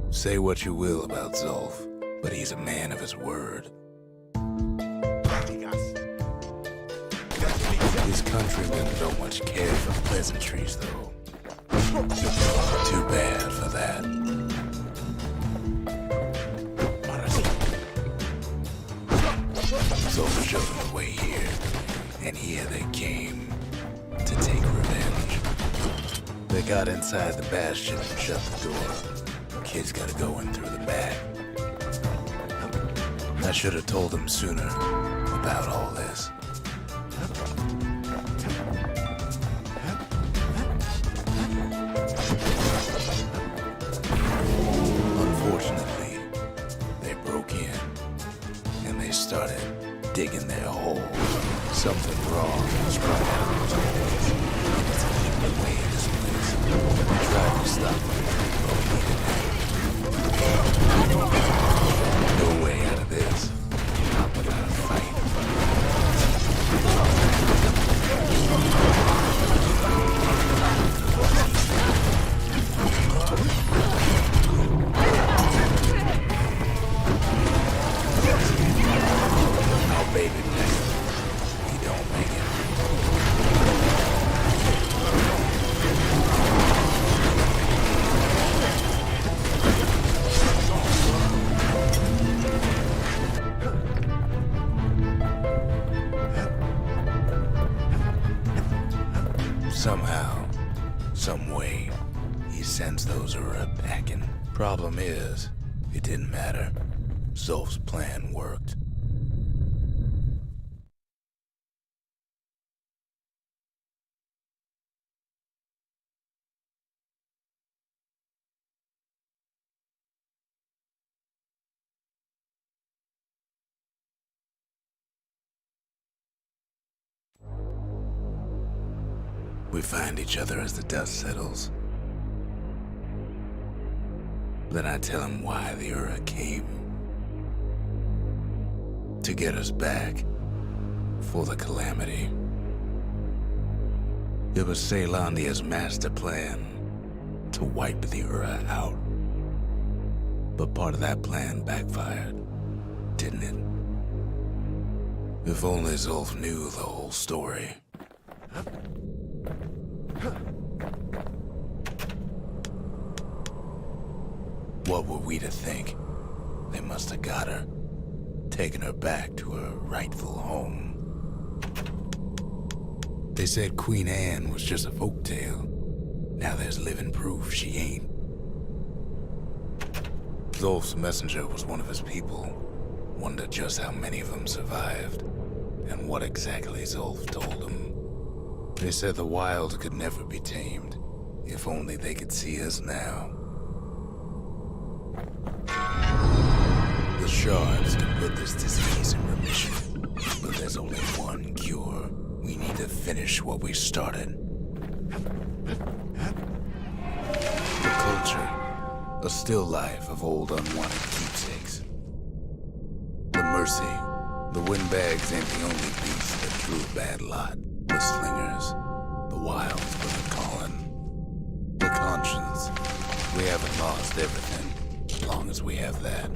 Say what you will about Zulf, but he's a man of his word. His countrymen don't much care for pleasantries, though. Too bad for that. Zulf showed them the way here, and here they came to take revenge. They got inside the Bastion and shut the door. Kid's gotta go in through the back. I should have told him sooner about all this. Unfortunately, they broke in and they started digging their hole. Something wrong was right out of those holes. It's a heap away in this place. We tried to stop them, but we needed help. No way out of this. Not without a fight. I'll baby next. He don't make it. Somehow, some way, he sends those Ura packing. Problem is, it didn't matter. Zulf's plan worked. We find each other as the dust settles. Then I tell him why the Ura came. to get us back for the Calamity. It was Caelandia's master plan to wipe the Ura out. But part of that plan backfired, didn't it? If only Zulf knew the whole story. What were we to think? They must have got her, taken her back to her rightful home. They said Queen Anne was just a folktale. Now there's living proof she ain't. Zulf's messenger was one of his people. Wondered just how many of them survived, and what exactly Zulf told them. They said the Wild could never be tamed, if only they could see us now. The shards can put this disease in remission, but there's only one cure. We need to finish what we started. The culture, a still life of old unwanted keepsakes. The mercy, the windbags ain't the only beast that drew a bad lot. The slingers, the wilds for the calling. The conscience, we haven't lost everything, as long as we have that.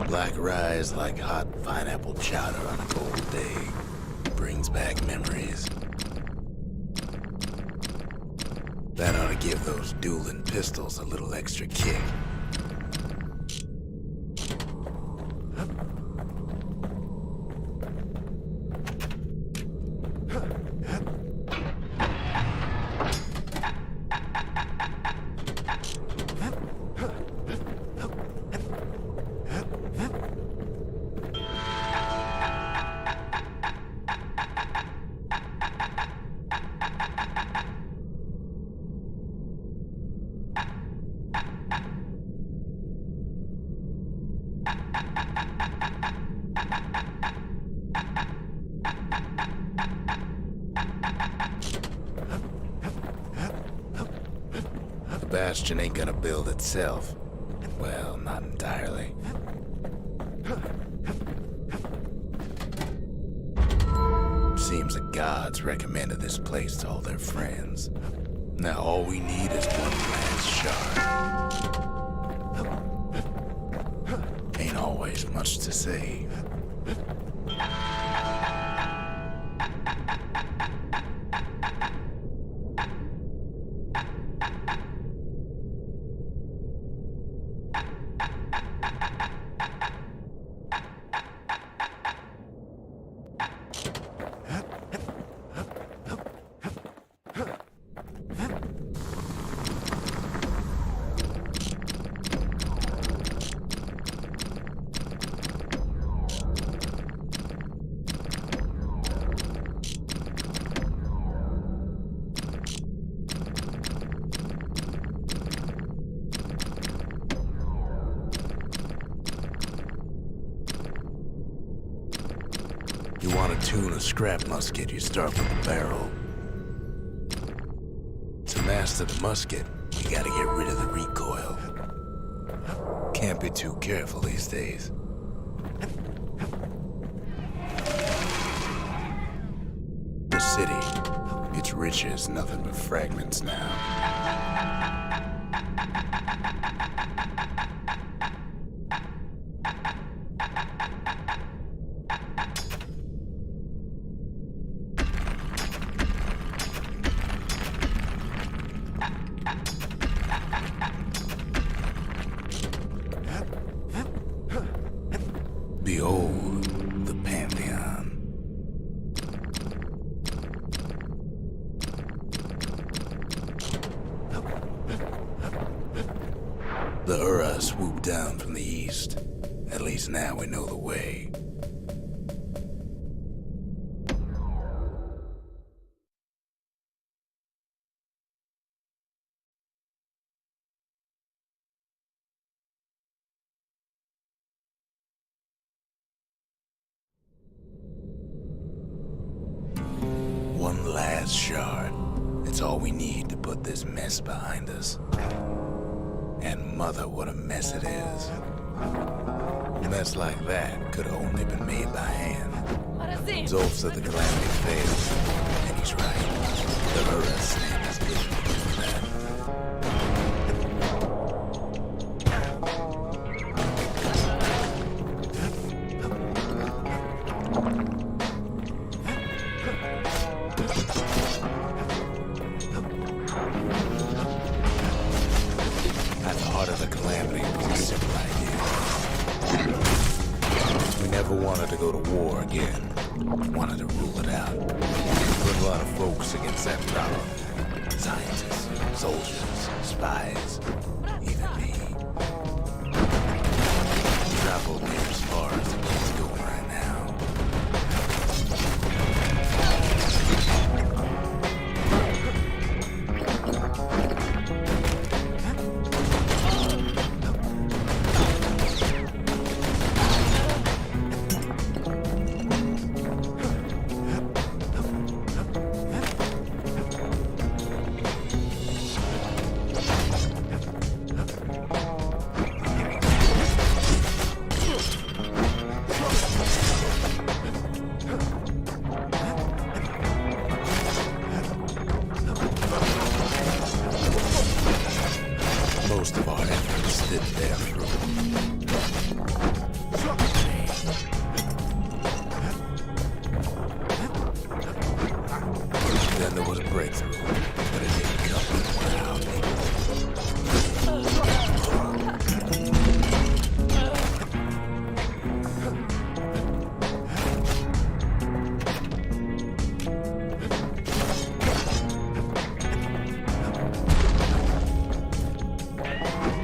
Black rise like hot pineapple chowder on a cold day. Brings back memories. That ought to give those dueling pistols a little extra kick. Bastion ain't gonna build itself. Well, not entirely. Seems the gods recommended this place to all their friends. Now all we need is one last shard. Ain't always much to say. You want to tune a scrap musket, you start with the barrel. To master the musket, you gotta get rid of the recoil. Can't be too careful these days. The city, its riches, nothing but fragments now. Behold the Pantheon. The Ura swooped down from the east. At least now we know the way. One last shard. It's all we need to put this mess behind us. And mother, what a mess it is. A mess like that could have only been made by hand. Zolf said the Calamity failed, and he's right. The Horus name is living proof of that. At the heart of the Calamity was a simple idea. We never wanted to go to war again. Wanted to rule it out. Put a lot of folks against that problem. Scientists, soldiers, spies, even me. Travel near as far as the game's going right now. Most of our efforts didn't bear fruit. Then there was a breakthrough, but it didn't come from one of our people.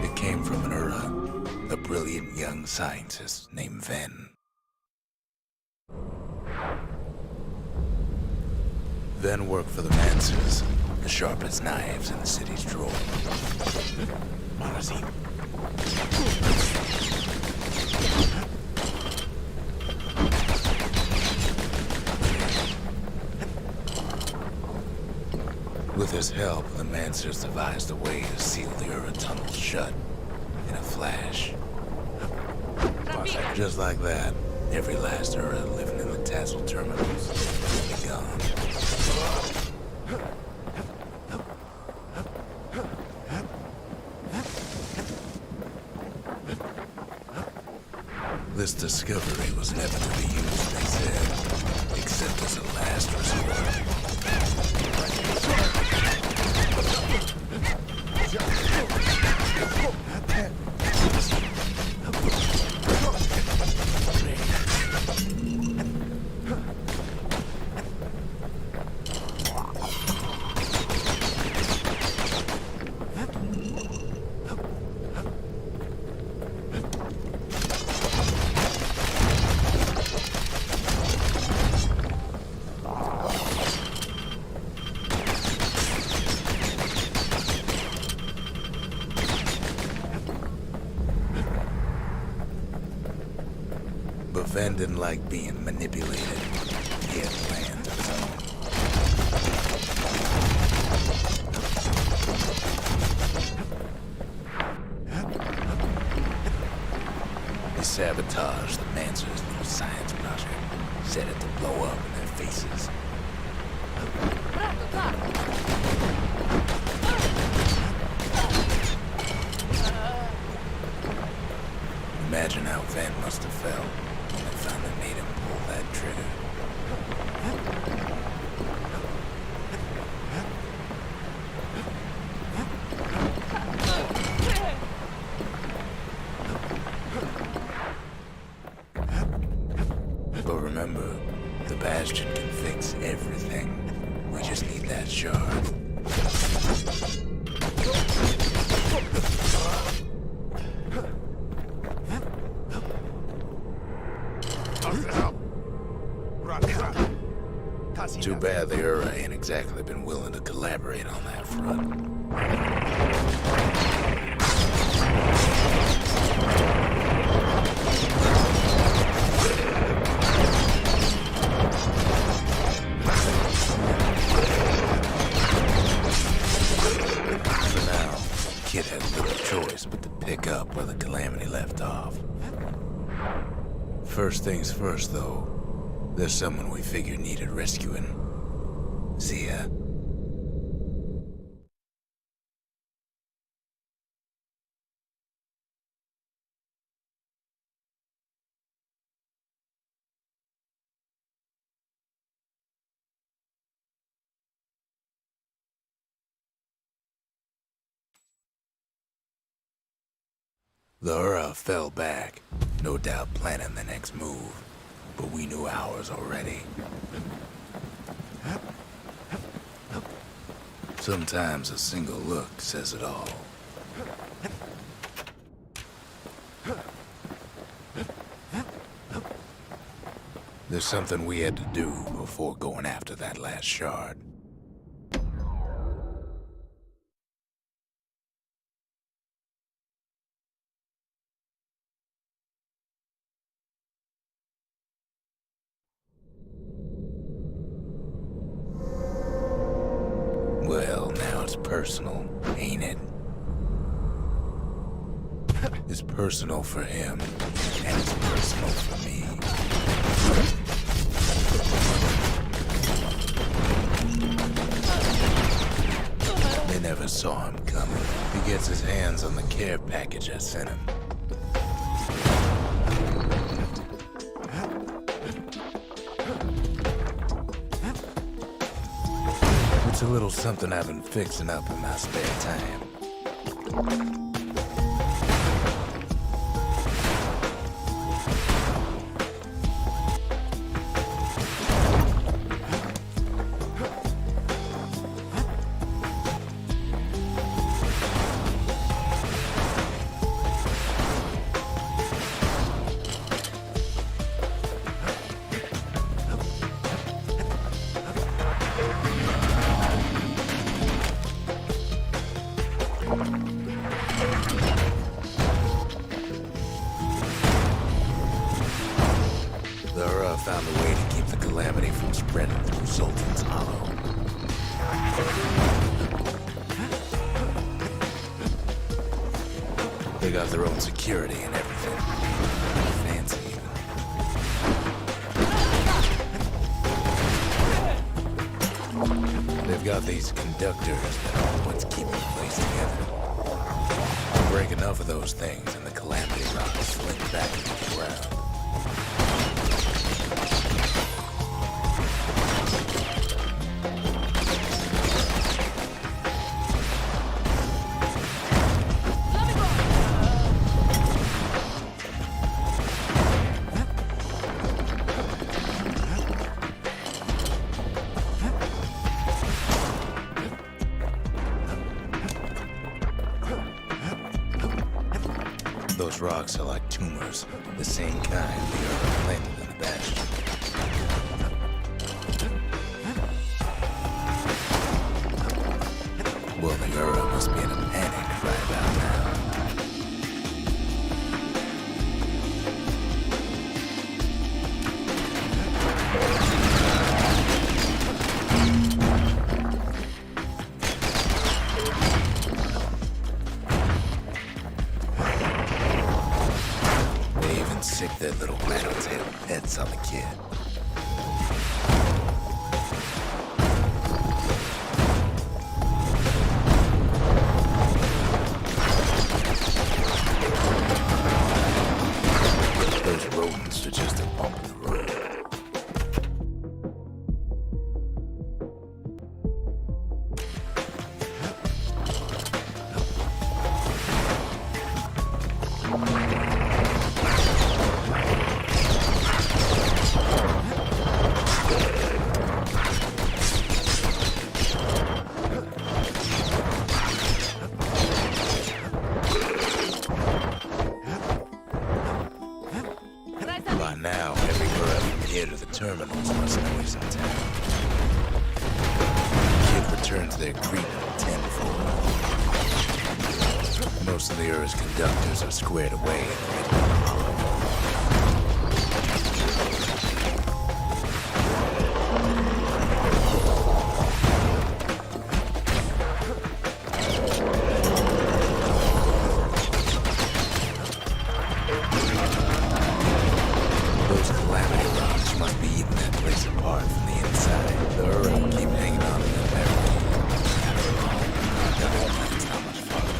It came from an Ura, a brilliant young scientist named Ven. Ven worked for the Mancers, the sharpest knives in the city's drawer. Honestly. With his help, the Mancers devised a way to seal the Ura tunnels shut in a flash. Just like that, every last Ura living in the Tassel terminals will be gone. This discovery was never to be used, they said, except as a last resort. But Ven didn't like being manipulated. He had plans of his own. He sabotaged the Mancers' little science project, set it to blow up in their faces. Imagine how Ven must have felt when they finally made him pull that trigger. But remember, the Bastion can fix everything. We just need that shard. Too bad the Ura ain't exactly been willing to collaborate on that front. where the Calamity left off. First things first, though. There's someone we figured needed rescuing. See ya. The Ura fell back, no doubt planning the next move, but we knew ours already. Sometimes a single look says it all. There's something we had to do before going after that last shard. Well, now it's personal, ain't it? It's personal for him, and it's personal for me. They never saw him coming. He gets his hands on the care package I sent him. It's a little something I've been fixing up in my spare time. Found a way to keep the Calamity from spreading through Sultan's Hollow. They got their own security and everything. Fancy even. They've got these conductors that are what's keeping the place together. Break enough of those things and the Calamity rocks slip back into the ground. Those rocks are like tumors, the same kind the Earth planted in the Bastion. Well, the Ura must be in a panic right about now. Sick their little rattletail pets on the kid. Those rodents are just a bump in the road. By now, every Ura from here to the terminals must know he's in town. Kid returns their greeting tenfold. Most of the Ura's conductors are squared away in the middle of the hollow. side, the Ura keep hanging on to the barricade. That won't make it not much farther.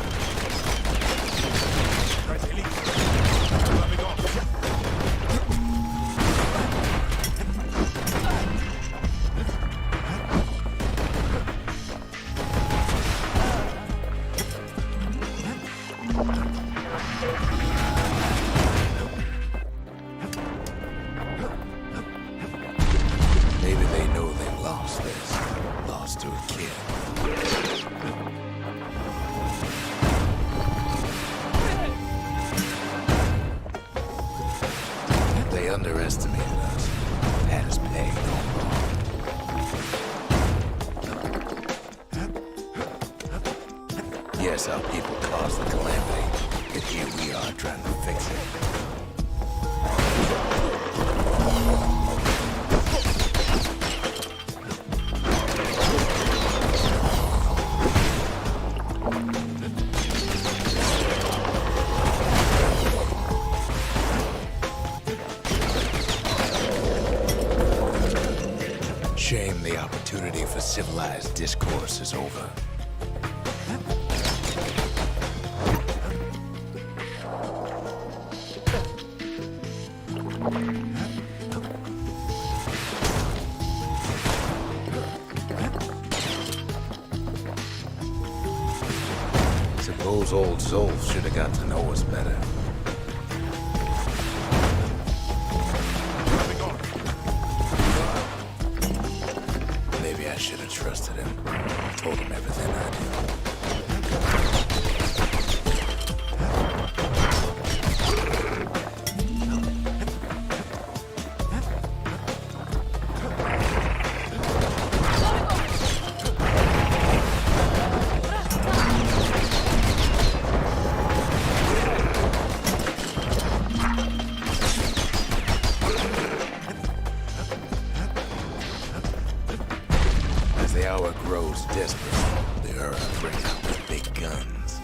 Maybe they know they've lost this. Lost to a kid. They underestimated us. Had us pay going wrong. Yes, our people caused the calamity. But here we are trying to fix it. Shame the opportunity for civilized discourse is over. Suppose old Zolf should have got to know us better. Maybe I should have trusted him. Told him everything I knew. As the hour grows desperate, the Ura bring out their big guns.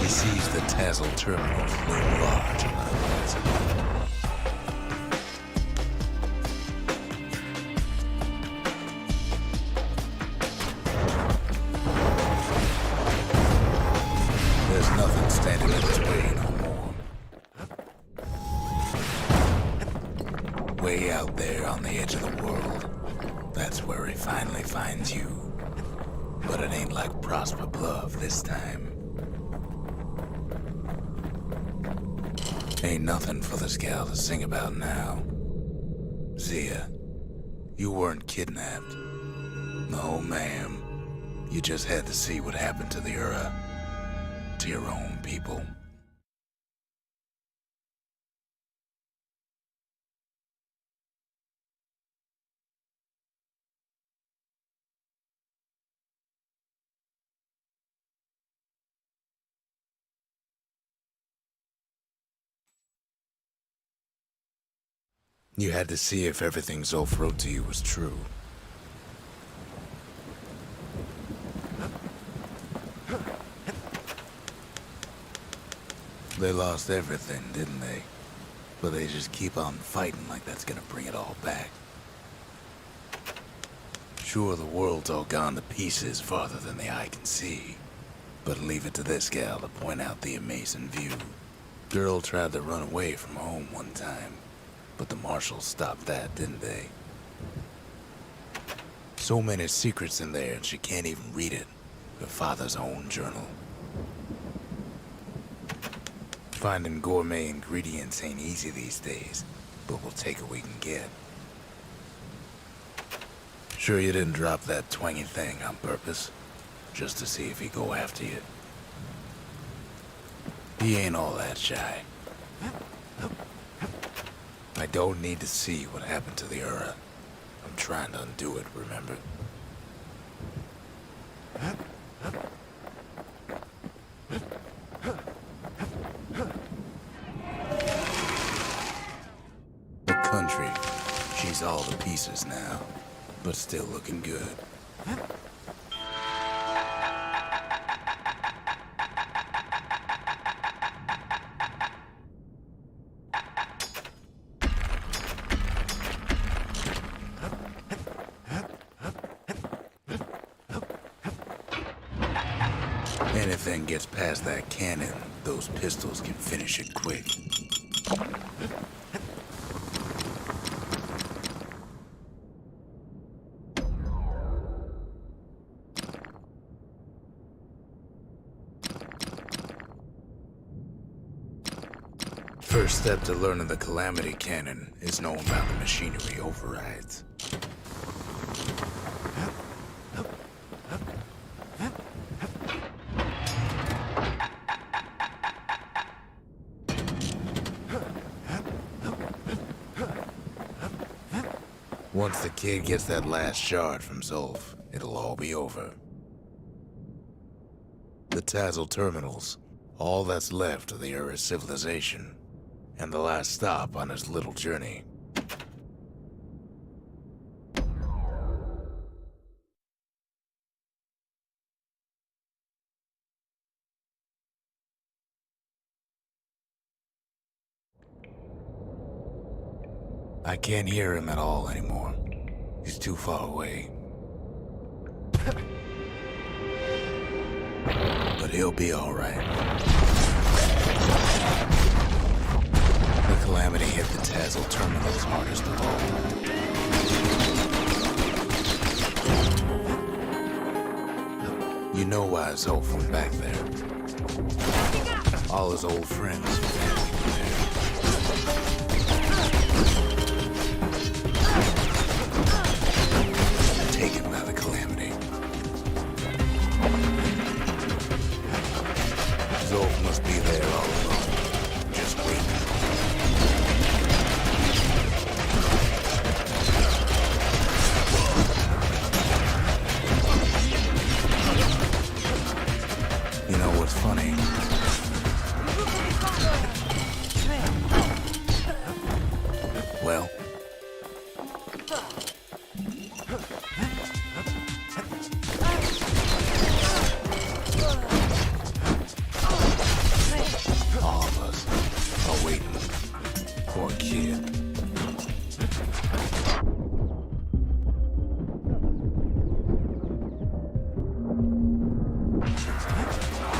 He sees the Tassel terminals loom large on the horizon. There's nothing standing in his way no more. Way out there on the edge of the world, that's where he finally finds you. But it ain't like Prosper Bluff this time. Ain't nothing for this gal to sing about now. Zia, you weren't kidnapped. No, ma'am. You just had to see what happened to the Ura. To your own people. You had to see if everything Zolf wrote to you was true. They lost everything, didn't they? But they just keep on fighting like that's gonna bring it all back. Sure, the world's all gone to pieces farther than the eye can see. But leave it to this gal to point out the amazing view. Girl tried to run away from home one time. But the marshals stopped that, didn't they? So many secrets in there, and she can't even read it. Her father's own journal. Finding gourmet ingredients ain't easy these days, but we'll take what we can get. Sure you didn't drop that twangy thing on purpose? Just to see if he'd go after you? He ain't all that shy. I don't need to see what happened to the Ura. I'm trying to undo it, remember? The country. She's all to pieces now, but still looking good. Anything gets past that cannon, those pistols can finish it quick. First step to learning the Calamity cannon is knowing about the machinery overrides. Once the kid gets that last shard from Zolf, it'll all be over. The Tazzle terminals, all that's left of the Ura civilization, and the last stop on his little journey. I can't hear him at all anymore. He's too far away. But he'll be all right. The Calamity hit the Tazzle terminals hardest of all. You know why Zolf went back there. All his old friends and family were there. Taken by the Calamity. Zolf must be there all alone, just waiting. You know what's funny? Well, all of us are waiting for a kid.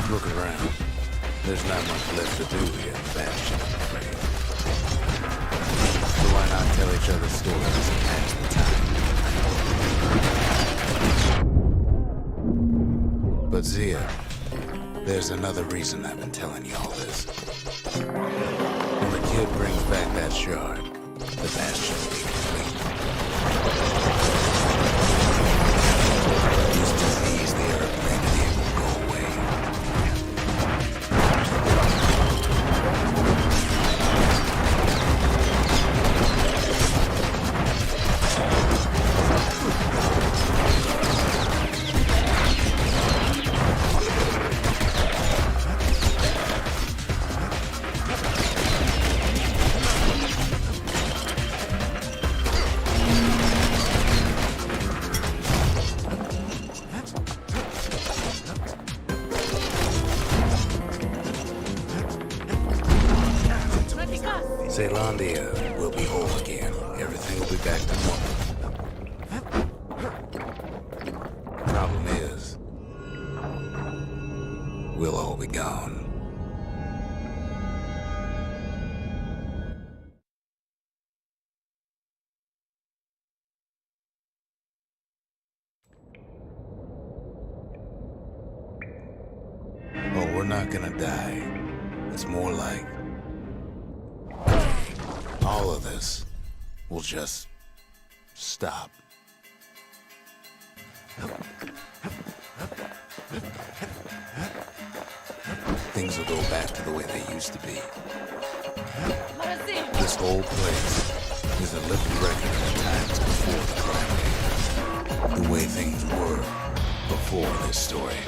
Look around. There's not much left to do here in the Bastion, I'm afraid. So why not tell each other stories and pass the time? But Zia, there's another reason I've been telling you all this. When the kid brings back that shard, the Bastion will be complete. This disease the Earth planted in will go away. Zealandia will be whole again. Everything will be back to normal. Problem is, we'll all be gone. Oh, we're not gonna die. It's more like all of this will just stop. Things will go back to the way they used to be. This whole place is a living record of the times before the Calamity. The way things were before this story.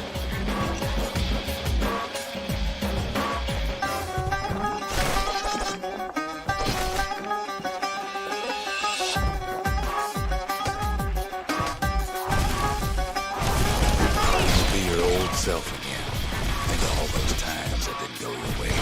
Self again. Think of all those times that didn't go your way.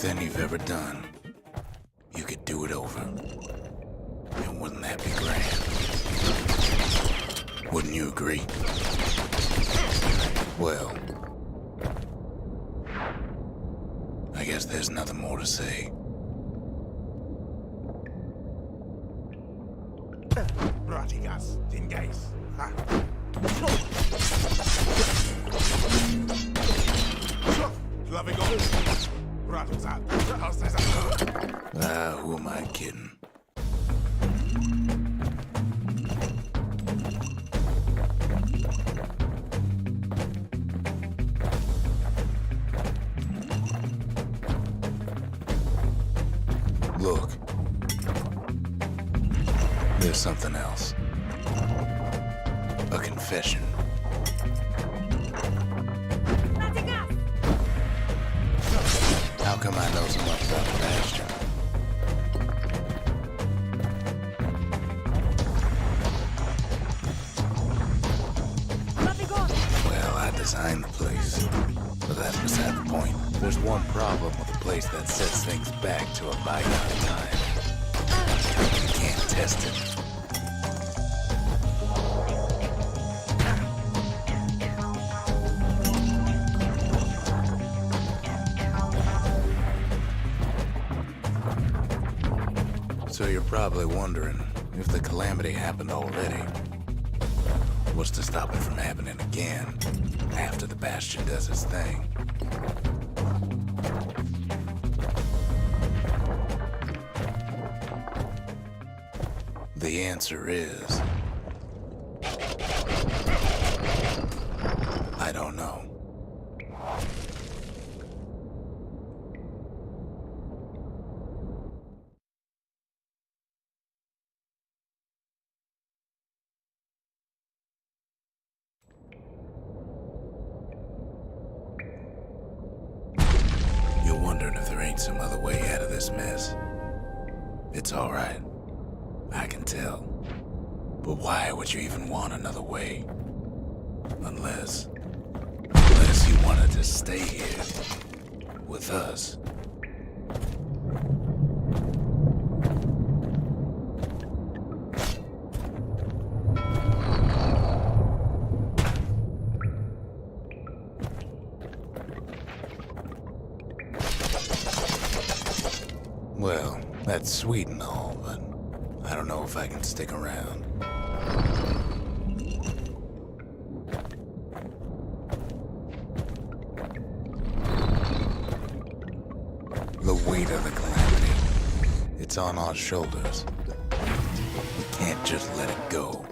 everything you've ever done, you could do it over. And wouldn't that be grand? Wouldn't you agree? Well, I guess there's nothing more to say. Ratigas, Dingays. Loving all. Rattles out. Ah, who am I kidding? Look. There's something else. A confession. How come I know so much about the Bastion? Well, I designed the place, but that's beside the point. There's one problem with a place that sets things back to a bygone time. You can't test it. So you're probably wondering if the Calamity happened already. What's to stop it from happening again after the Bastion does its thing? The answer is... I don't know. You're wondering if there ain't some other way out of this mess. It's all right. I can tell. But why would you even want another way? Unless you wanted to stay here with us. Well, that's sweet and all, but I don't know if I can stick around. The weight of the Calamity, it's on our shoulders. We can't just let it go.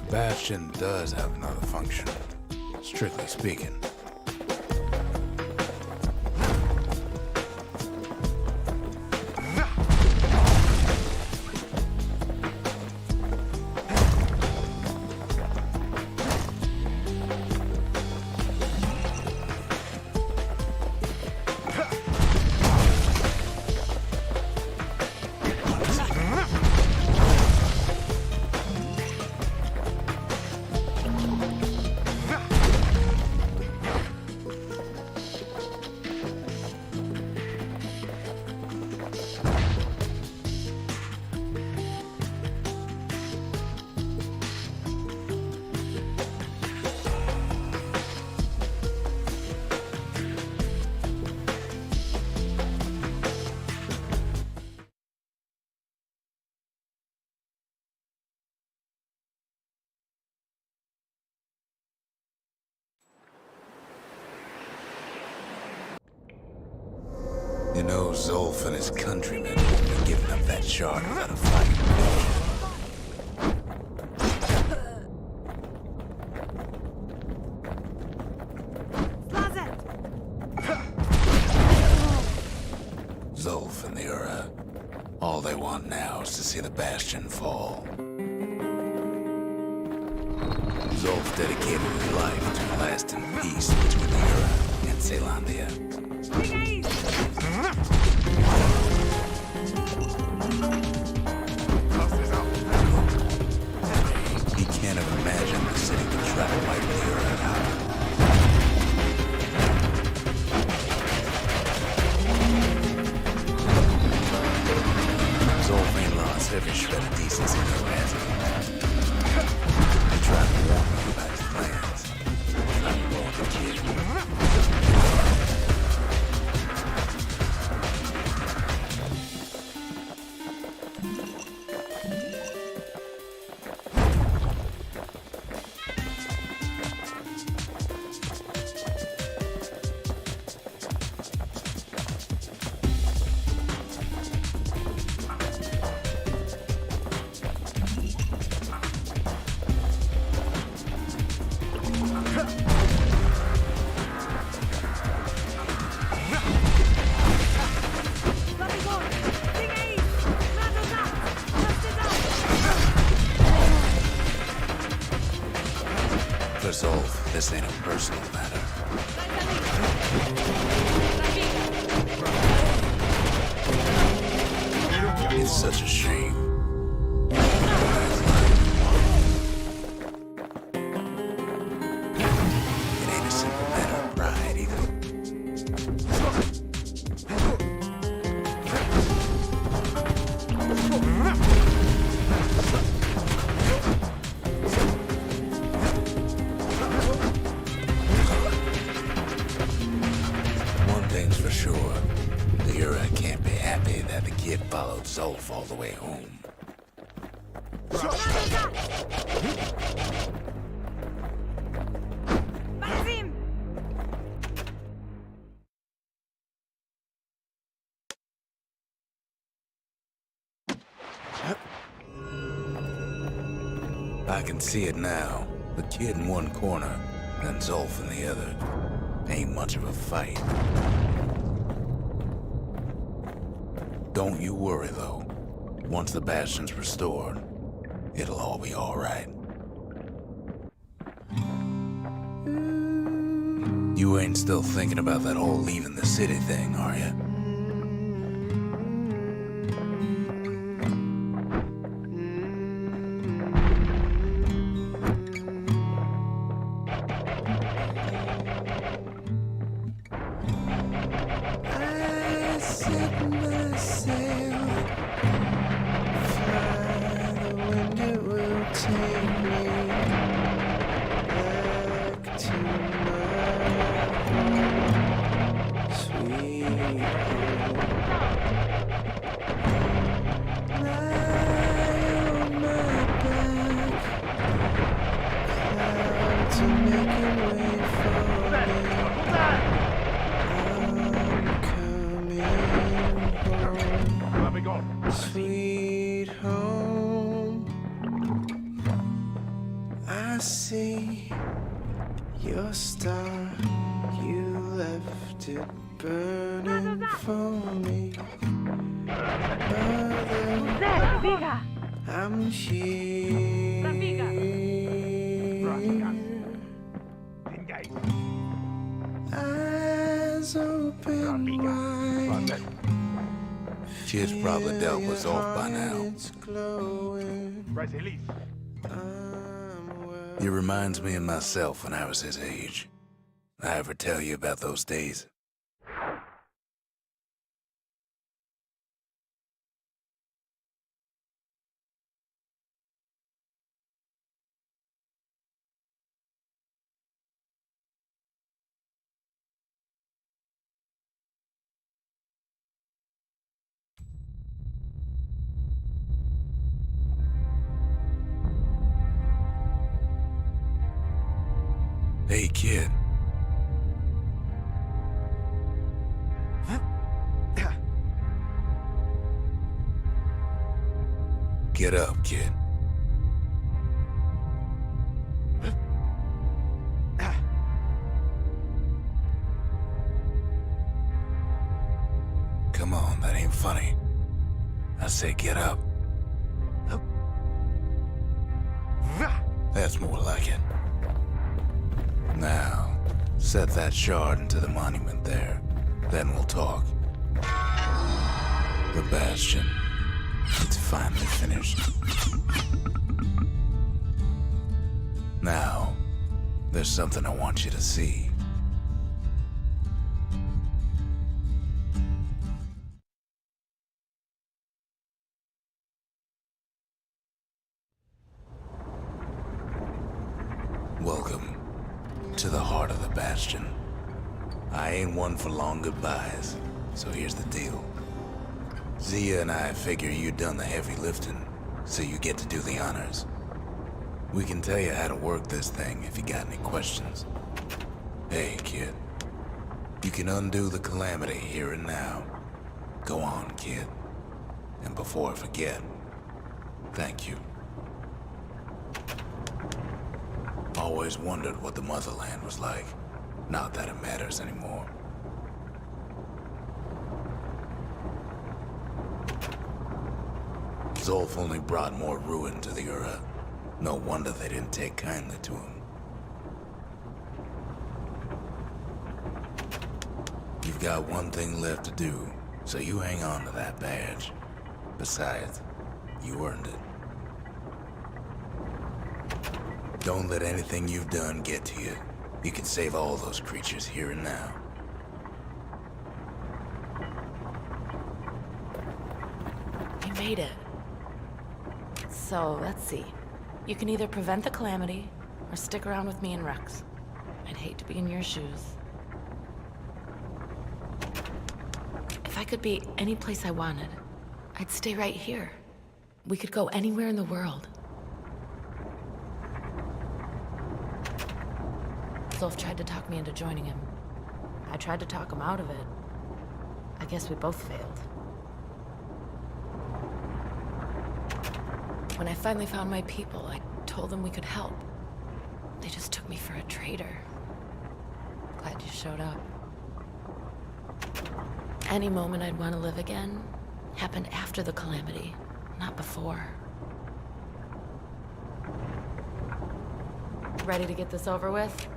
Bastion does have another function, strictly speaking. You know, Zolf and his countrymen won't be giving up that shard without a fight. Zolf and the Ura, all they want now is to see the Bastion fall. Zolf dedicated his life to lasting peace between the Ura and Zealandia. He can't have imagined the city would try to wipe the Ura out. For Zolf, this ain't a personal matter. It's such a shame. It ain't a simple matter of pride either. One thing's for sure. The Ura can't be happy that the kid followed Zolf all the way home. I can see it now. The kid in one corner, and Zolf in the other. Ain't much of a fight. Don't you worry, though. Once the Bastion's restored, it'll all be all right. You ain't still thinking about that whole leaving the city thing, are you? Sweet home, I see your star. You left it burning for me. Mother, I'm here. Eyes open wide. Kid's probably dealt with Zolf by now. He reminds me of myself when I was his age. I ever tell you about those days? Hey, kid. Get up, kid. Come on, that ain't funny. I say get up. That's more like it. Now, set that shard into the monument there. Then we'll talk. The Bastion. It's finally finished. Now, there's something I want you to see. Welcome to the heart of the Bastion. I ain't one for long goodbyes, so here's the deal. Zia and I figure you done the heavy lifting, so you get to do the honors. We can tell you how to work this thing if you got any questions. Hey, kid. You can undo the Calamity here and now. Go on, kid. And before I forget, thank you. Always wondered what the motherland was like. Not that it matters anymore. Zolf only brought more ruin to the Ura. No wonder they didn't take kindly to him. You've got one thing left to do, so you hang on to that badge. Besides, you earned it. Don't let anything you've done get to you. You can save all those creatures here and now. You made it. So, let's see. You can either prevent the Calamity, or stick around with me and Rex. I'd hate to be in your shoes. If I could be any place I wanted, I'd stay right here. We could go anywhere in the world. Zulf tried to talk me into joining him. I tried to talk him out of it. I guess we both failed. When I finally found my people, I told them we could help. They just took me for a traitor. Glad you showed up. Any moment I'd want to live again happened after the Calamity, not before. Ready to get this over with?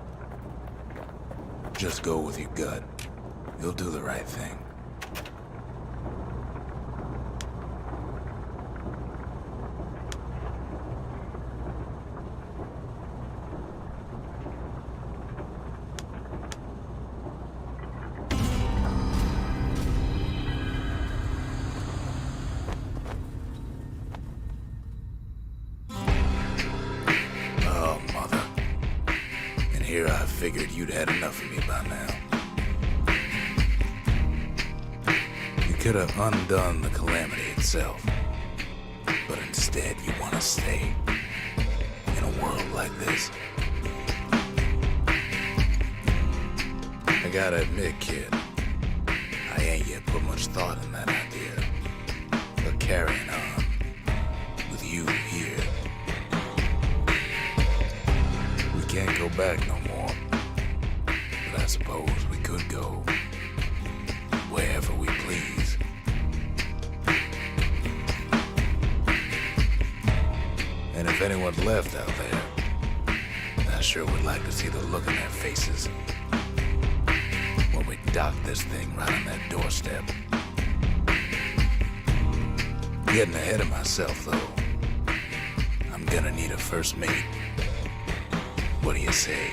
Just go with your gut. You'll do the right thing. Here I figured you'd had enough of me by now. You could have undone the Calamity itself, but instead you want to stay in a world like this. I gotta admit, kid, I ain't yet put much thought in that idea, but carrying on with you here, we can't go back no more. But I suppose we could go wherever we please. And if anyone's left out there, I sure would like to see the look in their faces when we dock this thing right on that doorstep. Getting ahead of myself, though. I'm gonna need a first mate. What do you say?